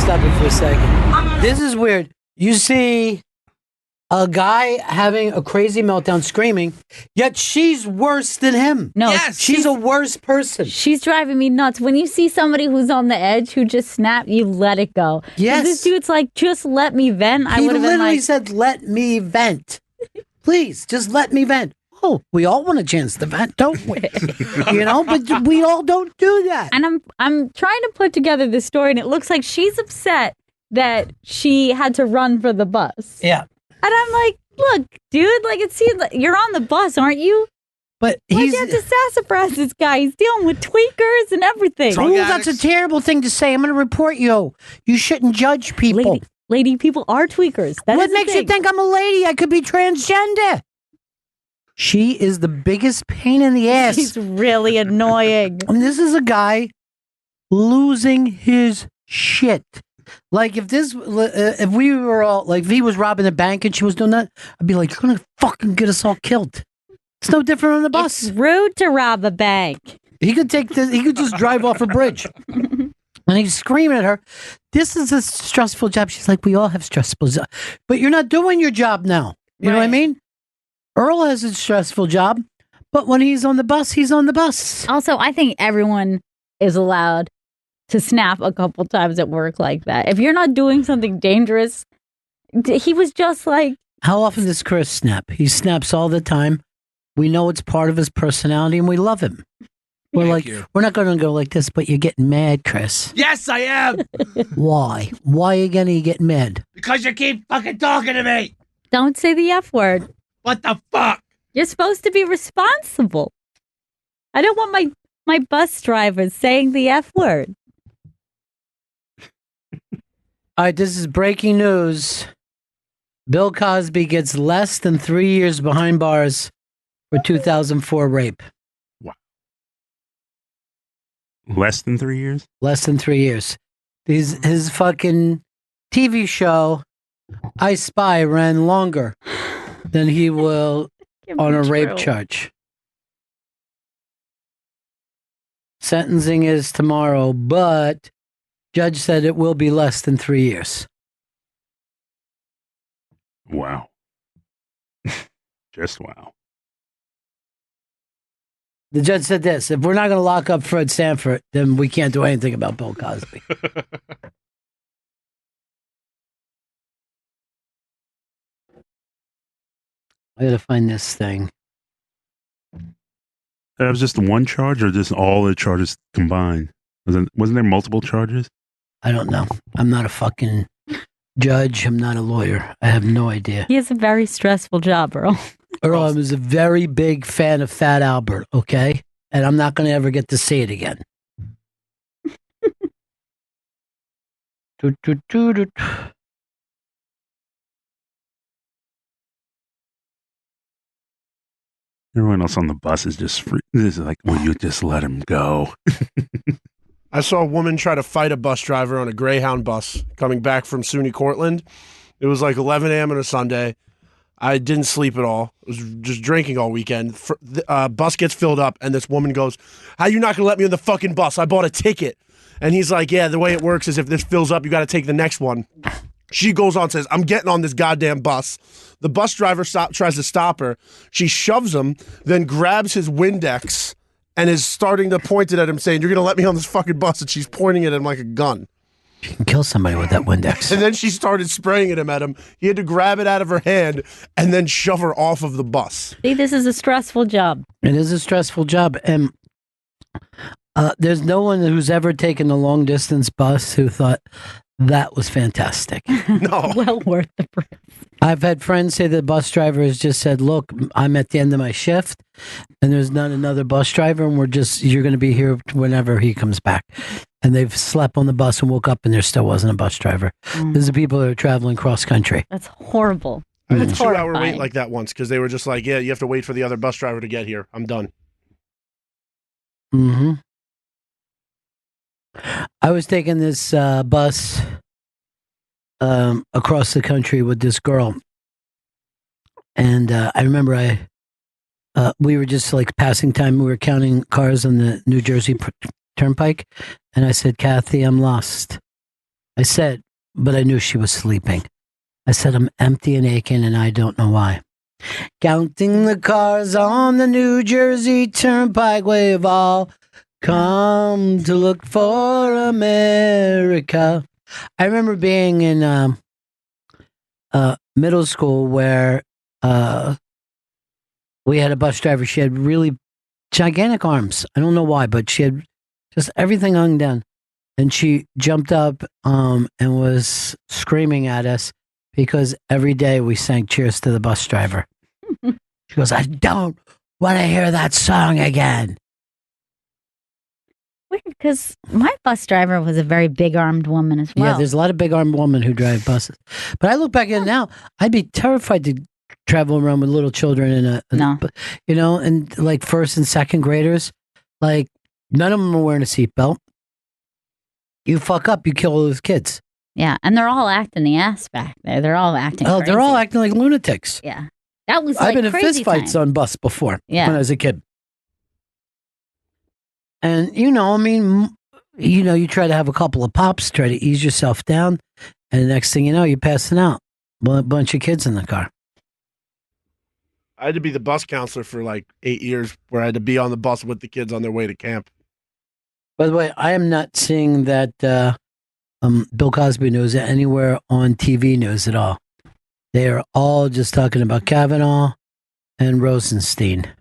Stop it for a second. This is weird. You see a guy having a crazy meltdown screaming, yet she's worse than him. No, she's a worse person. She's driving me nuts. When you see somebody who's on the edge who just snapped, you let it go. 'Cause Yes. this dude's like, just let me vent. I He would have been literally like, said, let me vent. Please, just let me vent. Oh, we all want a chance to vent, don't we? You know, but we all don't do that. And I'm trying to put together this story, and it looks like she's upset that she had to run for the bus. Yeah. And I'm like, look, dude, like it seems like you're on the bus, aren't you? But Why'd he's you have to sassafras this guy? He's dealing with tweakers and everything. Oh, that's a terrible thing to say. I'm going to report you. You shouldn't judge people. Lady people are tweakers. What makes you think I'm a lady? I could be transgender. She is the biggest pain in the ass. She's really annoying. And this is a guy losing his shit. Like if we were all like, if he was robbing a bank and she was doing that, I'd be like, you're gonna fucking get us all killed. It's no different on the bus. It's rude to rob a bank. He could take this. He could just drive off a bridge. And he's screaming at her. This is a stressful job. She's like, we all have stressful jobs, but you're not doing your job now. You know what I mean? Earl has a stressful job, but when he's on the bus, he's on the bus. Also, I think everyone is allowed to snap a couple times at work like that. If you're not doing something dangerous, he was just like. How often does Chris snap? He snaps all the time. We know it's part of his personality, and we love him. We're not going to go like this, but you're getting mad, Chris. Yes, I am. Why? Why again are you getting mad? Because you keep fucking talking to me. Don't say the F word. What the fuck? You're supposed to be responsible. I don't want my bus drivers saying the F word. All right, this is breaking news. Bill Cosby gets less than 3 years behind bars for 2004 rape. Wow. Less than 3 years? Less than 3 years. His fucking TV show, I Spy, ran longer than he will on a rape charge. Sentencing is tomorrow, but judge said it will be less than 3 years. Wow. Just wow. The judge said this: if we're not going to lock up Fred Sanford, then we can't do anything about Bill Cosby. I got to find this thing. That was just one charge, or just all the charges combined? Wasn't there multiple charges? I don't know. I'm not a fucking judge. I'm not a lawyer. I have no idea. He has a very stressful job, Earl. Earl, I was a very big fan of Fat Albert, okay? And I'm not going to ever get to see it again. Everyone else on the bus is just free. This is like, will you just let him go? I saw a woman try to fight a bus driver on a Greyhound bus coming back from SUNY Cortland. It was like 11 a.m. on a Sunday. I didn't sleep at all. I was just drinking all weekend. Bus gets filled up, and this woman goes, "How you not going to let me on the fucking bus? I bought a ticket." And he's like, "Yeah, the way it works is if this fills up, you got to take the next one." She goes on and says, "I'm getting on this goddamn bus." The bus driver tries to stop her. She shoves him, then grabs his Windex and is starting to point it at him, saying, "You're going to let me on this fucking bus?" And she's pointing at him like a gun. You can kill somebody with that Windex. And then she started spraying it at him. He had to grab it out of her hand and then shove her off of the bus. See, this is a stressful job. It is a stressful job. And there's no one who's ever taken a long distance bus who thought that was fantastic. No. Well worth the price. I've had friends say the bus driver has just said, "Look, I'm at the end of my shift and there's not another bus driver, and you're going to be here whenever he comes back." And they've slept on the bus and woke up and there still wasn't a bus driver. These are people that are traveling cross country. That's horrible. I had a That's 2-hour wait horrifying. like that once because they were just like, "Yeah, you have to wait for the other bus driver to get here. I'm done." Mm-hmm. I was taking this bus across the country with this girl, and I remember we were just like passing time. We were counting cars on the New Jersey Turnpike, and I said, "Kathy, I'm lost." I said, but I knew she was sleeping. I said, "I'm empty and aching, and I don't know why." Counting the cars on the New Jersey Turnpike, we've all come to look for America. I remember being in middle school where we had a bus driver. She had really gigantic arms. I don't know why, but she had just everything hung down. And she jumped up and was screaming at us because every day we sang Cheers to the Bus Driver. She goes, "I don't want to hear that song again." Weird, because my bus driver was a very big-armed woman as well. Yeah, there's a lot of big-armed women who drive buses. But I look back at it now, I'd be terrified to travel around with little children and like first and second graders. Like, none of them are wearing a seatbelt. You fuck up, you kill all those kids. Yeah, and they're all acting the ass back there. They're all acting crazy. They're all acting like lunatics. Yeah. That was I've been in crazy fist fights time. on bus before Yeah. when I was a kid. And, you try to have a couple of pops, try to ease yourself down, and the next thing you know, you're passing out. A bunch of kids in the car. I had to be the bus counselor for like 8 years where I had to be on the bus with the kids on their way to camp. By the way, I am not seeing that Bill Cosby news anywhere on TV news at all. They are all just talking about Kavanaugh and Rosenstein.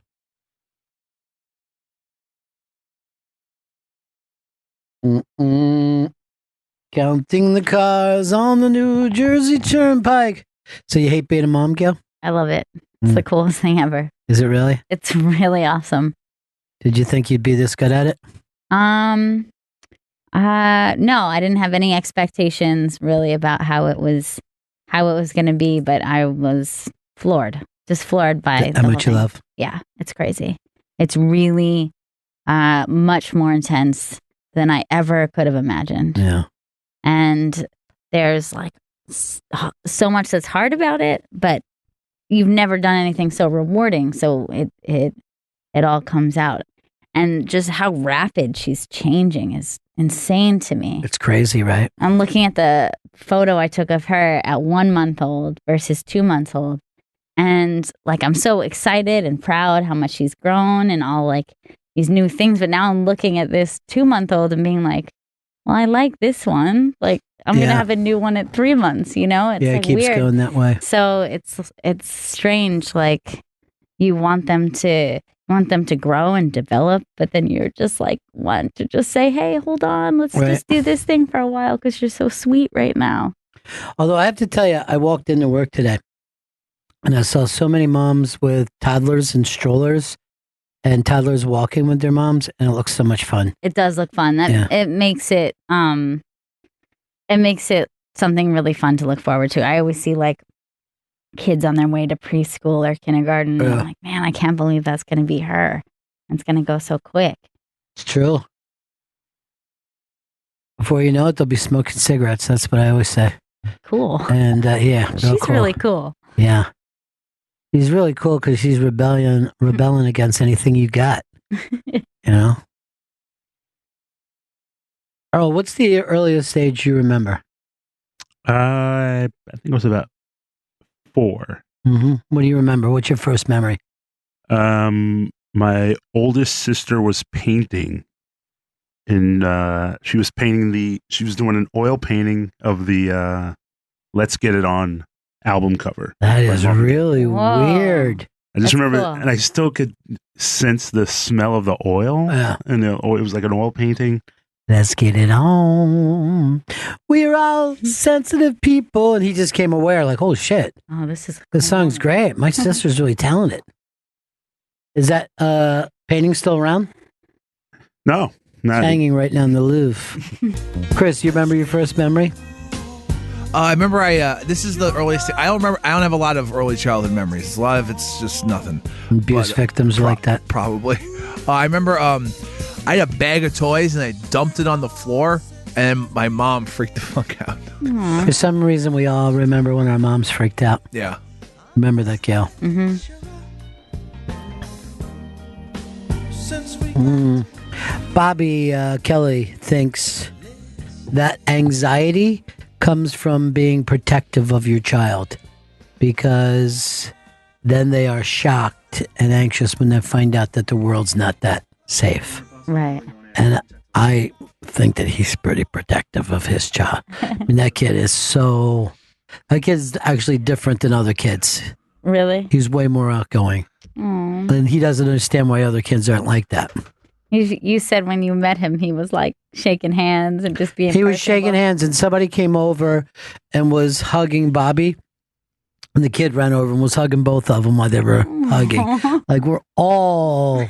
Counting the cars on the New Jersey Turnpike. So you hate being a mom, Gail? I love it. It's the coolest thing ever. Is it really? It's really awesome. Did you think you'd be this good at it? No, I didn't have any expectations really about how it was going to be, but I was floored. Just floored by how much you love. Yeah, it's crazy. It's really much more intense than I ever could have imagined. Yeah. And there's like so much that's hard about it, but you've never done anything so rewarding. So it all comes out. And just how rapid she's changing is insane to me. It's crazy, right? I'm looking at the photo I took of her at 1 month old versus 2 months old. And like, I'm so excited and proud how much she's grown and all like these new things. But now I'm looking at this 2 month old and being like, well, I like this one. Like, I'm going to have a new one at 3 months, you know? It's it like keeps weird. going that way. So it's strange. Like, you want them to grow and develop, but then you're just like, want to just say, hey, hold on, let's just do this thing for a while because you're so sweet right now. Although I have to tell you, I walked into work today and I saw so many moms with toddlers and strollers and toddlers walking with their moms, and it looks so much fun. It does look fun. It makes it something really fun to look forward to. I always see like kids on their way to preschool or kindergarten. And I'm like, man, I can't believe that's going to be her. It's going to go so quick. It's true. Before you know it, they'll be smoking cigarettes. That's what I always say. Cool. And she's cool. really cool. Yeah. She's really cool because she's rebelling against anything you got. You know? Earl, what's the earliest age you remember? I think it was about 4. Mm-hmm. What do you remember? What's your first memory? My oldest sister was painting, and she was doing an oil painting of the "Let's Get It On" album cover. That is really weird. I just remember, cool. and I still could sense the smell of the oil. Yeah. And it was like an oil painting. Let's get it on. We're all sensitive people. And he just came aware, like, oh, shit. Oh, this song's great. My sister's really talented. Is that painting still around? No. Not hanging right now in the Louvre. Chris, you remember your first memory? I remember this is the earliest. I don't have a lot of early childhood memories. A lot of it's just nothing. Abuse victims like that. Probably. I remember I had a bag of toys and I dumped it on the floor and my mom freaked the fuck out. Aww. For some reason, we all remember when our moms freaked out. Yeah. Remember that, Gail? Mm-hmm. Bobby Kelly thinks that anxiety comes from being protective of your child because then they are shocked and anxious when they find out that the world's not that safe. Right. And I think that he's pretty protective of his child. I mean, that kid's actually different than other kids. Really? He's way more outgoing. Aww. And he doesn't understand why other kids aren't like that. You said when you met him, he was like shaking hands and just being. He was shaking hands, and somebody came over and was hugging Bobby, and the kid ran over and was hugging both of them while they were hugging. Like we're all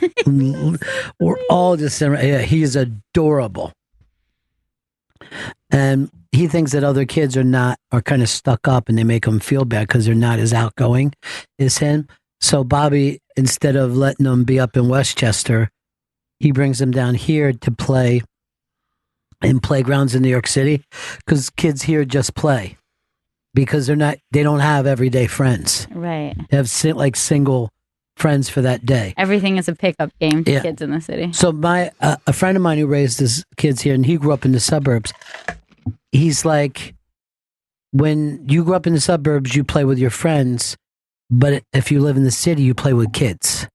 just. Yeah, he is adorable, and he thinks that other kids are kind of stuck up, and they make him feel bad because they're not as outgoing as him. So Bobby, instead of letting them be up in Westchester, he brings them down here to play in playgrounds in New York City because kids here just play because they don't have everyday friends. Right. They have single friends for that day. Everything is a pickup game to kids in the city. So a friend of mine who raised his kids here, and he grew up in the suburbs. He's like, when you grew up in the suburbs, you play with your friends, but if you live in the city, you play with kids.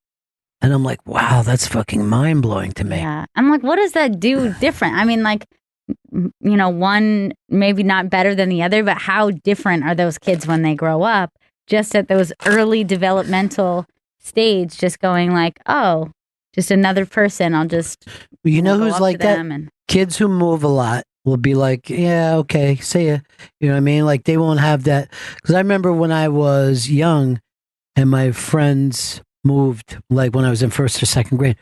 And I'm like, wow, that's fucking mind blowing to me. Yeah. I'm like, what does that do different? I mean, like, one maybe not better than the other, but how different are those kids when they grow up? Just at those early developmental stage, just going like, oh, just another person. I'll just who's like that? Kids who move a lot will be like, yeah, okay, see ya. You know what I mean? Like they won't have that. Because I remember when I was young and my friends moved, like when I was in first or second grade,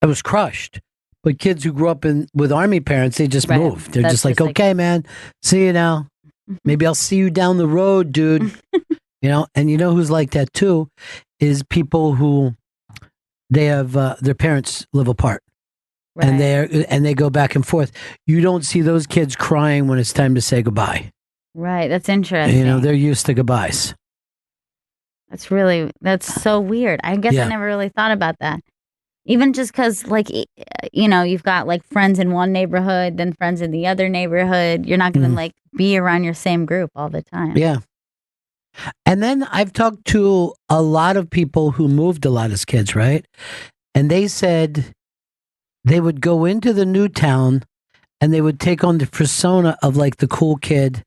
I was crushed. But kids who grew up with army parents, they just moved. They're just like, okay, man, see you now. Maybe I'll see you down the road, dude. And who's like that too is people who they have their parents live apart. Right. And they go back and forth. You don't see those kids crying when it's time to say goodbye. Right. That's interesting. They're used to goodbyes. That's so weird. I guess I never really thought about that. Even just because, like, you've got like friends in one neighborhood, then friends in the other neighborhood. You're not going to like be around your same group all the time. Yeah. And then I've talked to a lot of people who moved a lot as kids, right? And they said they would go into the new town and they would take on the persona of like the cool kid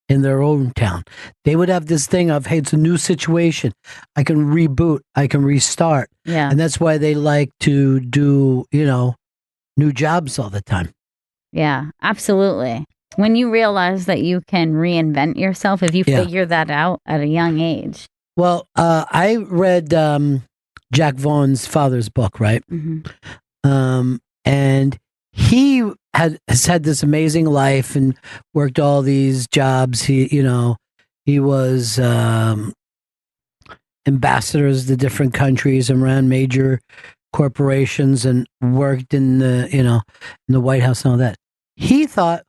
in their own town. They would have this thing of, hey, it's a new situation. I can reboot. I can restart. Yeah. And that's why they like to do, new jobs all the time. Yeah, absolutely. When you realize that you can reinvent yourself, if you figure that out at a young age. Well, I read Jack Vaughan's father's book, right? Mm-hmm. And he has had this amazing life and worked all these jobs. He was ambassadors to different countries and ran major corporations and worked in the White House and all that. He thought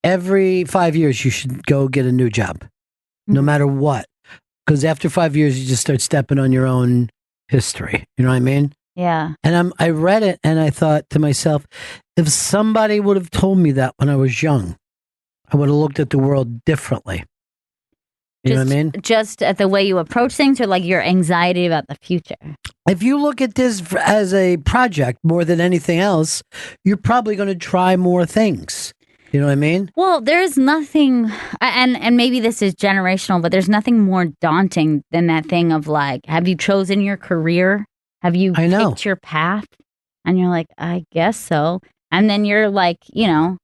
every 5 years you should go get a new job, no matter what, because after 5 years you just start stepping on your own history. You know what I mean? Yeah. And I read it and I thought to myself, if somebody would have told me that when I was young, I would have looked at the world differently. You know what I mean? Just at the way you approach things, or like your anxiety about the future? If you look at this as a project more than anything else, you're probably going to try more things. You know what I mean? Well, there's nothing, and maybe this is generational, but there's nothing more daunting than that thing of like, have you chosen your career? Have you picked your path? And you're like, I guess so. And then you're like, you're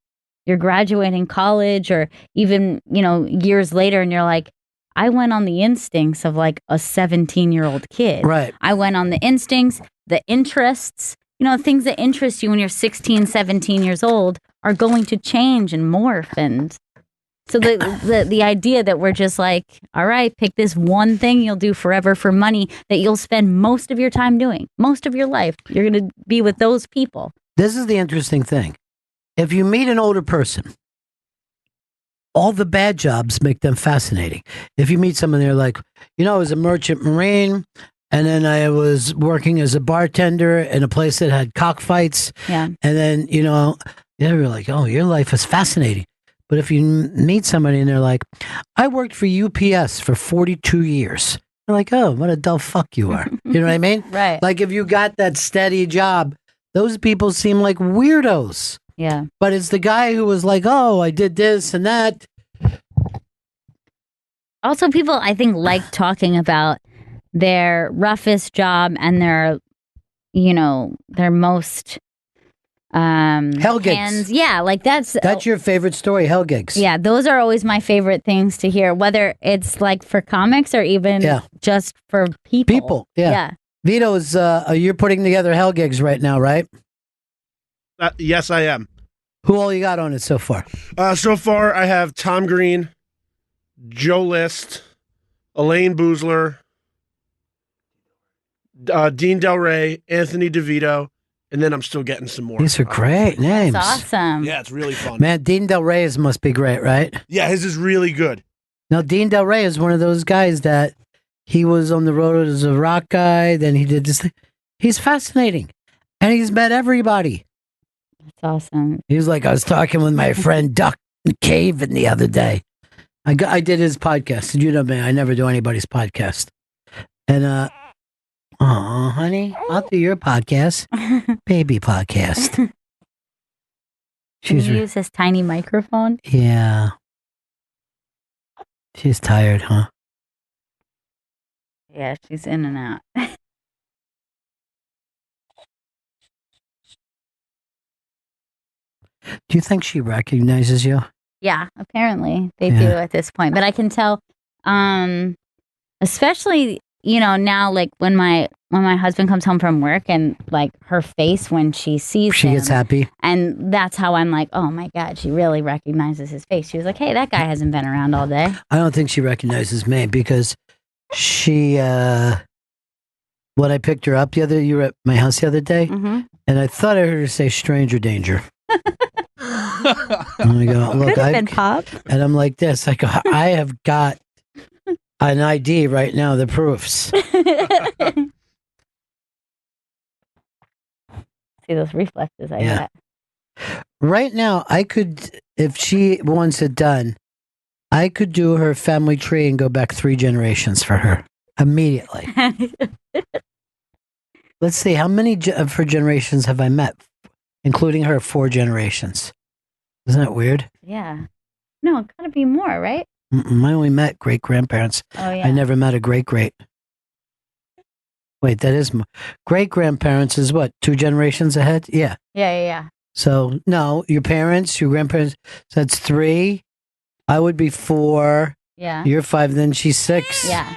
graduating college or even, years later, and you're like, I went on the instincts of like a 17-year-old kid. Right. I went on the instincts, the interests, things that interest you when you're 16, 17 years old are going to change and morph. And so the idea that we're just like, all right, pick this one thing you'll do forever for money that you'll spend most of your time doing, most of your life. You're going to be with those people. This is the interesting thing. If you meet an older person, all the bad jobs make them fascinating. If you meet someone, they're like, I was a merchant marine, and then I was working as a bartender in a place that had cockfights. Yeah. And then, you're like, oh, your life is fascinating. But if you meet somebody and they're like, I worked for UPS for 42 years. You're like, oh, what a dull fuck you are. You know what I mean? Right. Like if you got that steady job, those people seem like weirdos. Yeah. But it's the guy who was like, oh, I did this and that. Also, people, I think, like talking about their roughest job and their most hell gigs. Yeah, like that's your favorite story, hell gigs. Yeah, those are always my favorite things to hear, whether it's like for comics or even just for people. People, yeah. Vito's, you're putting together hell gigs right now, right? Yes, I am. Who all you got on it so far? So far, I have Tom Green, Joe List, Elaine Boozler, Dean Del Rey, Anthony DeVito, and then I'm still getting some more. These are great names. That's awesome. Yeah, it's really fun. Man, Dean Del Rey's must be great, right? Yeah, his is really good. Now, Dean Del Rey is one of those guys that he was on the road as a rock guy, then he did this thing. He's fascinating, and he's met everybody. That's awesome. He was like, I was talking with my friend Duck Caven the other day. I did his podcast. Did you know me? I never do anybody's podcast. And Oh, honey, I'll do your podcast. Baby podcast. Can you use this tiny microphone? Yeah. She's tired, huh? Yeah, she's in and out. Do you think she recognizes you? Yeah, apparently they do at this point. But I can tell, especially, now, like when my husband comes home from work and like her face when she sees She him, gets happy. and that's how I'm like, oh my God, she really recognizes his face. She was like, hey, that guy hasn't been around all day. I don't think she recognizes me because she, when I picked her up you were at my house the other day, and I thought I heard her say stranger danger. And I go, look, Pop. And I'm like this. I go, I have got an ID right now, the proofs. See those reflexes I got. Right now, I could, if she wants it done, I could do her family tree and go back 3 generations for her immediately. Let's see, how many of her generations have I met? Including her 4 generations. Isn't that weird? Yeah. No, it's got to be more, right? I only met great-grandparents. Oh, yeah. I never met a great-great. Wait, that is more. Great-grandparents is what, 2 generations ahead? Yeah. Yeah. So, no, your parents, your grandparents, so that's 3. I would be 4. Yeah. You're 5, then she's 6. Yeah.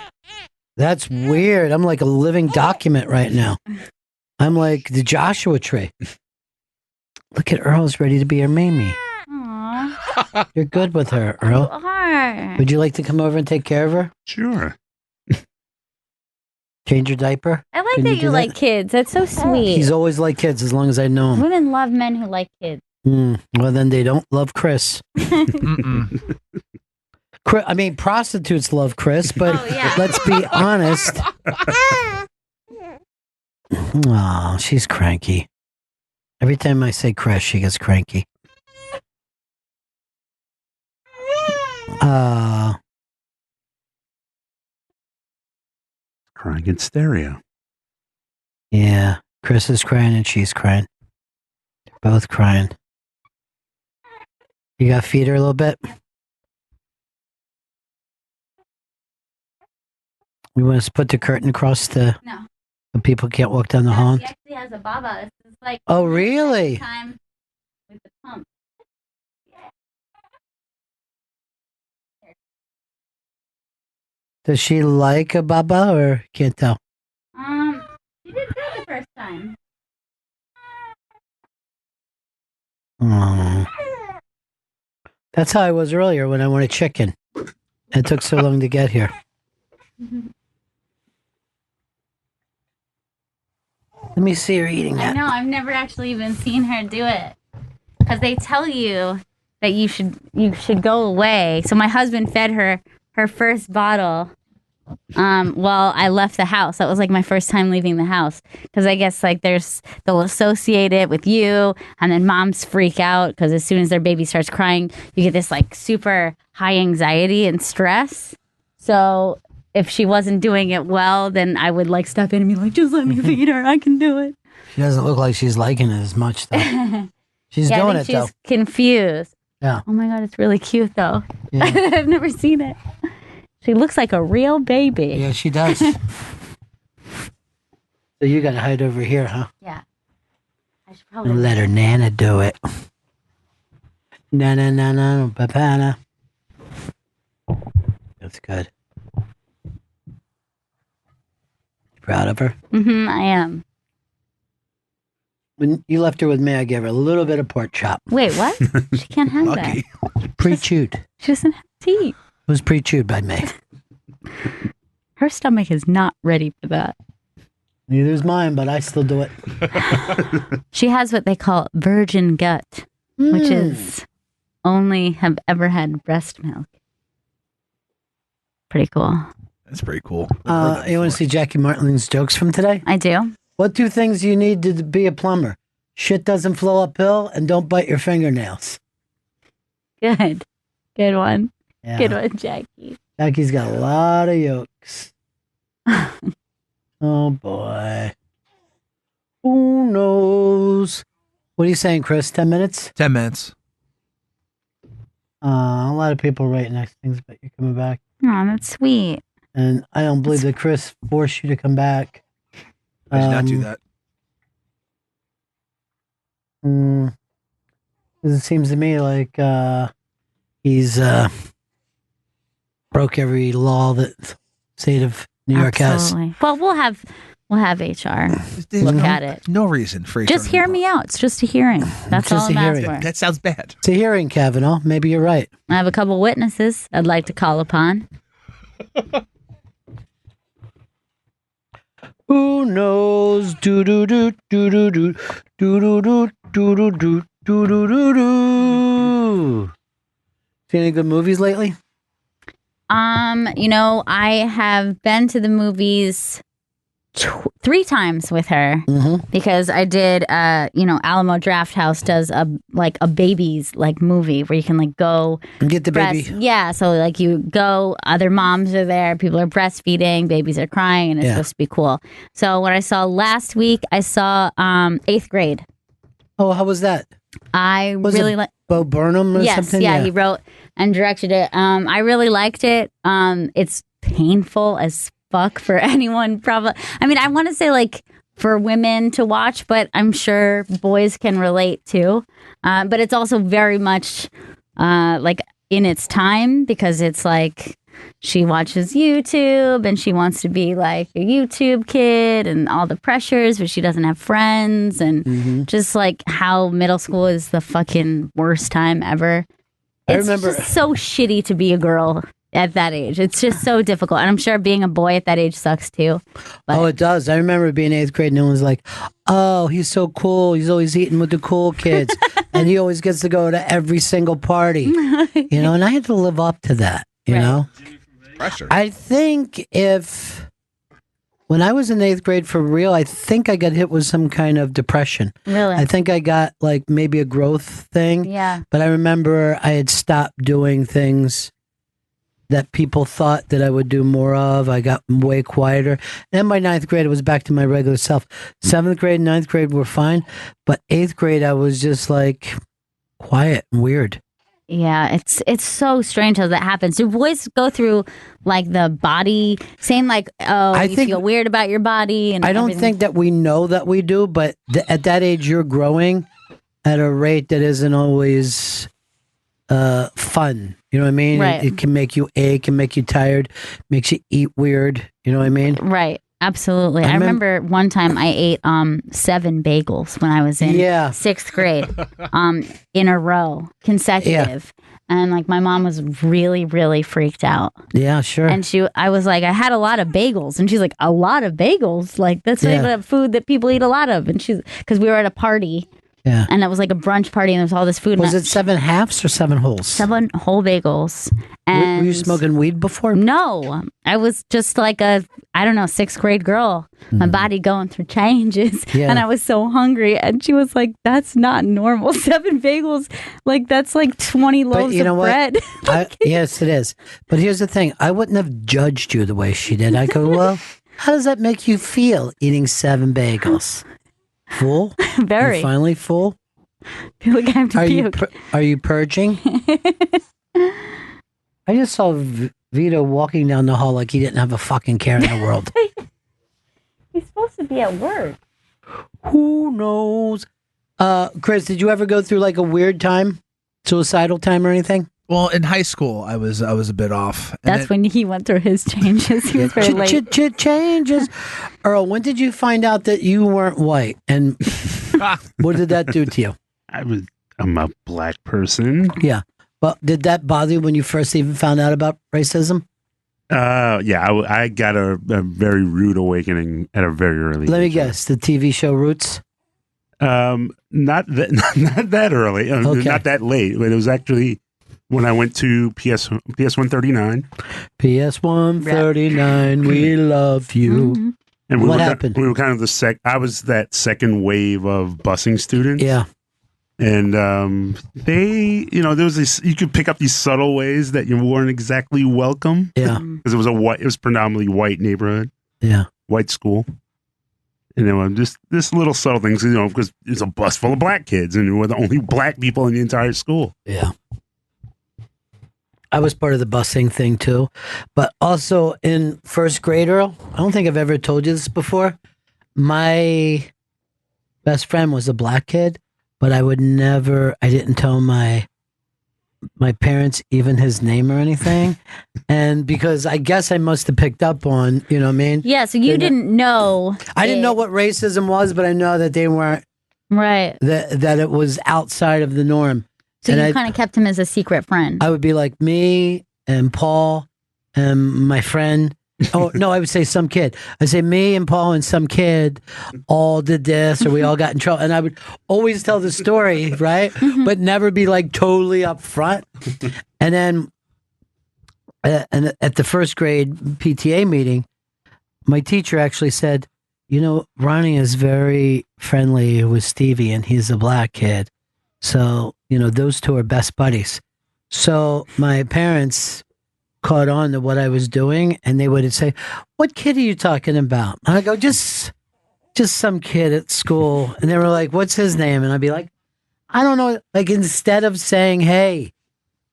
That's weird. I'm like a living document right now. I'm like the Joshua tree. Look at Earl's ready to be her Mamie. Aww. You're good with her, Earl. You are. Would you like to come over and take care of her? Sure. Change your diaper? I like that you like kids. That's so sweet. He's always liked kids as long as I know him. Women love men who like kids. Well, then they don't love Chris. I mean, prostitutes love Chris, but let's be honest. Oh, she's cranky. Every time I say Chris, she gets cranky. Crying in stereo. Yeah, Chris is crying and she's crying. They're both crying. You got to feed her a little bit? We want to put the curtain across the... No. So people can't walk down the hall? She actually has a baba. This is like... Oh, really? Time with the pump. Does she like a baba or can't tell? She did good the first time. Oh. That's how I was earlier when I wanted chicken. It took so long to get here. Let me see her eating that. I know. I've never actually even seen her do it because they tell you that you should go away. So my husband fed her first bottle while I left the house. That was like my first time leaving the house because I guess like they'll associate it with you, and then moms freak out because as soon as their baby starts crying, you get this like super high anxiety and stress. So if she wasn't doing it well, then I would like step in and be like, just let me feed her. I can do it. She doesn't look like she's liking it as much, though. She's doing it, though. She's confused. Yeah. Oh, my God. It's really cute, though. Yeah. I've never seen it. She looks like a real baby. Yeah, she does. So you got to hide over here, huh? Yeah. I should probably Let her Nana do it. Na, papana. That's good. Proud of her? I am. When you left her with me, I gave her a little bit of pork chop. Wait, what? She can't have that. Pre-chewed. She doesn't have teeth. It was pre-chewed by me. Her stomach is not ready for that. Neither is mine, but I still do it. She has what they call virgin gut, which is only have ever had breast milk. Pretty cool. That's pretty cool. You want to see Jackie Martlin's jokes from today? I do. What 2 things you need to be a plumber? Shit doesn't flow uphill and don't bite your fingernails. Good. Good one. Yeah. Good one, Jackie. Jackie's got a lot of yolks. Oh, boy. What are you saying, Chris? 10 minutes? 10 minutes. A lot of people write next things, but you're coming back. Oh, that's sweet. And I don't believe that Chris forced you to come back. I did not do that. 'Cause it seems to me like he's broke every law that the state of New York Absolutely. Well, we'll have HR look at it. No reason for HR. Just hear me out. It's just a hearing. That's all I'm asking for. That sounds bad. It's a hearing, Kavanaugh. Maybe you're right. I have a couple witnesses I'd like to call upon. Who knows? Do do do do do do do do do do do do do do do do. Seen any good movies lately? I have been to the movies 3 times with her because I did, Alamo Drafthouse does a baby's movie where you can go and get the baby. Yeah. So you go, other moms are there, people are breastfeeding, babies are crying, and it's supposed to be cool. So what I saw last week, I saw 8th Grade. Oh, how was that? I really like Bo Burnham or something. Yeah, he wrote and directed it. I really liked it. It's painful as fuck for anyone. Probably. I mean, I want to say for women to watch, but I'm sure boys can relate too. But it's also very much in its time because it's she watches YouTube and she wants to be a YouTube kid and all the pressures, but she doesn't have friends and just how middle school is the fucking worst time ever. I remember just so shitty to be a girl at that age. It's just so difficult. And I'm sure being a boy at that age sucks too. But Oh, it does. I remember being 8th grade and everyone's like, oh, he's so cool. He's always eating with the cool kids. And he always gets to go to every single party. And I had to live up to that, you know? Pressure. I think when I was in 8th grade for real, I think I got hit with some kind of depression. Really? I think I got maybe a growth thing. Yeah. But I remember I had stopped doing things that people thought that I would do more of. I got way quieter. Then by 9th grade, it was back to my regular self. 7th grade and 9th grade were fine. But 8th grade, I was just quiet and weird. Yeah, it's so strange how that happens. Do boys go through the body saying you feel weird about your body? And I don't everything? think that we know that we do, but at that age, you're growing at a rate that isn't always fun. You know what I mean? Right. It can make you ache, can make you tired, makes you eat weird. You know what I mean? Right. Absolutely. I remember one time I ate 7 bagels when I was in 6th grade in a row, consecutive. And my mom was really, really freaked out. Yeah, sure. And I was like, I had a lot of bagels. And she's like, a lot of bagels? That's not even a food that people eat a lot of. And because we were at a party. Yeah. And it was a brunch party and there was all this food. Was it 7 halves or 7 wholes? 7 whole bagels. And were you smoking weed before? No. I was just a 6th grade girl. My body going through changes. Yeah. And I was so hungry. And she was like, that's not normal. 7 bagels. That's 20 loaves of bread. Yes, it is. But here's the thing. I wouldn't have judged you the way she did. I go, well, how does that make you feel eating 7 bagels? Full? Very. You're finally full? Feel like I have to puke. Are you purging? I just saw Vito walking down the hall like he didn't have a fucking care in the world. He's supposed to be at work. Who knows? Chris, did you ever go through a weird time? Suicidal time or anything? Well, in high school, I was a bit off. That's when he went through his changes. He was very late. Changes. Earl, when did you find out that you weren't white? And what did that do to you? I'm a black person. Yeah. Well, did that bother you when you first even found out about racism? I got a very rude awakening at a very early Let me age. guess, the TV show Roots? Not that early, not that late, but it was actually when I went to PS 139. PS 139, we love you. Mm-hmm. And what happened? We were kind of I was that second wave of busing students. Yeah. And they, there was this, you could pick up these subtle ways that you weren't exactly welcome. Yeah. Because it was predominantly white neighborhood. Yeah. White school. You know, just this little subtle things, you know, because it's a bus full of black kids and we're the only black people in the entire school. Yeah. I was part of the busing thing too. But also in first grade, Earl, I don't think I've ever told you this before. My best friend was a black kid, but I didn't tell my parents even his name or anything. And because I guess I must have picked up on, you know what I mean? Yeah, so you didn't know. I didn't know what racism was, but I know that they weren't. Right. That it was outside of the norm. So and you kind of kept him as a secret friend. I would be like me and Paul and my friend. Oh, no, I would say some kid. I'd say me and Paul and some kid all did this or we all got in trouble. And I would always tell the story, right? But never be like totally up front. And then at the first grade PTA meeting, my teacher actually said, you know, Ronnie is very friendly with Stevie and he's a black kid. So, you know, those two are best buddies. So my parents caught on to what I was doing and they would say, what kid are you talking about? And I go, just some kid at school. And they were like, what's his name? And I'd be like, I don't know. Like instead of saying, hey,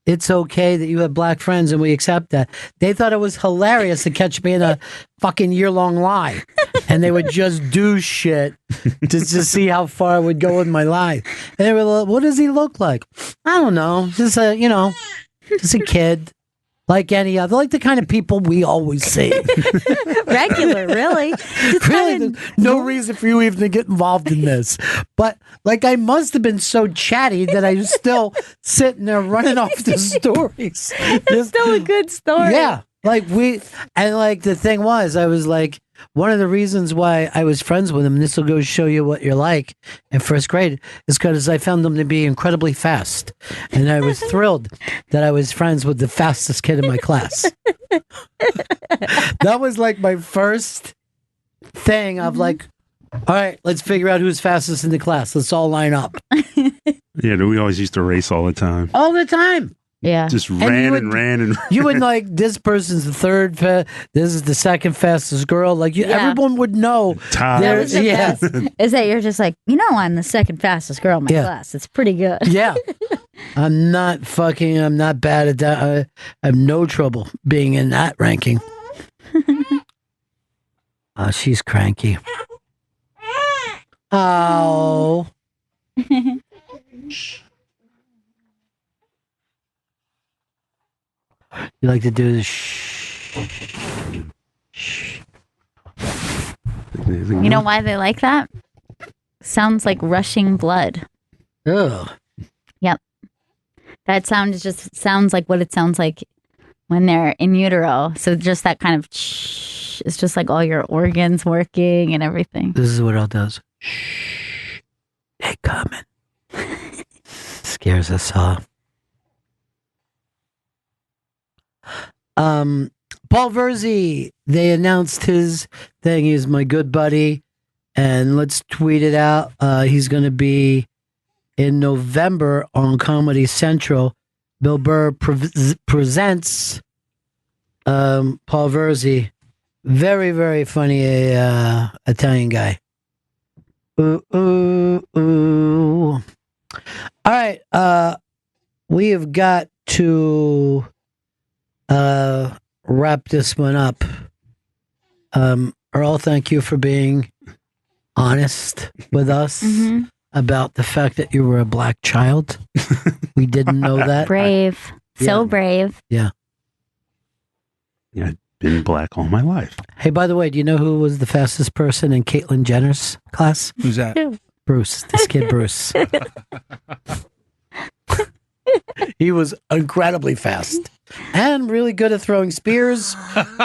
it's okay that you have black friends and we accept that, they thought it was hilarious to catch me in a fucking year-long lie. And they would just do shit to see how far I would go with my lie. And they were like, what does he look like? I don't know. Just a kid. Like any other, like the kind of people we always see. Regular, really. Really, there's no reason for you even to get involved in this. But like, I must have been so chatty that I was still sitting there running off the stories. It's still a good story. Yeah, the thing was, I was like, one of the reasons why I was friends with him, and this will go show you what you're like in first grade, is because I found him to be incredibly fast. And I was thrilled that I was friends with the fastest kid in my class. That was like my first thing of like, all right, let's figure out who's fastest in the class. Let's all line up. Yeah, we always used to race all the time. All the time. Yeah. Just ran and ran. You would like, this person's the third, this is the second fastest girl. Like, everyone would know. That was the best. Is that you're just like, you know, I'm the second fastest girl in my class. It's pretty good. Yeah. I'm not bad at that. I have no trouble being in that ranking. Oh, she's cranky. Oh. You like to do this shh. You know why they like that? Sounds like rushing blood. Ugh. Yep. That sound just sounds like what it sounds like when they're in utero. So just that kind of shh. It's just like all your organs working and everything. This is what it does. Shh. They coming. Scares us all. Paul Verzi, they announced his thing. He's my good buddy, and let's tweet it out. He's going to be in November on Comedy Central. Bill Burr presents Paul Verzi. Very, very funny Italian guy. Ooh, ooh, ooh. All right. We have got to wrap this one up. Earl, thank you for being honest with us about the fact that you were a black child. We didn't know that. Brave. So brave. Yeah. Yeah, I've been black all my life. Hey, by the way, do you know who was the fastest person in Caitlyn Jenner's class? Who's that? Bruce. This kid, Bruce. He was incredibly fast and really good at throwing spears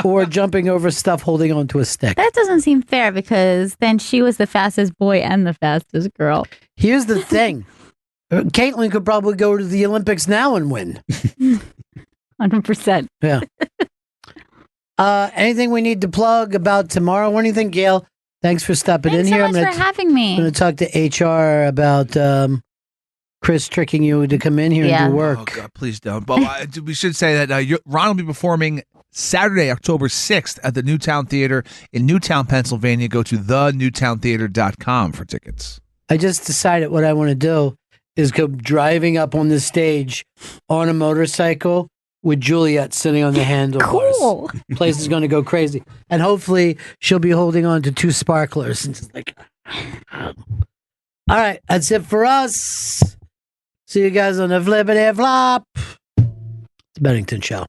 or jumping over stuff holding onto a stick. That doesn't seem fair because then she was the fastest boy and the fastest girl. Here's the thing. Caitlyn could probably go to the Olympics now and win. 100%. Yeah. Anything we need to plug about tomorrow or anything, Gail? Thanks for stopping in here. Thanks so much for having me. I'm going to talk to HR about Chris tricking you to come in here and do work. Oh, God, please don't. But we should say that Ron will be performing Saturday, October 6th at the Newtown Theater in Newtown, Pennsylvania. Go to thenewtowntheater.com for tickets. I just decided what I want to do is go driving up on the stage on a motorcycle with Juliet sitting on the handlebars. Cool. Place is going to go crazy. And hopefully she'll be holding on to two sparklers. And just like, all right, that's it for us. See you guys on the Flippity Flop. It's the Bennington Show.